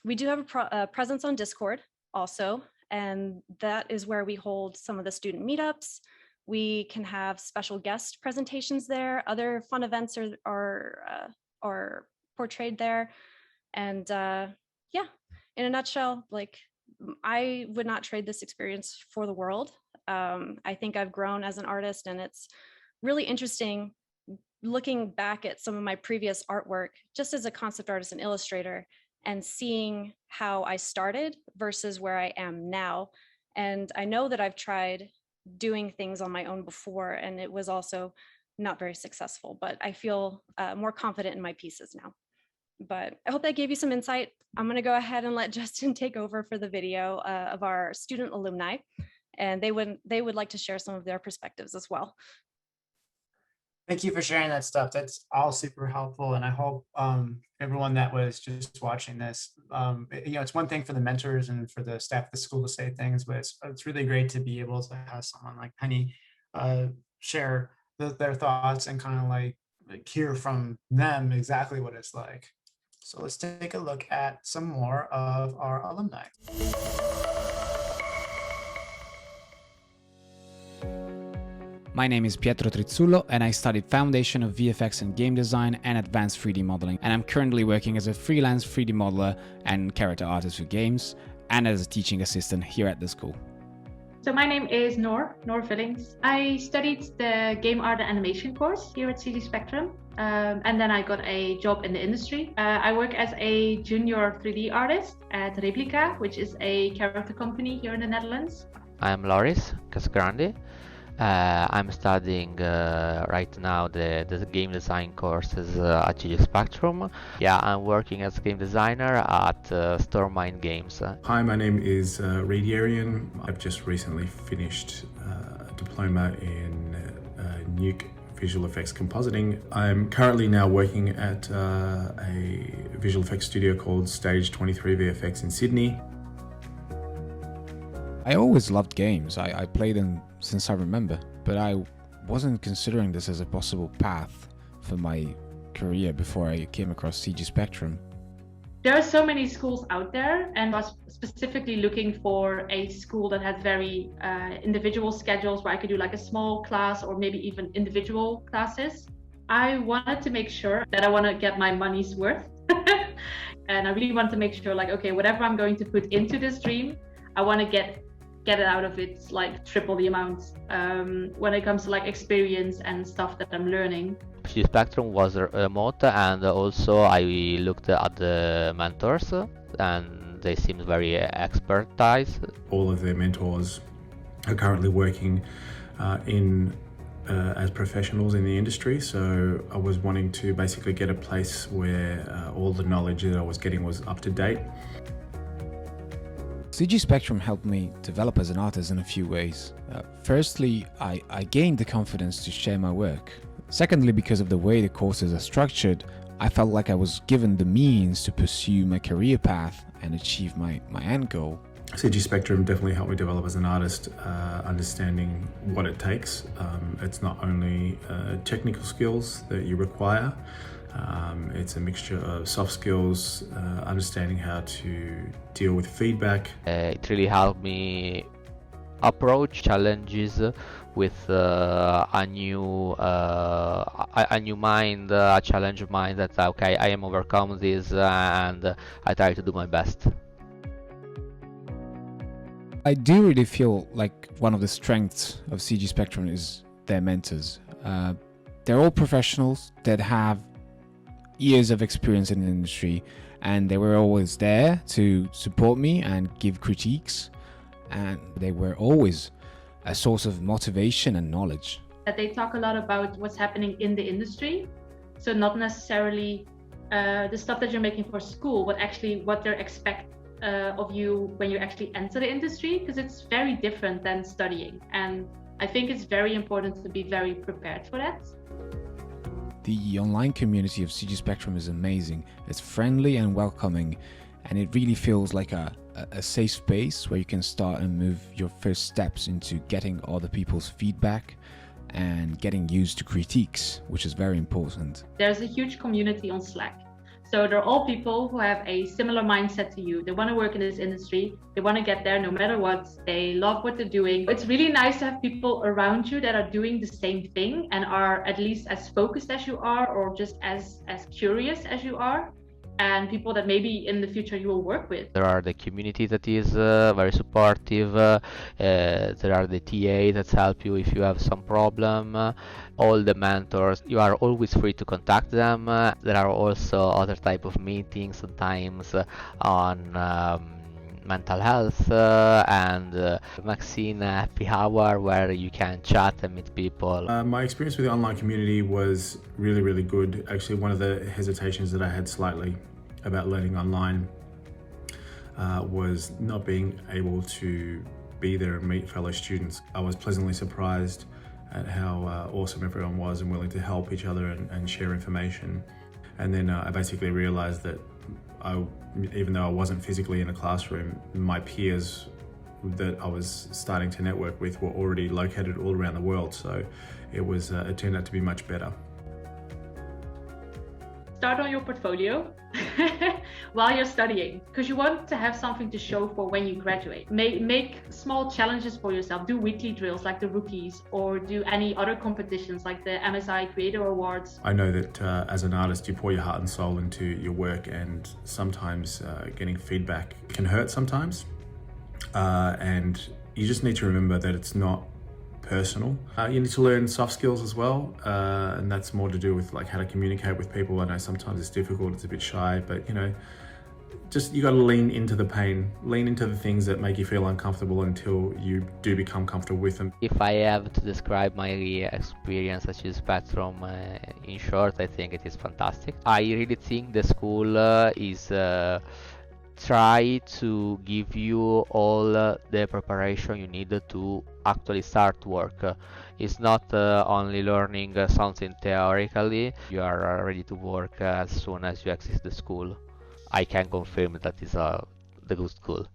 We do have a presence on Discord also, and that is where we hold some of the student meetups. We can have special guest presentations there. Other fun events are portrayed there. And yeah, in a nutshell, like, I would not trade this experience for the world. I think I've grown as an artist, and it's really interesting looking back at some of my previous artwork, just as a concept artist and illustrator, and seeing how I started versus where I am now. And I know that I've tried doing things on my own before, and it was also not very successful, but I feel more confident in my pieces now. But I hope that gave you some insight. I'm gonna go ahead and let Justin take over for the video of our student alumni, and they would like to share some of their perspectives as well. Thank you for sharing that stuff. That's all super helpful. And I hope everyone that was just watching this, it's one thing for the mentors and for the staff at the school to say things, but it's really great to be able to have someone like Penny share their thoughts and kind of like hear from them exactly what it's like. So let's take a look at some more of our alumni. My name is Pietro Tritsulo, and I studied Foundation of VFX and Game Design and Advanced 3D Modeling, and I'm currently working as a freelance 3D modeler and character artist for games, and as a teaching assistant here at the school. So my name is Noor Villings. I studied the game art and animation course here at CG Spectrum, and then I got a job in the industry. I work as a junior 3D artist at Replica, which is a character company here in the Netherlands. I'm Loris Casgrande. I'm studying right now the game design courses at CG Spectrum. Yeah, I'm working as a game designer at Stormine Games. Hi, my name is Radiarian. I've just recently finished a diploma in Nuke Visual Effects Compositing. I'm currently now working at a visual effects studio called Stage 23 VFX in Sydney. I always loved games. I played them since I remember, but I wasn't considering this as a possible path for my career before I came across CG Spectrum. There are so many schools out there, and I was specifically looking for a school that had very individual schedules where I could do like a small class or maybe even individual classes. I wanted to make sure that I want to get my money's worth. And I really want to make sure, like, okay, whatever I'm going to put into this dream, I want to get it out of it like triple the amount when it comes to like experience and stuff that I'm learning. CD Spectrum was remote, and also I looked at the mentors, and they seemed very expertise. All of their mentors are currently working as professionals in the industry, so I was wanting to basically get a place where all the knowledge that I was getting was up to date. CG Spectrum helped me develop as an artist in a few ways. Firstly, I gained the confidence to share my work. Secondly, because of the way the courses are structured, I felt like I was given the means to pursue my career path and achieve my end goal. CG Spectrum definitely helped me develop as an artist, understanding what it takes. It's not only technical skills that you require, it's a mixture of soft skills, understanding how to deal with feedback. It really helped me approach challenges with a new mind, a challenge mind that, okay, I am overcome this and I try to do my best. I do really feel like one of the strengths of CG Spectrum is their mentors. They're all professionals that have years of experience in the industry, and they were always there to support me and give critiques, and they were always a source of motivation and knowledge. That they talk a lot about what's happening in the industry, so not necessarily the stuff that you're making for school, but actually what they expect of you when you actually enter the industry, because it's very different than studying, and I think it's very important to be very prepared for that. The online community of CG Spectrum is amazing. It's friendly and welcoming, and it really feels like a safe space where you can start and move your first steps into getting other people's feedback and getting used to critiques, which is very important. There's a huge community on Slack. So they're all people who have a similar mindset to you. They want to work in this industry. They want to get there no matter what. They love what they're doing. It's really nice to have people around you that are doing the same thing and are at least as focused as you are, or just as curious as you are, and people that maybe in the future you will work with. There are the community that is very supportive. There are the TA that help you if you have some problem. All the mentors, you are always free to contact them. There are also other type of meetings, sometimes on mental health and Maxine Happy Hour, where you can chat and meet people. My experience with the online community was really good. Actually, one of the hesitations that I had slightly about learning online was not being able to be there and meet fellow students. I was pleasantly surprised at how awesome everyone was and willing to help each other and share information. And then I basically realized that even though I wasn't physically in a classroom, my peers that I was starting to network with were already located all around the world. So it turned out to be much better. Start on your portfolio while you're studying, because you want to have something to show for when you graduate. Make small challenges for yourself. Do weekly drills like the rookies, or do any other competitions like the MSI Creator Awards. I know that as an artist, you pour your heart and soul into your work, and sometimes getting feedback can hurt sometimes. And you just need to remember that it's not personal. You need to learn soft skills as well, and that's more to do with like how to communicate with people. I know sometimes it's difficult, it's a bit shy, but you know, just you got to lean into the pain, lean into the things that make you feel uncomfortable until you do become comfortable with them. If I have to describe my experience at CG Spectrum in short, I think it is fantastic. I really think the school is try to give you all the preparation you need to actually start work. It's not only learning something theoretically. You are ready to work as soon as you exit the school. I can confirm that is the good school.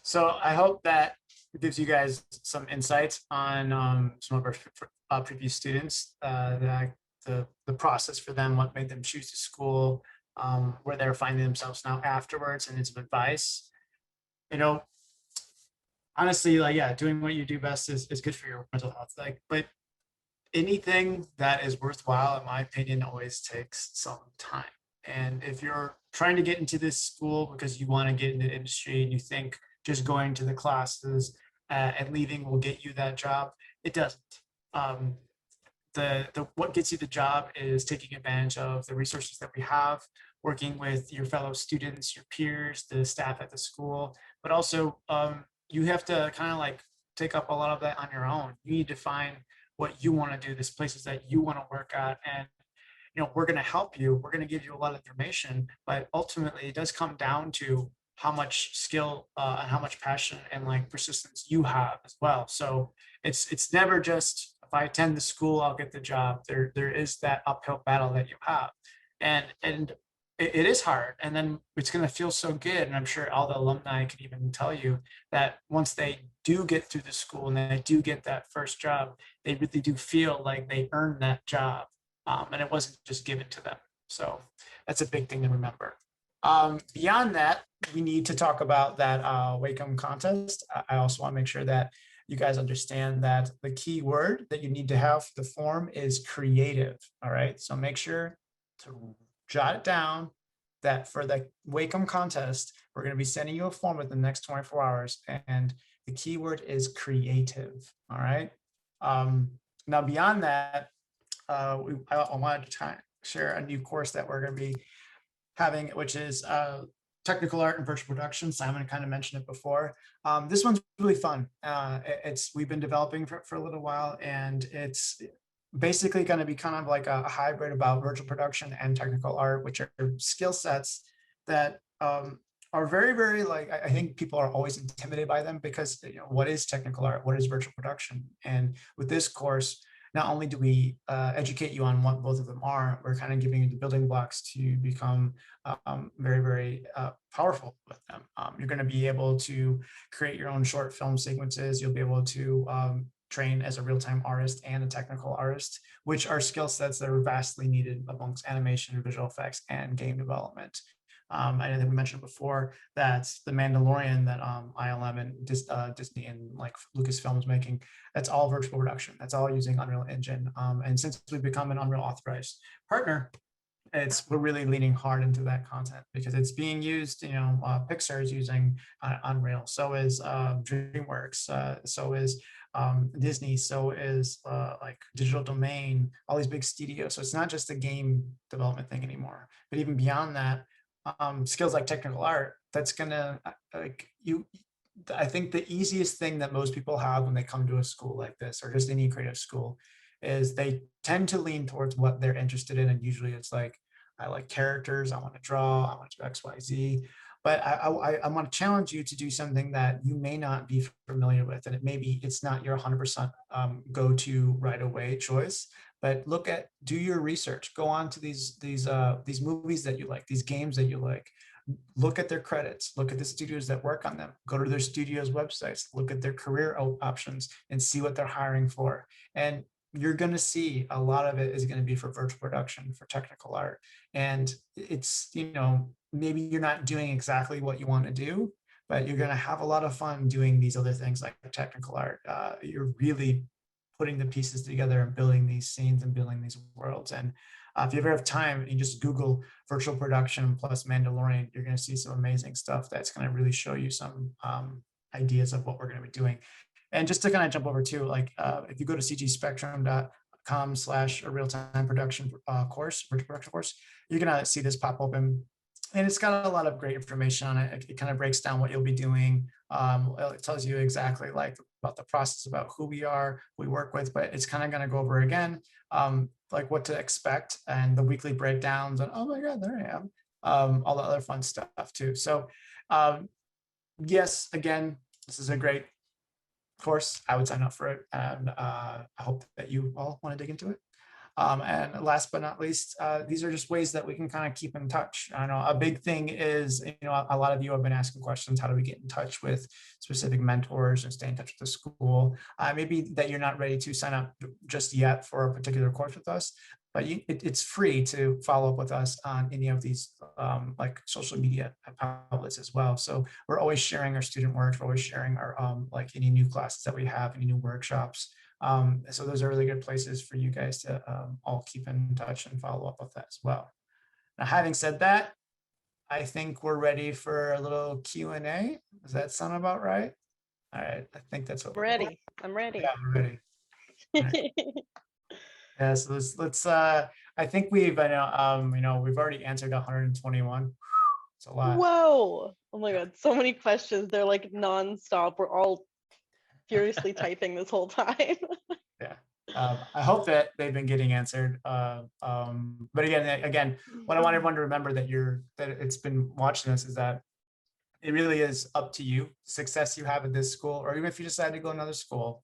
So I hope that gives you guys some insights on some of our previous students, the process for them, what made them choose the school, where they're finding themselves now afterwards, and some advice. You know, honestly, like, yeah, doing what you do best is good for your mental health. Like, but anything that is worthwhile, in my opinion, always takes some time. And if you're trying to get into this school because you want to get into the industry and you think just going to the classes and leaving will get you that job, it doesn't. Um, the what gets you the job is taking advantage of the resources that we have, working with your fellow students, your peers, the staff at the school, but also you have to kind of like take up a lot of that on your own. You need to find what you want to do, this places that you want to work at, and we're going to help you. We're going to give you a lot of information, but ultimately it does come down to how much skill and how much passion and like persistence you have as well. So it's never just if I attend the school, I'll get the job. There is that uphill battle that you have, and it is hard. And then it's going to feel so good. And I'm sure all the alumni can even tell you that once they do get through the school and they do get that first job, they really do feel like they earned that job. And it wasn't just given to them. So that's a big thing to remember. Beyond that, we need to talk about that Wacom contest. I also want to make sure that you guys understand that the key word that you need to have for the form is creative. All right. So make sure to jot it down that for the Wacom contest, we're going to be sending you a form within the next 24 hours. And the keyword is creative. All right. Now, beyond that, I wanted to share a new course that we're going to be having, which is technical art and virtual production. Simon kind of mentioned it before. This one's really fun. We've been developing for a little while, and it's basically going to be kind of like a hybrid about virtual production and technical art, which are skill sets that are very, very like, I think people are always intimidated by them because what is technical art? What is virtual production? And with this course, not only do we educate you on what both of them are, we're kind of giving you the building blocks to become very, very powerful with them. You're going to be able to create your own short film sequences. You'll be able to train as a real-time artist and a technical artist, which are skill sets that are vastly needed amongst animation, visual effects, and game development. I know that we mentioned before that the Mandalorian that ILM and Disney and like Lucasfilm is making, that's all virtual production. That's all using Unreal Engine. And since we've become an Unreal authorized partner, we're really leaning hard into that content because it's being used. Pixar is using Unreal. So is DreamWorks. So is Disney. So is like Digital Domain. All these big studios. So it's not just a game development thing anymore. But even beyond that, skills like technical art, that's gonna I think the easiest thing that most people have when they come to a school like this or just any creative school is they tend to lean towards what they're interested in, and usually it's like, I like characters, I want to draw, I want to do XYZ. But I want to challenge you to do something that you may not be familiar with, and it's not your 100% go-to right away choice. But do your research. Go on to these movies that you like, these games that you like. Look at their credits. Look at the studios that work on them. Go to their studios' websites. Look at their career options and see what they're hiring for. And you're going to see a lot of it is going to be for virtual production, for technical art. And it's, maybe you're not doing exactly what you want to do, but you're going to have a lot of fun doing these other things like technical art. You're really putting the pieces together and building these scenes and building these worlds. And if you ever have time, you just Google virtual production plus Mandalorian, you're going to see some amazing stuff that's going to really show you some ideas of what we're going to be doing. And just to kind of jump over to, like, if you go to cgspectrum.com/real-time production course, virtual production course, you're going to see this pop open. And it's got a lot of great information on it. It kind of breaks down what you'll be doing. It tells you exactly like about the process, about who we are, who we work with, but it's kind of going to go over again, like what to expect and the weekly breakdowns and, oh my God, there I am. All the other fun stuff too. So yes, again, this is a great course. I would sign up for it. And I hope that you all want to dig into it. And last but not least, these are just ways that we can kind of keep in touch. I know a big thing is, a lot of you have been asking questions. How do we get in touch with specific mentors and stay in touch with the school? Maybe that you're not ready to sign up just yet for a particular course with us, but it's free to follow up with us on any of these like social media outlets as well. So we're always sharing our student work. We're always sharing our like any new classes that we have, any new workshops. So those are really good places for you guys to all keep in touch and follow up with that as well. Now, having said that, I think we're ready for a little Q&A. Does that sound about right? All right, I think that's what we're Ready. I'm ready. Yeah, I'm ready. All right. Yeah, so let's I think we've we've already answered 121. It's a lot. Whoa. Oh my God. So many questions. They're like nonstop. We're all furiously typing this whole time. Yeah. I hope that they've been getting answered. But again, what I want everyone to remember that it's been watching this is that it really is up to you. Success you have at this school, or even if you decide to go another school,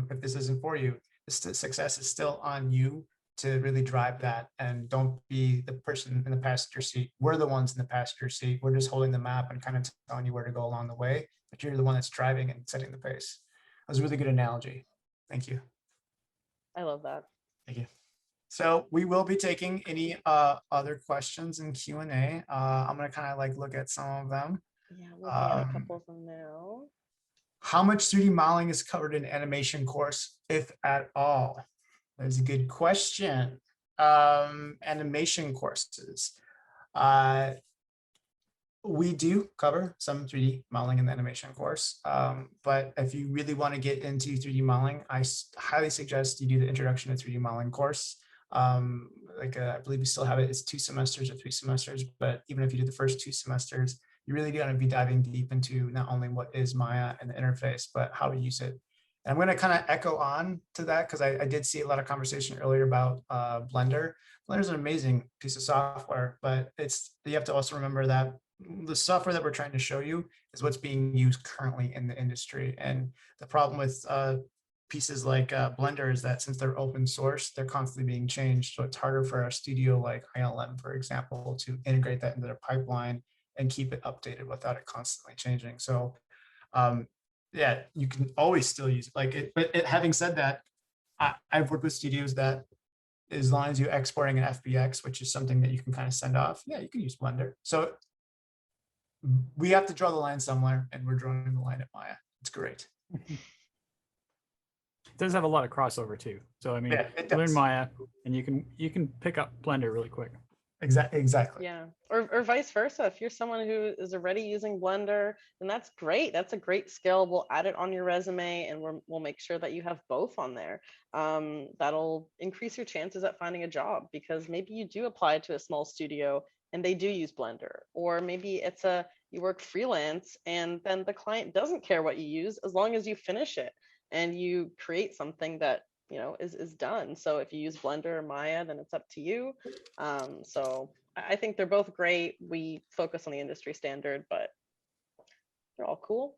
if this isn't for you, success is still on you to really drive that, and don't be the person in the passenger seat. We're the ones in the passenger seat. We're just holding the map and kind of telling you where to go along the way, but you're the one that's driving and setting the pace. That was a really good analogy. Thank you. I love that. Thank you. So we will be taking any other questions in Q&A. I'm gonna kind of like look at some of them. Yeah, looking at a couple of them now. How much 3D modeling is covered in animation course, if at all? That's a good question. Animation courses. We do cover some 3D modeling in the animation course, but if you really want to get into 3D modeling, I highly suggest you do the Introduction to 3D Modeling course. I believe we still have it. It's 2 semesters or 3 semesters, but even if you do the first 2 semesters, you really going to be diving deep into not only what is Maya and the interface, but how to use it. And I'm going to kind of echo on to that because I did see a lot of conversation earlier about Blender. Blender is an amazing piece of software, but you have to also remember that the software that we're trying to show you is what's being used currently in the industry. And the problem with pieces like Blender is that since they're open source, they're constantly being changed. So it's harder for a studio like ILM, for example, to integrate that into their pipeline and keep it updated without it constantly changing. So yeah, you can always still use it. But having said that, I've worked with studios that as long as you're exporting an FBX, which is something that you can kind of send off, yeah, you can use Blender. So we have to draw the line somewhere, and we're drawing the line at Maya. It's great. It does have a lot of crossover too. So I mean, Yeah, learn Maya, and you can pick up Blender really quick. Exactly. Yeah, or vice versa. If you're someone who is already using Blender, then that's great. That's a great skill. We'll add it on your resume, and we'll make sure that you have both on there. That'll increase your chances at finding a job, because maybe you do apply to a small studio and they do use Blender, or maybe you work freelance and then the client doesn't care what you use as long as you finish it and you create something that is done. So if you use Blender or Maya, then it's up to you. So I think they're both great. We focus on the industry standard, but they're all cool.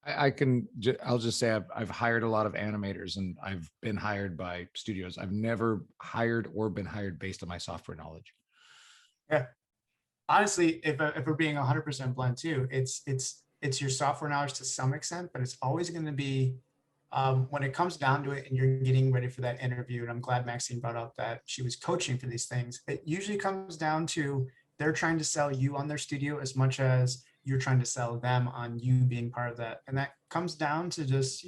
I'll just say I've hired a lot of animators, and I've been hired by studios. I've never hired or been hired based on my software knowledge. Yeah. Honestly, if we're being 100% blunt too, it's your software knowledge to some extent, but it's always going to be when it comes down to it and you're getting ready for that interview. And I'm glad Maxine brought up that she was coaching for these things. It usually comes down to they're trying to sell you on their studio as much as you're trying to sell them on you being part of that. And that comes down to just,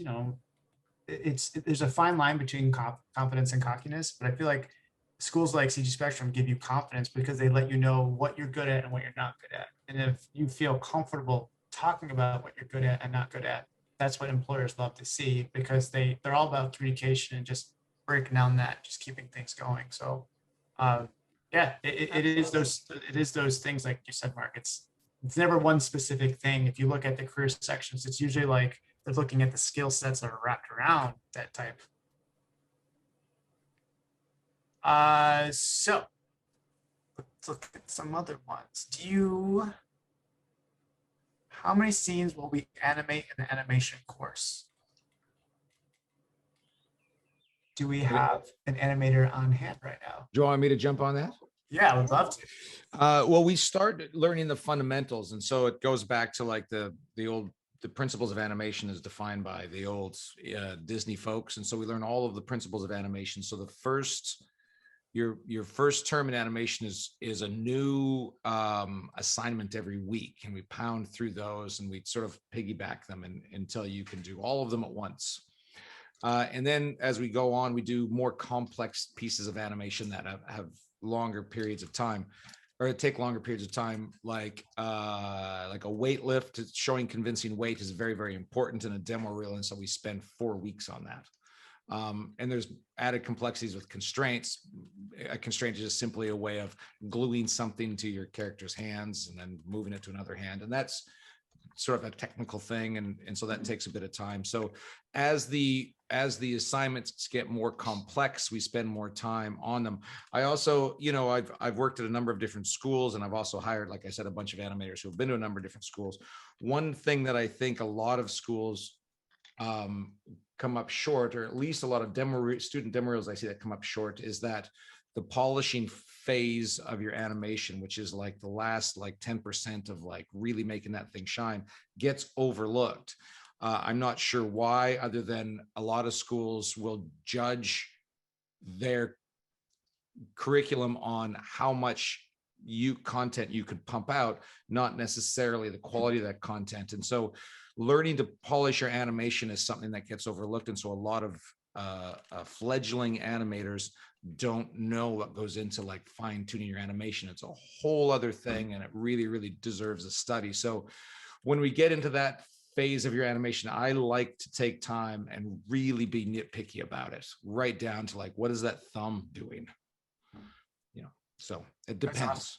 there's a fine line between confidence and cockiness, but I feel like schools like CG Spectrum give you confidence because they let you know what you're good at and what you're not good at. And if you feel comfortable talking about what you're good at and not good at, that's what employers love to see, because they're all about communication and just breaking down that, just keeping things going. So yeah, it is those things like you said, Mark. It's never one specific thing. If you look at the career sections, it's usually like they're looking at the skill sets that are wrapped around that type. So let's look at some other ones. How many scenes will we animate in the animation course? Do we have an animator on hand right now? Do you want me to jump on that? Yeah, I would love to. Well, we start learning the fundamentals, and so it goes back to like the principles of animation is defined by the old Disney folks, and so we learn all of the principles of animation. So the first your first term in animation is a new assignment every week, and we pound through those and we sort of piggyback them until you can do all of them at once. And then as we go on, we do more complex pieces of animation that have longer periods of time, or take longer periods of time, like a weight lift. Showing convincing weight is very, very important in a demo reel, and so we spend 4 weeks on that. And there's added complexities with constraints. A constraint is just simply a way of gluing something to your character's hands and then moving it to another hand, and that's sort of a technical thing, and so that takes a bit of time. So as the assignments get more complex, we spend more time on them. I also, I've worked at a number of different schools, and I've also hired, like I said, a bunch of animators who have been to a number of different schools. One thing that I think a lot of schools come up short, or at least a lot of student demo reels I see that come up short, is that the polishing phase of your animation, which is like the last 10% of really making that thing shine, gets overlooked. I'm not sure why, other than a lot of schools will judge their curriculum on how much content you could pump out, not necessarily the quality of that content. And so learning to polish your animation is something that gets overlooked. And so a lot of fledgling animators don't know what goes into fine tuning your animation. It's a whole other thing, and it really, really deserves a study. So when we get into that phase of your animation, I like to take time and really be nitpicky about it, right down to what is that thumb doing? So it depends.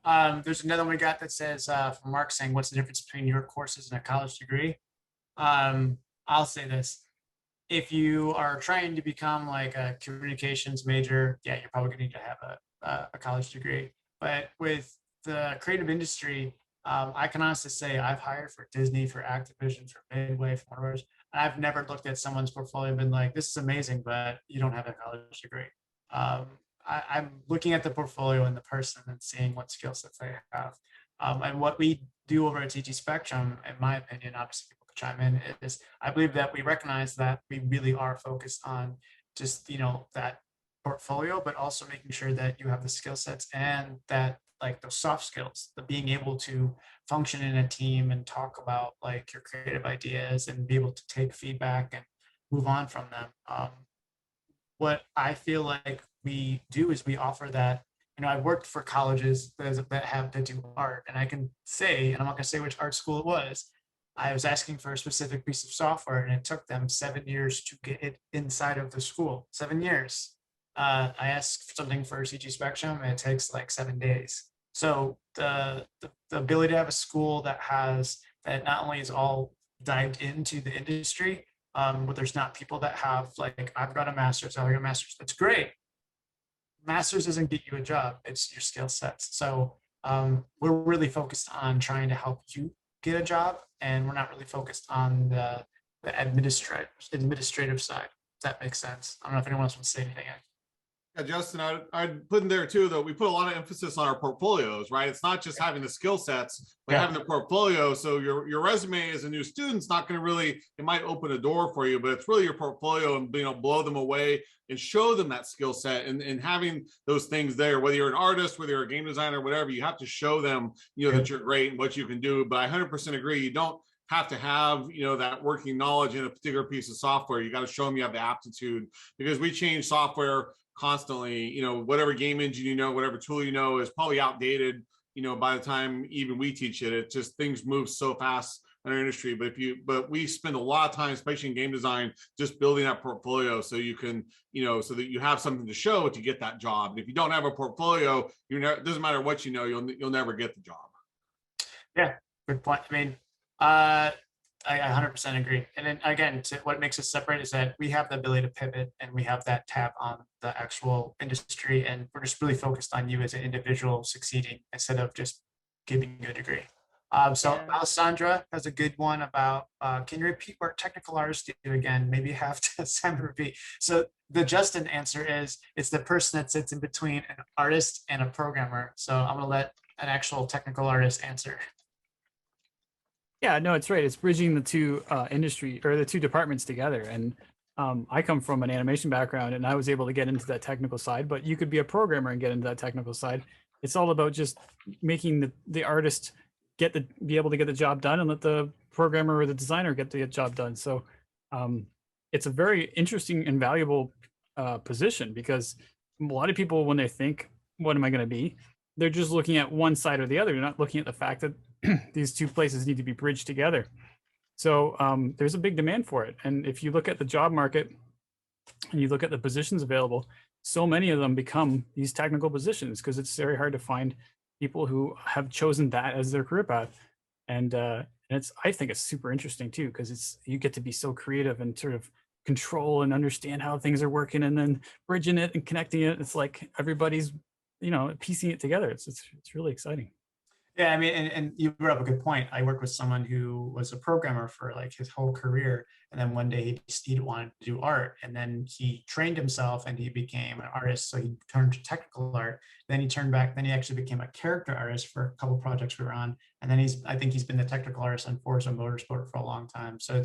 There's another one we got that says from Mark saying, what's the difference between your courses and a college degree? I'll say this. If you are trying to become a communications major, yeah, you're probably gonna need to have a college degree. But with the creative industry, I can honestly say I've hired for Disney, for Activision, for Midway, for Warner Bros. I've never looked at someone's portfolio and been like, this is amazing, but you don't have a college degree. I'm looking at the portfolio and the person and seeing what skill sets they have. And what we do over at CG Spectrum, in my opinion, obviously people could chime in, is I believe that we recognize that we really are focused on just, that portfolio, but also making sure that you have the skill sets and that those soft skills, the being able to function in a team and talk about your creative ideas and be able to take feedback and move on from them. What I feel like we do is we offer that. I worked for colleges that have to do art, and I can say, and I'm not going to say which art school it was, I was asking for a specific piece of software, and it took them 7 years to get it inside of the school. 7 years. I asked for something for CG Spectrum, and it takes 7 days. So the ability to have a school that not only is all dived into the industry, but there's not people that have I've got a master's, I've got a master's. That's great. Master's doesn't get you a job. It's your skill sets. So we're really focused on trying to help you get a job, and we're not really focused on the administrative side. If that makes sense. I don't know if anyone else wants to say anything. Yeah, Justin, I'd put in there too, though, we put a lot of emphasis on our portfolios, right? It's not just having the skill sets, but having the portfolio. So your resume as a new student's not going to really, it might open a door for you, but it's really your portfolio and blow them away and show them that skill set, and having those things there, whether you're an artist, whether you're a game designer, whatever, you have to show them, that you're great and what you can do. But I 100% agree. You don't have to have, that working knowledge in a particular piece of software. You got to show them you have the aptitude, because we change software constantly. Whatever game engine whatever tool is probably outdated by the time even we teach it. It's just, things move so fast in our industry. But we spend a lot of time, especially in game design, just building that portfolio so you can so that you have something to show to get that job. And if you don't have a portfolio, it doesn't matter what you'll never get the job. Yeah, good point. I mean, I 100% agree. And then again, what makes us separate is that we have the ability to pivot, and we have that tab on the actual industry, and we're just really focused on you as an individual succeeding instead of just giving you a degree. So Alessandra has a good one about, can you repeat what technical artists do again? Maybe you have to Sam repeat. So the Justin answer is, it's the person that sits in between an artist and a programmer. So I'm gonna let an actual technical artist answer. Yeah, no, it's right. It's bridging the two industry, or the two departments together. And I come from an animation background, and I was able to get into that technical side, but you could be a programmer and get into that technical side. It's all about just making the artist be able to get the job done, and let the programmer or the designer get the job done. So it's a very interesting and valuable position, because a lot of people, when they think, what am I going to be? They're just looking at one side or the other. They're not looking at the fact that these two places need to be bridged together. So there's a big demand for it. And if you look at the job market and you look at the positions available, so many of them become these technical positions because it's very hard to find people who have chosen that as their career path. And I think it's super interesting too, because you get to be so creative and sort of control and understand how things are working, and then bridging it and connecting it. It's like everybody's, piecing it together. It's really exciting. Yeah, I mean, and you brought up a good point. I worked with someone who was a programmer for like his whole career, and then one day he wanted to do art, and then he trained himself and he became an artist. So he turned to technical art. Then he turned back. Then he actually became a character artist for a couple projects we were on, and then I think he's been the technical artist on Forza Motorsport for a long time. So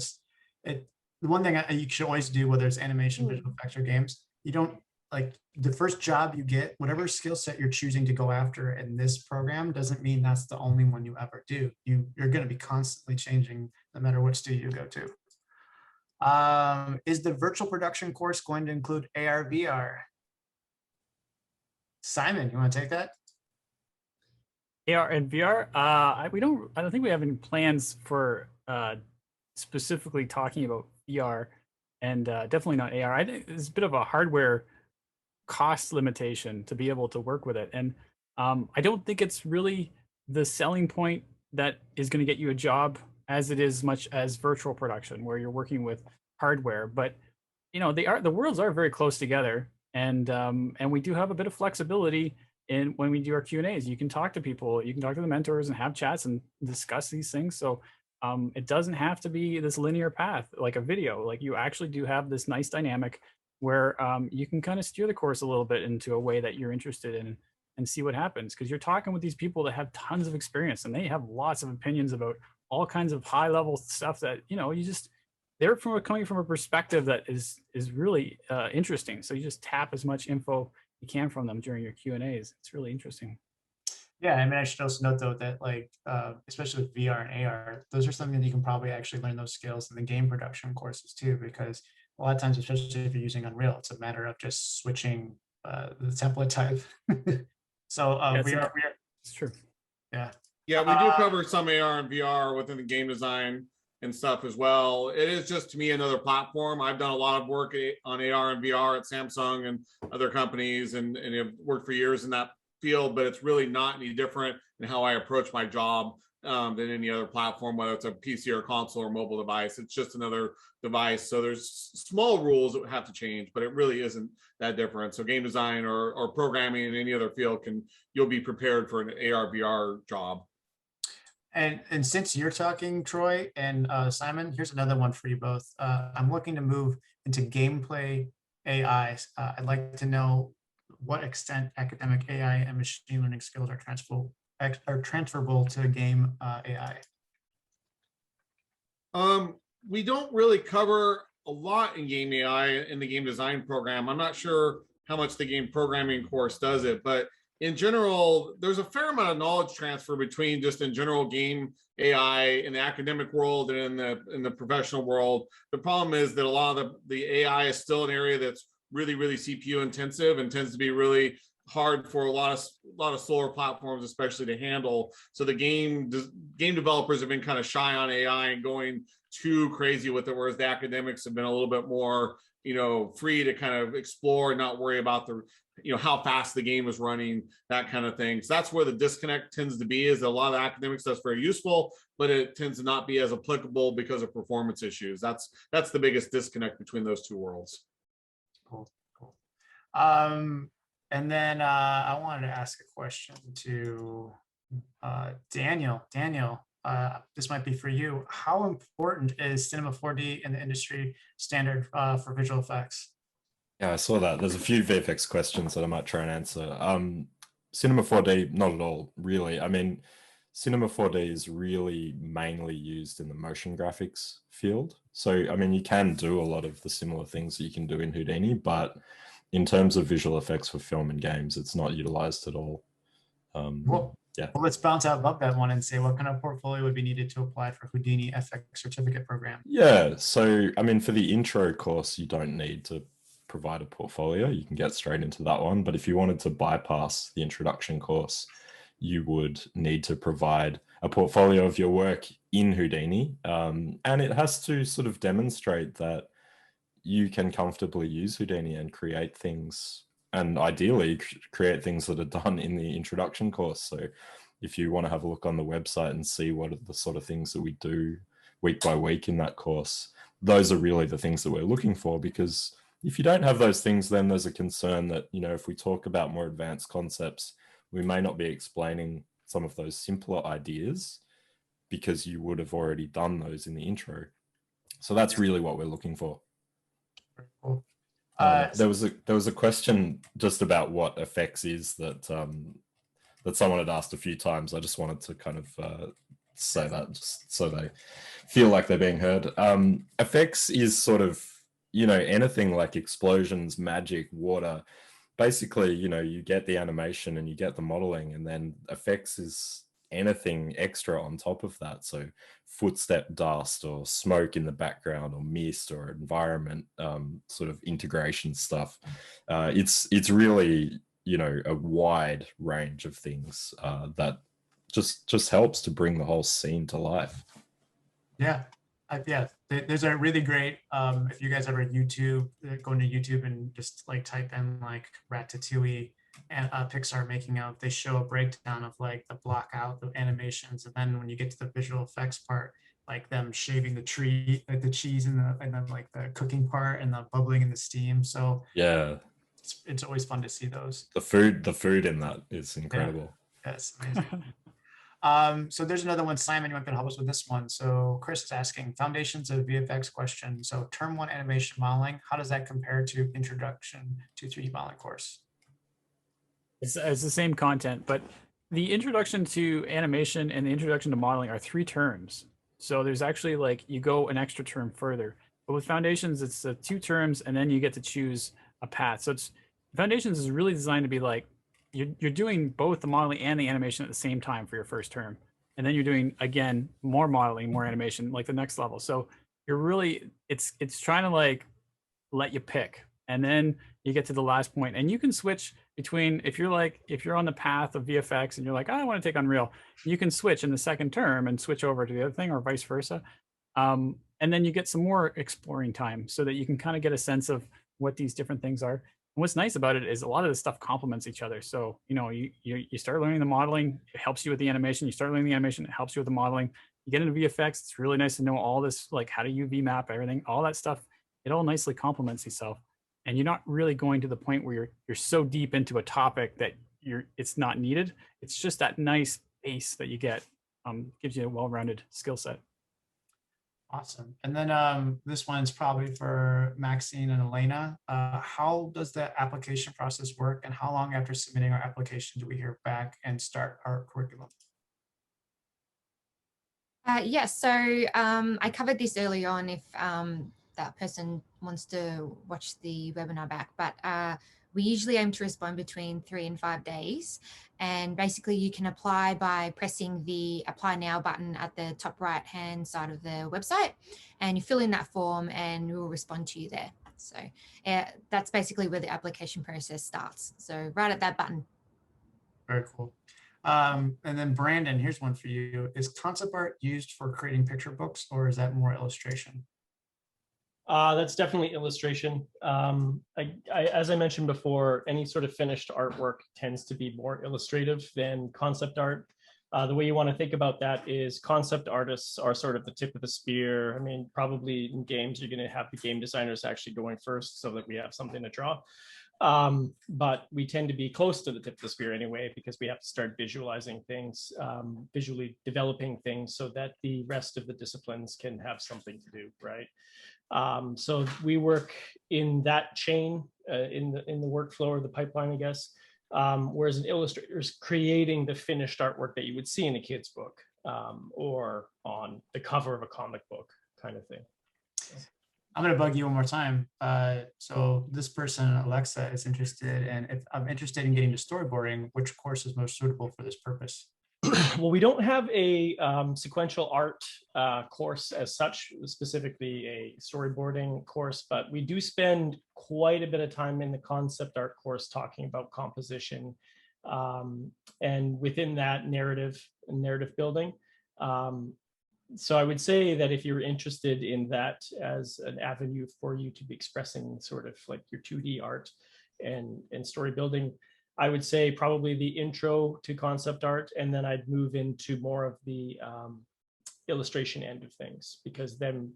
the one thing you should always do, whether it's animation, visual effects, or games, you don't, like, the first job you get, whatever skill set you're choosing to go after in this program doesn't mean that's the only one you ever do. You're going to be constantly changing no matter what studio you go to. Is the virtual production course going to include AR, VR? Simon, you want to take that? AR and VR? I don't think we have any plans for specifically talking about VR, and definitely not AR. I think it's a bit of a hardware cost limitation to be able to work with it. And I don't think it's really the selling point that is going to get you a job as it is much as virtual production, where you're working with hardware. But the worlds are very close together, and we do have a bit of flexibility in when we do our Q&As. You can talk to people, you can talk to the mentors and have chats and discuss these things. So it doesn't have to be this linear path like a video. Like, you actually do have this nice dynamic where you can kind of steer the course a little bit into a way that you're interested in and see what happens, because you're talking with these people that have tons of experience and they have lots of opinions about all kinds of high level stuff that they're coming from a perspective that is really interesting. So you just tap as much info you can from them during your Q&As. It's really interesting. Yeah, I mean, I should also note though that, like, especially with VR and AR, those are something that you can probably actually learn those skills in the game production courses too, because a lot of times, especially if you're using Unreal, it's a matter of just switching the template type. So it's true. Yeah. Yeah, we do cover some AR and VR within the game design and stuff as well. It is just, to me, another platform. I've done a lot of work on AR and VR at Samsung and other companies, and have worked for years in that field, but it's really not any different in how I approach my job than any other platform, whether it's a PC or console or mobile device. It's just another device. So there's small rules that have to change, but it really isn't that different. So game design or programming in any other field, you'll be prepared for an AR VR job. And since you're talking, Troy and Simon, here's another one for you both. I'm looking to move into gameplay AI. I'd like to know what extent academic AI and machine learning skills are transferable to game AI. We don't really cover a lot in game AI in the game design program. I'm not sure how much the game programming course does it, but in general, there's a fair amount of knowledge transfer between just in general game AI in the academic world and in the professional world. The problem is that a lot of the AI is still an area that's really, really CPU intensive and tends to be really hard for a lot of slower platforms, especially to handle. So the game developers have been kind of shy on AI and going too crazy with it, whereas the academics have been a little bit more, free to kind of explore and not worry about how fast the game is running, that kind of thing. So that's where the disconnect tends to be, is a lot of academic stuff's very useful, but it tends to not be as applicable because of performance issues. That's the biggest disconnect between those two worlds. Cool. And then I wanted to ask a question to Daniel. Daniel, this might be for you. How important is Cinema 4D in the industry standard for visual effects? Yeah, I saw that. There's a few VFX questions that I might try and answer. Cinema 4D, not at all, really. I mean, Cinema 4D is really mainly used in the motion graphics field. So, I mean, you can do a lot of the similar things that you can do in Houdini, but in terms of visual effects for film and games, it's not utilized at all. yeah. Well, let's bounce out above that one and say what kind of portfolio would be needed to apply for Houdini Effects certificate program? Yeah, so I mean, for the intro course, you don't need to provide a portfolio. You can get straight into that one. But if you wanted to bypass the introduction course, you would need to provide a portfolio of your work in Houdini. And it has to sort of demonstrate that you can comfortably use Houdini and create things, and ideally create things that are done in the introduction course. So if you want to have a look on the website and see what are the sort of things that we do week by week in that course, those are really the things that we're looking for, because if you don't have those things, then there's a concern that, you know, if we talk about more advanced concepts, we may not be explaining some of those simpler ideas because you would have already done those in the intro. So that's really what we're looking for. Cool. There was a question just about what effects is that that someone had asked a few times. I just wanted to kind of say that just so they feel like they're being heard. Effects is sort of, you know, anything like explosions, magic, water. Basically, you know, you get the animation and you get the modeling, and then effects is anything extra on top of that. So footstep dust or smoke in the background or mist or environment sort of integration stuff. It's really, you know, a wide range of things that just helps to bring the whole scene to life. Yeah. Yeah, there's a really great, if you guys ever YouTube, go into YouTube and just like type in like Ratatouille and Pixar making of, they show a breakdown of like the block out, the animations. And then when you get to the visual effects part, like them shaving the tree, like the cheese and then like the cooking part and the bubbling and the steam. So yeah, it's always fun to see those. The food in that is incredible. Yeah, that's amazing. So there's another one, Simon, you want to help us with this one. So Chris is asking foundations of VFX question. So term 1 animation modeling, how does that compare to introduction to 3D modeling course? It's the same content, but the introduction to animation and the introduction to modeling are 3 terms. So there's actually like, you go an extra term further, but with foundations, it's 2 terms and then you get to choose a path. So it's foundations is really designed to be like, you're doing both the modeling and the animation at the same time for your first term. And then you're doing, again, more modeling, more animation, like the next level. So you're really, it's trying to like, let you pick. And then you get to the last point and you can switch between, if you're on the path of VFX and you're like, oh, I want to take Unreal, you can switch in the second term and switch over to the other thing or vice versa. And then you get some more exploring time so that you can kind of get a sense of what these different things are. And what's nice about it is a lot of this stuff complements each other. So, you know, you start learning the modeling, it helps you with the animation. You start learning the animation, it helps you with the modeling. You get into VFX, it's really nice to know all this, like how to UV map everything, all that stuff. It all nicely complements itself. And you're not really going to the point where you're so deep into a topic that it's not needed. It's just that nice base that you get, gives you a well-rounded skill set. Awesome. And then this one's probably for Maxine and Elena. How does the application process work, and how long after submitting our application do we hear back and start our curriculum? Yes, so I covered this early on if that person wants to watch the webinar back, but we usually aim to respond between 3 and 5 days. And basically you can apply by pressing the apply now button at the top right hand side of the website, and you fill in that form and we'll respond to you there. So that's basically where the application process starts. So right at that button. Very cool. And then Brandon, here's one for you. Is concept art used for creating picture books, or is that more illustration? That's definitely illustration. As I mentioned before, any sort of finished artwork tends to be more illustrative than concept art. The way you want to think about that is concept artists are sort of the tip of the spear. I mean, probably in games, you're going to have the game designers actually going first so that we have something to draw. But we tend to be close to the tip of the spear anyway, because we have to start visualizing things, visually developing things so that the rest of the disciplines can have something to do, right? So we work in that chain, in the workflow or the pipeline, I guess. Whereas an illustrator is creating the finished artwork that you would see in a kid's book or on the cover of a comic book kind of thing. I'm going to bug you one more time. So this person, Alexa, is interested, and if I'm interested in getting to storyboarding, which course is most suitable for this purpose? Well, we don't have a sequential art course as such, specifically a storyboarding course, but we do spend quite a bit of time in the concept art course talking about composition, and within that narrative building. So I would say that if you're interested in that as an avenue for you to be expressing sort of like your 2D art and story building, I would say probably the intro to concept art, and then I'd move into more of the illustration end of things, because then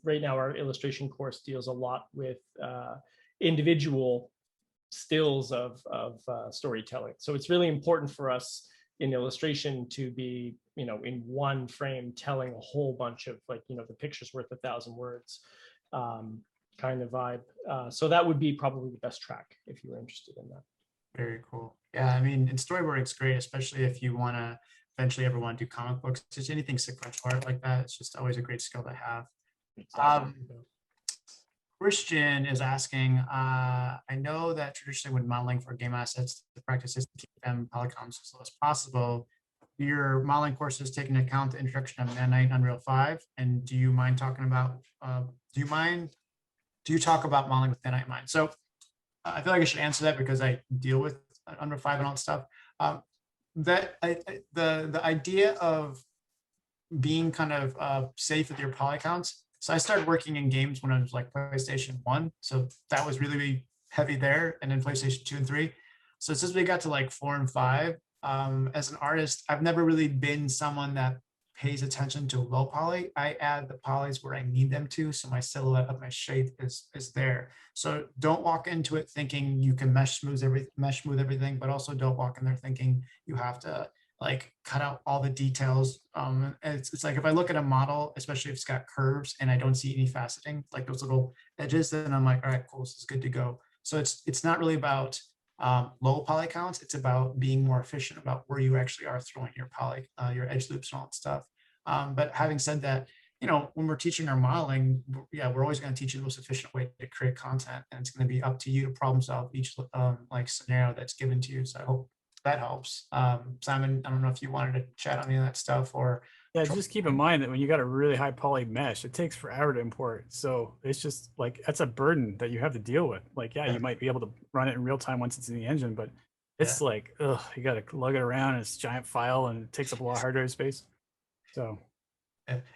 right now our illustration course deals a lot with individual stills of storytelling. So it's really important for us in illustration to be, in one frame telling a whole bunch of, like, the picture's worth 1,000 words kind of vibe. So that would be probably the best track if you were interested in that. Very cool. Yeah, I mean, and storyboarding's great, especially if you want to eventually ever want to do comic books. Just anything sequential art like that, it's just always a great skill to have. Christian is asking, I know that traditionally when modeling for game assets, the practice is to keep them polygons as low as possible. Your modeling course is taking into account the introduction of Nanite Unreal 5. And do you mind talking about, do you talk about modeling with Nanite in mind? So I feel like I should answer that because I deal with Unreal 5 and all that stuff. The idea of being kind of safe with your poly counts. So I started working in games when I was like PlayStation 1. So that was really heavy there. And then PlayStation 2 and 3. So since we got to like 4 and 5, as an artist, I've never really been someone that pays attention to low poly. I add the polys where I need them to. So my silhouette of my shape is there. So don't walk into it thinking you can mesh smooth everything, but also don't walk in there thinking you have to like cut out all the details. It's like if I look at a model, especially if it's got curves and I don't see any faceting, like those little edges, then I'm like, all right, cool, this is good to go. So it's not really about low poly counts. It's about being more efficient about where you actually are throwing your poly, your edge loops and all that stuff. But having said that, when we're teaching our modeling, we're always going to teach you the most efficient way to create content, and it's going to be up to you to problem solve each like scenario that's given to you. So I hope that helps. Simon, I don't know if you wanted to chat on any of that stuff or. Yeah, just keep in mind that when you got a really high poly mesh, it takes forever to import. So it's just like, that's a burden that you have to deal with. Like, yeah, you might be able to run it in real time once it's in the engine, but it's like, you got to lug it around in this giant file and it takes up a lot of hard drive space. So.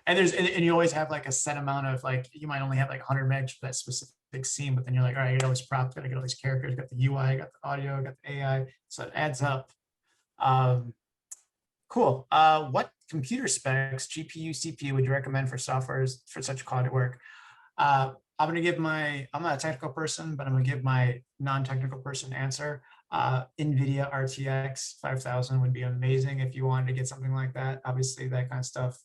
And you always have like a set amount of like, you might only have like 100 megs for that specific scene, but then you're like, all right, I got all these props, got to get all these characters, got the UI, got the audio, got the AI. So it adds up. Cool. What computer specs, GPU, CPU would you recommend for softwares for such quality work? I'm not a technical person, but I'm going to give my non-technical person answer. NVIDIA RTX 5000 would be amazing if you wanted to get something like that. Obviously, that kind of stuff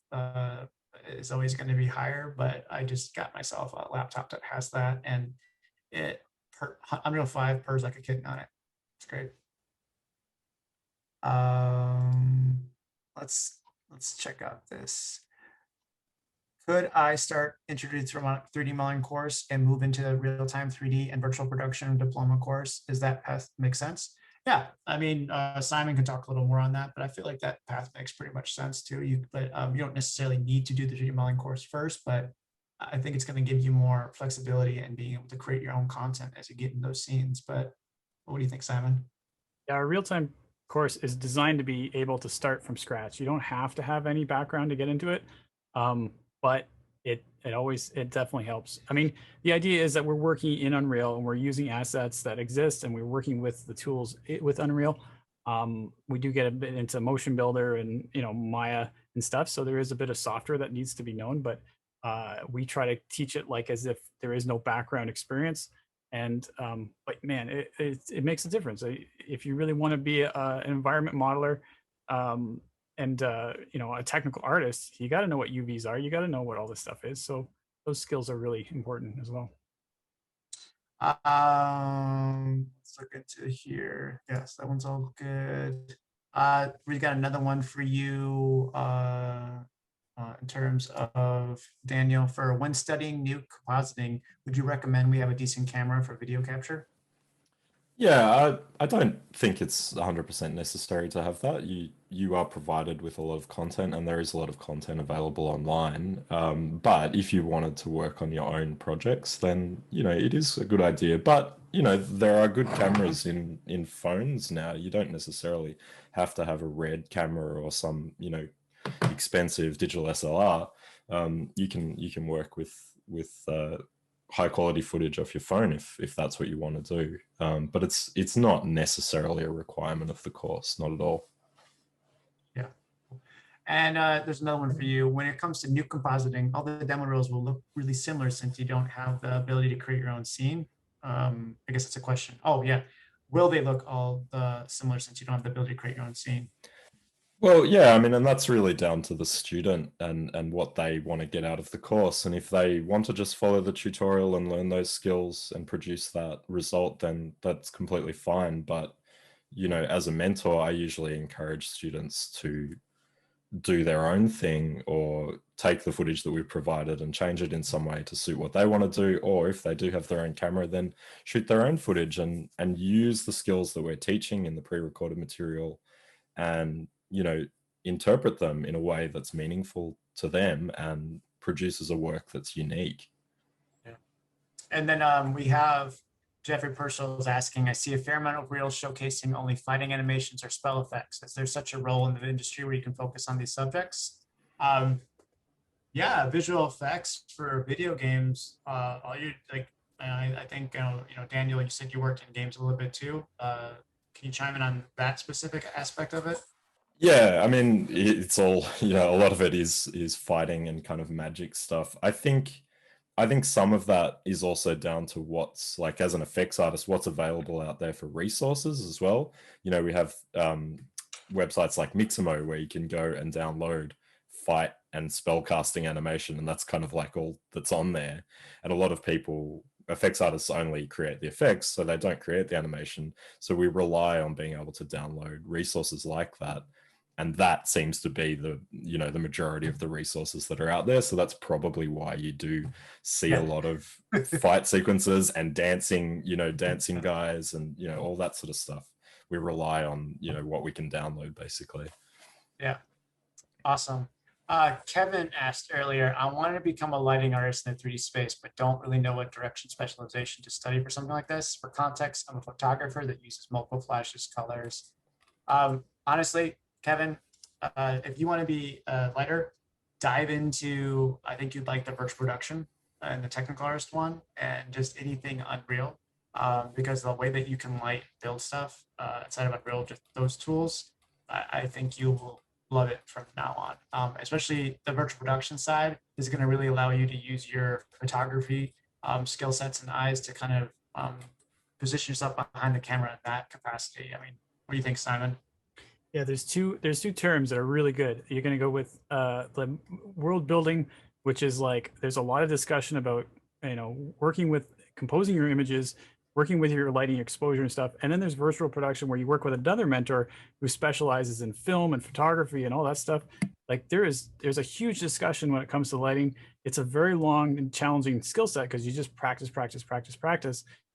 is always going to be higher, but I just got myself a laptop that has that, and Unreal 5 purrs like a kitten on it. It's great. Let's check out this. Could I start introducing from a 3D modeling course and move into the real-time 3D and virtual production diploma course? Does that path make sense? Yeah, I mean, Simon can talk a little more on that, but I feel like that path makes pretty much sense too. You don't necessarily need to do the 3D modeling course first, but I think it's going to give you more flexibility and being able to create your own content as you get in those scenes. But what do you think, Simon? Yeah, our real-time course is designed to be able to start from scratch. You don't have to have any background to get into it. But it definitely helps. I mean, the idea is that we're working in Unreal and we're using assets that exist and we're working with the tools with Unreal. We do get a bit into Motion Builder and Maya and stuff. So there is a bit of software that needs to be known, but we try to teach it like as if there is no background experience. And but man, it makes a difference. If you really want to be an environment modeler, and a technical artist, you got to know what UVs are. You got to know what all this stuff is. So those skills are really important as well. Let's look into here. Yes, that one's all good. We got another one for you in terms of Daniel. For when studying new compositing, would you recommend we have a decent camera for video capture? Yeah, I don't think it's 100% necessary to have that. you are provided with a lot of content, and there is a lot of content available online. But if you wanted to work on your own projects, then, you know, it is a good idea. But, you know, there are good cameras in phones now. You don't necessarily have to have a RED camera or some, you know, expensive digital SLR. You can work with high quality footage off your phone if that's what you want to do. But it's not necessarily a requirement of the course, not at all. Yeah. And there's another one for you. When it comes to new compositing, all the demo reels will look really similar since you don't have the ability to create your own scene. I guess that's a question. Oh yeah. Will they look all similar since you don't have the ability to create your own scene? Well, yeah, I mean, and that's really down to the student and what they want to get out of the course. And if they want to just follow the tutorial and learn those skills and produce that result, then that's completely fine. But, you know, as a mentor, I usually encourage students to do their own thing or take the footage that we've provided and change it in some way to suit what they want to do. Or if they do have their own camera, then shoot their own footage and use the skills that we're teaching in the pre-recorded material and, you know, interpret them in a way that's meaningful to them and produces a work that's unique. Yeah. And then we have Jeffrey Purcell is asking, I see a fair amount of reels showcasing only fighting animations or spell effects. Is there such a role in the industry where you can focus on these subjects? Yeah, visual effects for video games. All you like, I think you know, Daniel, you said you worked in games a little bit too. Can you chime in on that specific aspect of it? Yeah, I mean, it's all, you know, a lot of it is fighting and kind of magic stuff. I think some of that is also down to what's, like, as an effects artist, what's available out there for resources as well. You know, we have websites like Mixamo where you can go and download fight and spellcasting animation, and that's kind of like all that's on there. And a lot of people, effects artists, only create the effects, so they don't create the animation. So we rely on being able to download resources like that. And that seems to be the, you know, the majority of the resources that are out there. So that's probably why you do see a lot of fight sequences and dancing, you know, dancing guys and, you know, all that sort of stuff. We rely on, you know, what we can download basically. Yeah. Awesome. Kevin asked earlier, I wanted to become a lighting artist in the 3D space, but don't really know what direction specialization to study for something like this. For context, I'm a photographer that uses multiple flashes, colors. Honestly, Kevin, if you want to be a lighter, dive into, I think you'd like the virtual production and the technical artist one, and just anything Unreal, because the way that you can build stuff inside of Unreal, just those tools, I think you will love it from now on. Especially the virtual production side is going to really allow you to use your photography skill sets and eyes to kind of position yourself behind the camera in that capacity. I mean, what do you think, Simon? Yeah, there's two terms that are really good. You're going to go with the world building, which is like, there's a lot of discussion about, you know, working with composing your images, working with your lighting exposure and stuff. And then there's virtual production where you work with another mentor who specializes in film and photography and all that stuff. Like there's a huge discussion when it comes to lighting. It's a very long and challenging skill set because you just practice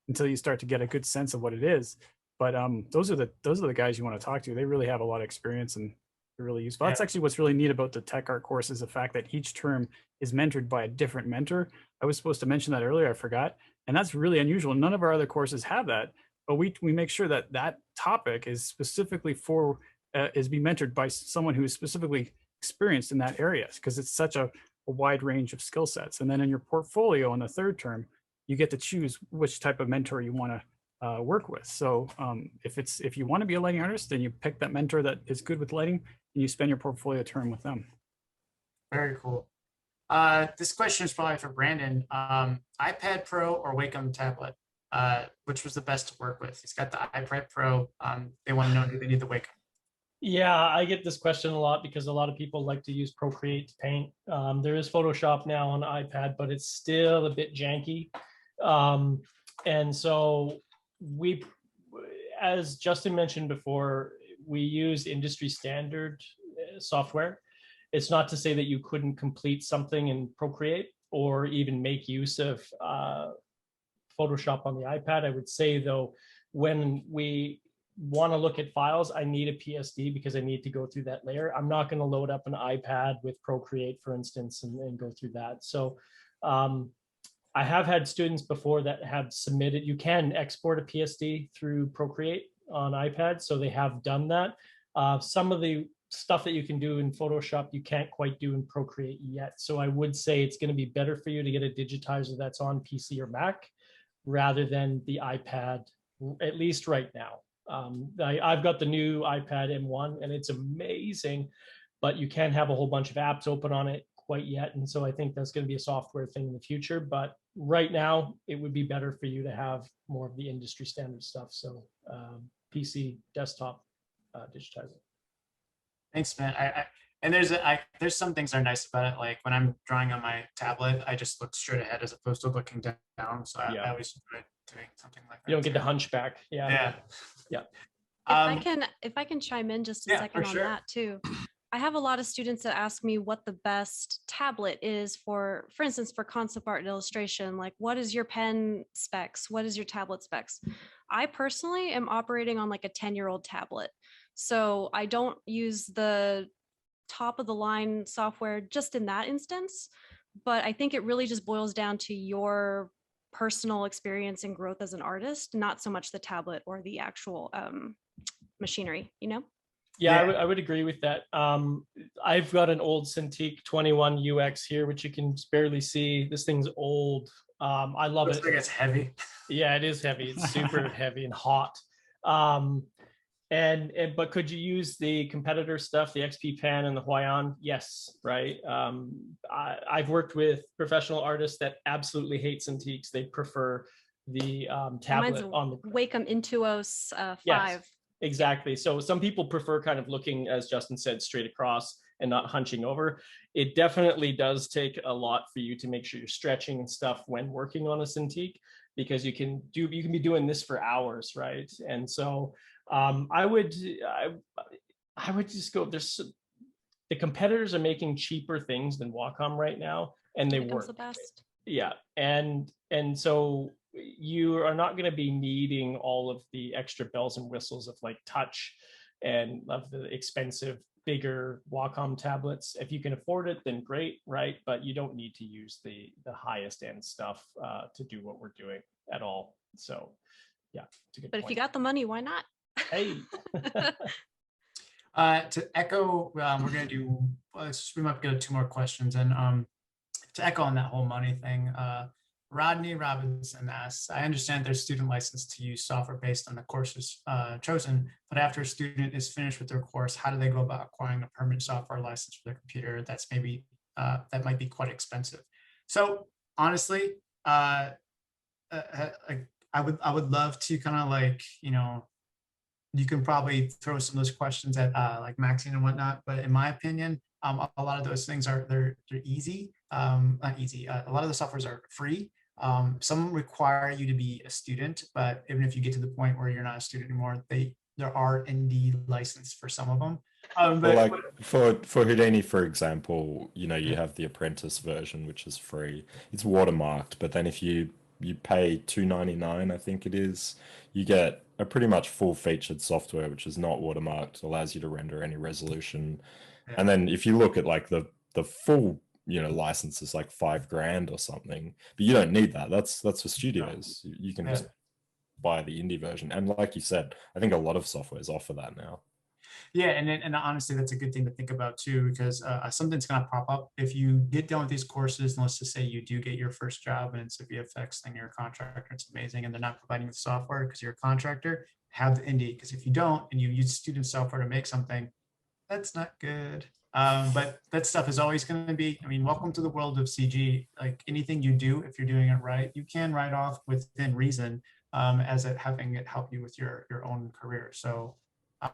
until you start to get a good sense of what it is. But those are the guys you want to talk to. They really have a lot of experience and they're really useful. That's actually what's really neat about the tech art course, is the fact that each term is mentored by a different mentor. I was supposed to mention that earlier, I forgot. And that's really unusual. None of our other courses have that, but we make sure that that topic is specifically is being mentored by someone who is specifically experienced in that area, because it's such a wide range of skill sets. And then in your portfolio in the third term, you get to choose which type of mentor you want to work with. So if you want to be a lighting artist, then you pick that mentor that is good with lighting and you spend your portfolio term with them. Very cool. This question is probably for Brandon. iPad Pro or Wacom tablet, which was the best to work with? He's got the iPad Pro. They want to know, do they need the Wacom? Yeah, I get this question a lot because a lot of people like to use Procreate to paint. There is Photoshop now on iPad, but it's still a bit janky. And so we, as Justin mentioned before, we use industry standard software. It's not to say that you couldn't complete something in Procreate or even make use of Photoshop on the iPad. I would say though, when we want to look at files, I need a PSD because I need to go through that layer. I'm not going to load up an iPad with Procreate, for instance, and go through that. So I have had students before that have submitted, you can export a PSD through Procreate on iPad. So they have done that. Some of the stuff that you can do in Photoshop, you can't quite do in Procreate yet. So I would say it's going to be better for you to get a digitizer that's on PC or Mac rather than the iPad, at least right now. I've got the new iPad M1 and it's amazing, but you can't have a whole bunch of apps open on it quite yet. And so I think that's going to be a software thing in the future. But right now, it would be better for you to have more of the industry standard stuff. So PC, desktop, digitizer. Thanks, man. And there's some things that are nice about it. Like when I'm drawing on my tablet, I just look straight ahead as opposed to looking down. So I always enjoy doing something like that. You don't get the hunchback. Yeah. If I can chime in just a second on that too. I have a lot of students that ask me what the best tablet is for instance, for concept art and illustration. Like, what is your pen specs? What is your tablet specs? I personally am operating on like a 10-year-old tablet. So I don't use the top of the line software just in that instance, but I think it really just boils down to your personal experience and growth as an artist, not so much the tablet or the actual machinery, you know? Yeah, I would agree with that. I've got an old Cintiq 21 UX here, which you can barely see. This thing's old. I love it. Looks like it's heavy. Yeah, it is heavy. It's super heavy and hot. But could you use the competitor stuff, the XP Pen and the Huion? Yes, right. I've worked with professional artists that absolutely hate Cintiqs. They prefer the tablet on the Wacom Intuos 5. Yes, exactly. So some people prefer kind of looking, as Justin said, straight across and not hunching over. It definitely does take a lot for you to make sure you're stretching and stuff when working on a Cintiq, because you can be doing this for hours, right? And so I would just go, the competitors are making cheaper things than Wacom right now, and they work. The best. Yeah, and so you are not going to be needing all of the extra bells and whistles of like touch and of the expensive, bigger Wacom tablets. If you can afford it, then great, right? But you don't need to use the highest end stuff to do what we're doing at all. So yeah, it's a good point. If you got the money, why not? Hey. To echo, we're going to do, we might go to 2 more questions. And to echo on that whole money thing, Rodney Robinson asks, I understand there's student license to use software based on the courses chosen, but after a student is finished with their course, how do they go about acquiring a permanent software license for their computer that's maybe, that might be quite expensive? So honestly, I would love to kind of like, you know, you can probably throw some of those questions at like Maxine and whatnot, but in my opinion, a lot of those things they're easy, not easy. A lot of the softwares are free. Some require you to be a student, but even if you get to the point where you're not a student anymore, there are ND license for some of them. But like for Houdini, for example, you know, you have the apprentice version, which is free. It's watermarked, but then if you pay $2.99, I think it is, you get a pretty much full featured software, which is not watermarked, allows you to render any resolution. Yeah. And then if you look at like the full, you know, license is like $5,000 or something, but you don't need that. That's for studios. You can just buy the indie version. And like you said, I think a lot of softwares offer that now. Yeah, and honestly, that's a good thing to think about too, because something's going to pop up if you get done with these courses. And let's just say you do get your first job and it's a VFX thing, you're a contractor, it's amazing, and they're not providing the software because you're a contractor. Have the indie, because if you don't and you use student software to make something, that's not good. But that stuff is always going to be, I mean, welcome to the world of CG. Like anything you do, if you're doing it right, you can write off within reason as having it help you with your own career. So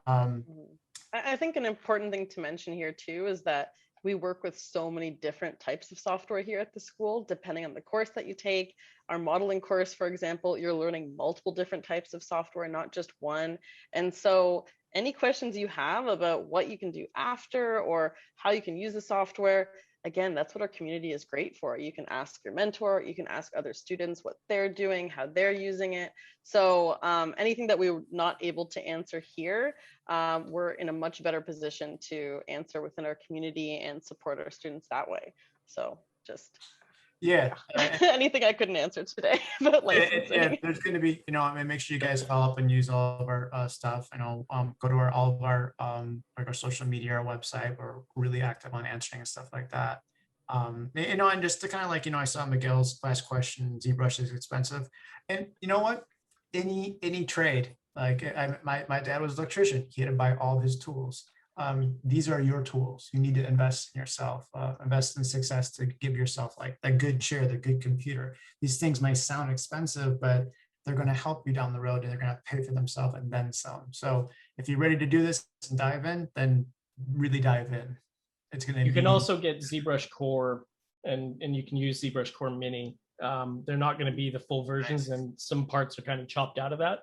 I think an important thing to mention here too is that we work with so many different types of software here at the school, depending on the course that you take. Our modeling course, for example, you're learning multiple different types of software, not just one. And so any questions you have about what you can do after or how you can use the software, again, that's what our community is great for. You can ask your mentor, you can ask other students what they're doing, how they're using it. So anything that we were not able to answer here, we're in a much better position to answer within our community and support our students that way. So just anything I couldn't answer today about licensing. There's going to be, I mean, make sure you guys follow up and use all of our stuff. Go to all of our like our social media, our website. We're really active on answering and stuff like that. And just to kind of like, I saw Miguel's last question, ZBrush is expensive. And you know what? Any trade, like my dad was an electrician. He had to buy all of his tools. These are your tools. You need to invest in yourself, invest in success to give yourself like that good chair, the good computer. These things might sound expensive, but they're going to help you down the road and they're going to pay for themselves and then some. So if you're ready to do this and dive in, then really dive in. It's going to You can also get ZBrush Core and you can use ZBrush Core Mini. They're not going to be the full versions, and some parts are kind of chopped out of that.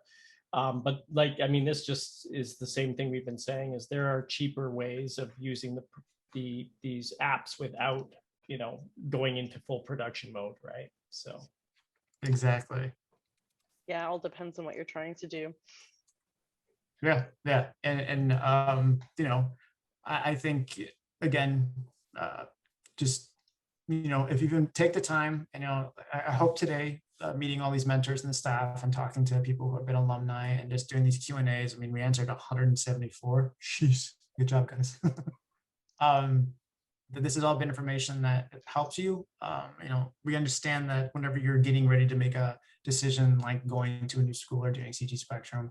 But like, I mean, this just is the same thing we've been saying, is there are cheaper ways of using these apps without, going into full production mode, right? So. Exactly. Yeah, it all depends on what you're trying to do. Yeah. And I think, again, just, if you can take the time, and, I hope today, meeting all these mentors and the staff and talking to people who have been alumni and just doing these Q&As. I mean, we answered 174. Jeez, good job, guys. But this has all been information that helps you. We understand that whenever you're getting ready to make a decision, like going to a new school or doing CG Spectrum,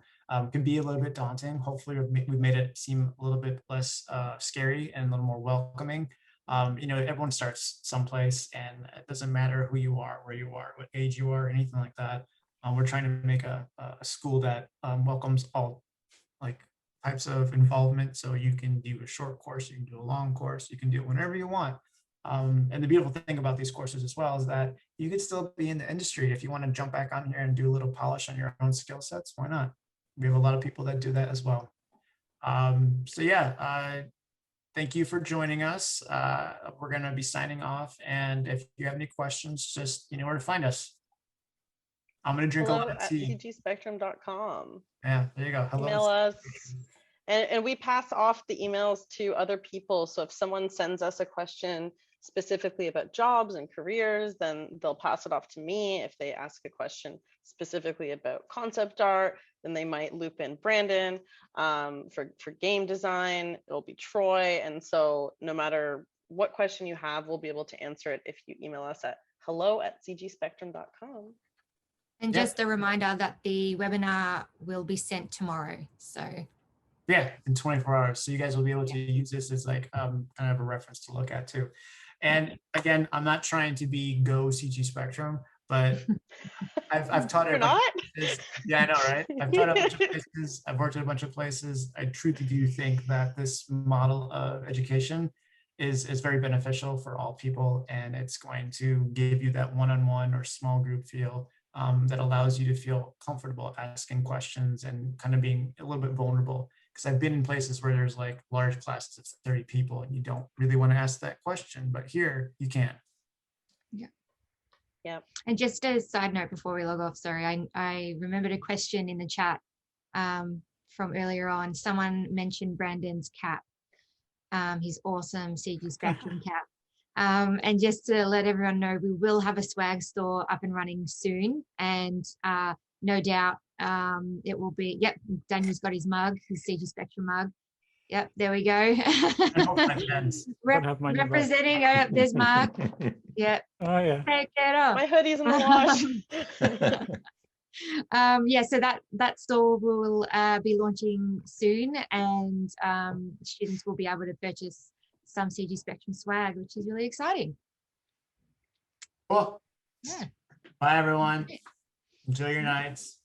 can be a little bit daunting. Hopefully we've made it seem a little bit less scary and a little more welcoming. Everyone starts someplace, and it doesn't matter who you are, where you are, what age you are, anything like that. We're trying to make a school that welcomes all like types of involvement. So you can do a short course, you can do a long course, you can do it whenever you want. And the beautiful thing about these courses as well is that you could still be in the industry. If you want to jump back on here and do a little polish on your own skill sets, why not? We have a lot of people that do that as well. Thank you for joining us. We're going to be signing off. And if you have any questions, just you know where to find us. I'm going to drink a lot of tea. cgspectrum.com. Yeah, there you go. Hello. Email us. And we pass off the emails to other people. So if someone sends us a question specifically about jobs and careers, then they'll pass it off to me. If they ask a question specifically about concept art, then they might loop in Brandon. For game design, it'll be Troy. And so no matter what question you have, we'll be able to answer it if you email us at hello@cgspectrum.com. And just a reminder that the webinar will be sent tomorrow. So yeah, in 24 hours. So you guys will be able to use this as like kind of a reference to look at too. And again, I'm not trying to be go CG Spectrum, but I've taught it. Yeah, I know, right? I've taught a bunch of places. I've worked at a bunch of places. I truly do think that this model of education is very beneficial for all people, and it's going to give you that one-on-one or small group feel that allows you to feel comfortable asking questions and kind of being a little bit vulnerable. Because I've been in places where there's like large classes of 30 people and you don't really want to ask that question, but here you can. Yeah. And just a side note before we log off, sorry, I remembered a question in the chat from earlier on. Someone mentioned Brandon's cap, his awesome CG Spectrum cap. And just to let everyone know, we will have a swag store up and running soon, and no doubt it will be, yep, Daniel's got his mug, his CG Spectrum mug. Yep, there we go. Representing, there's Mark. Yep. Oh yeah. Take it off. My hoodie's in the wash. Yeah, so that store will be launching soon, and students will be able to purchase some CG Spectrum swag, which is really exciting. Cool. Yeah. Bye everyone. Enjoy your nights.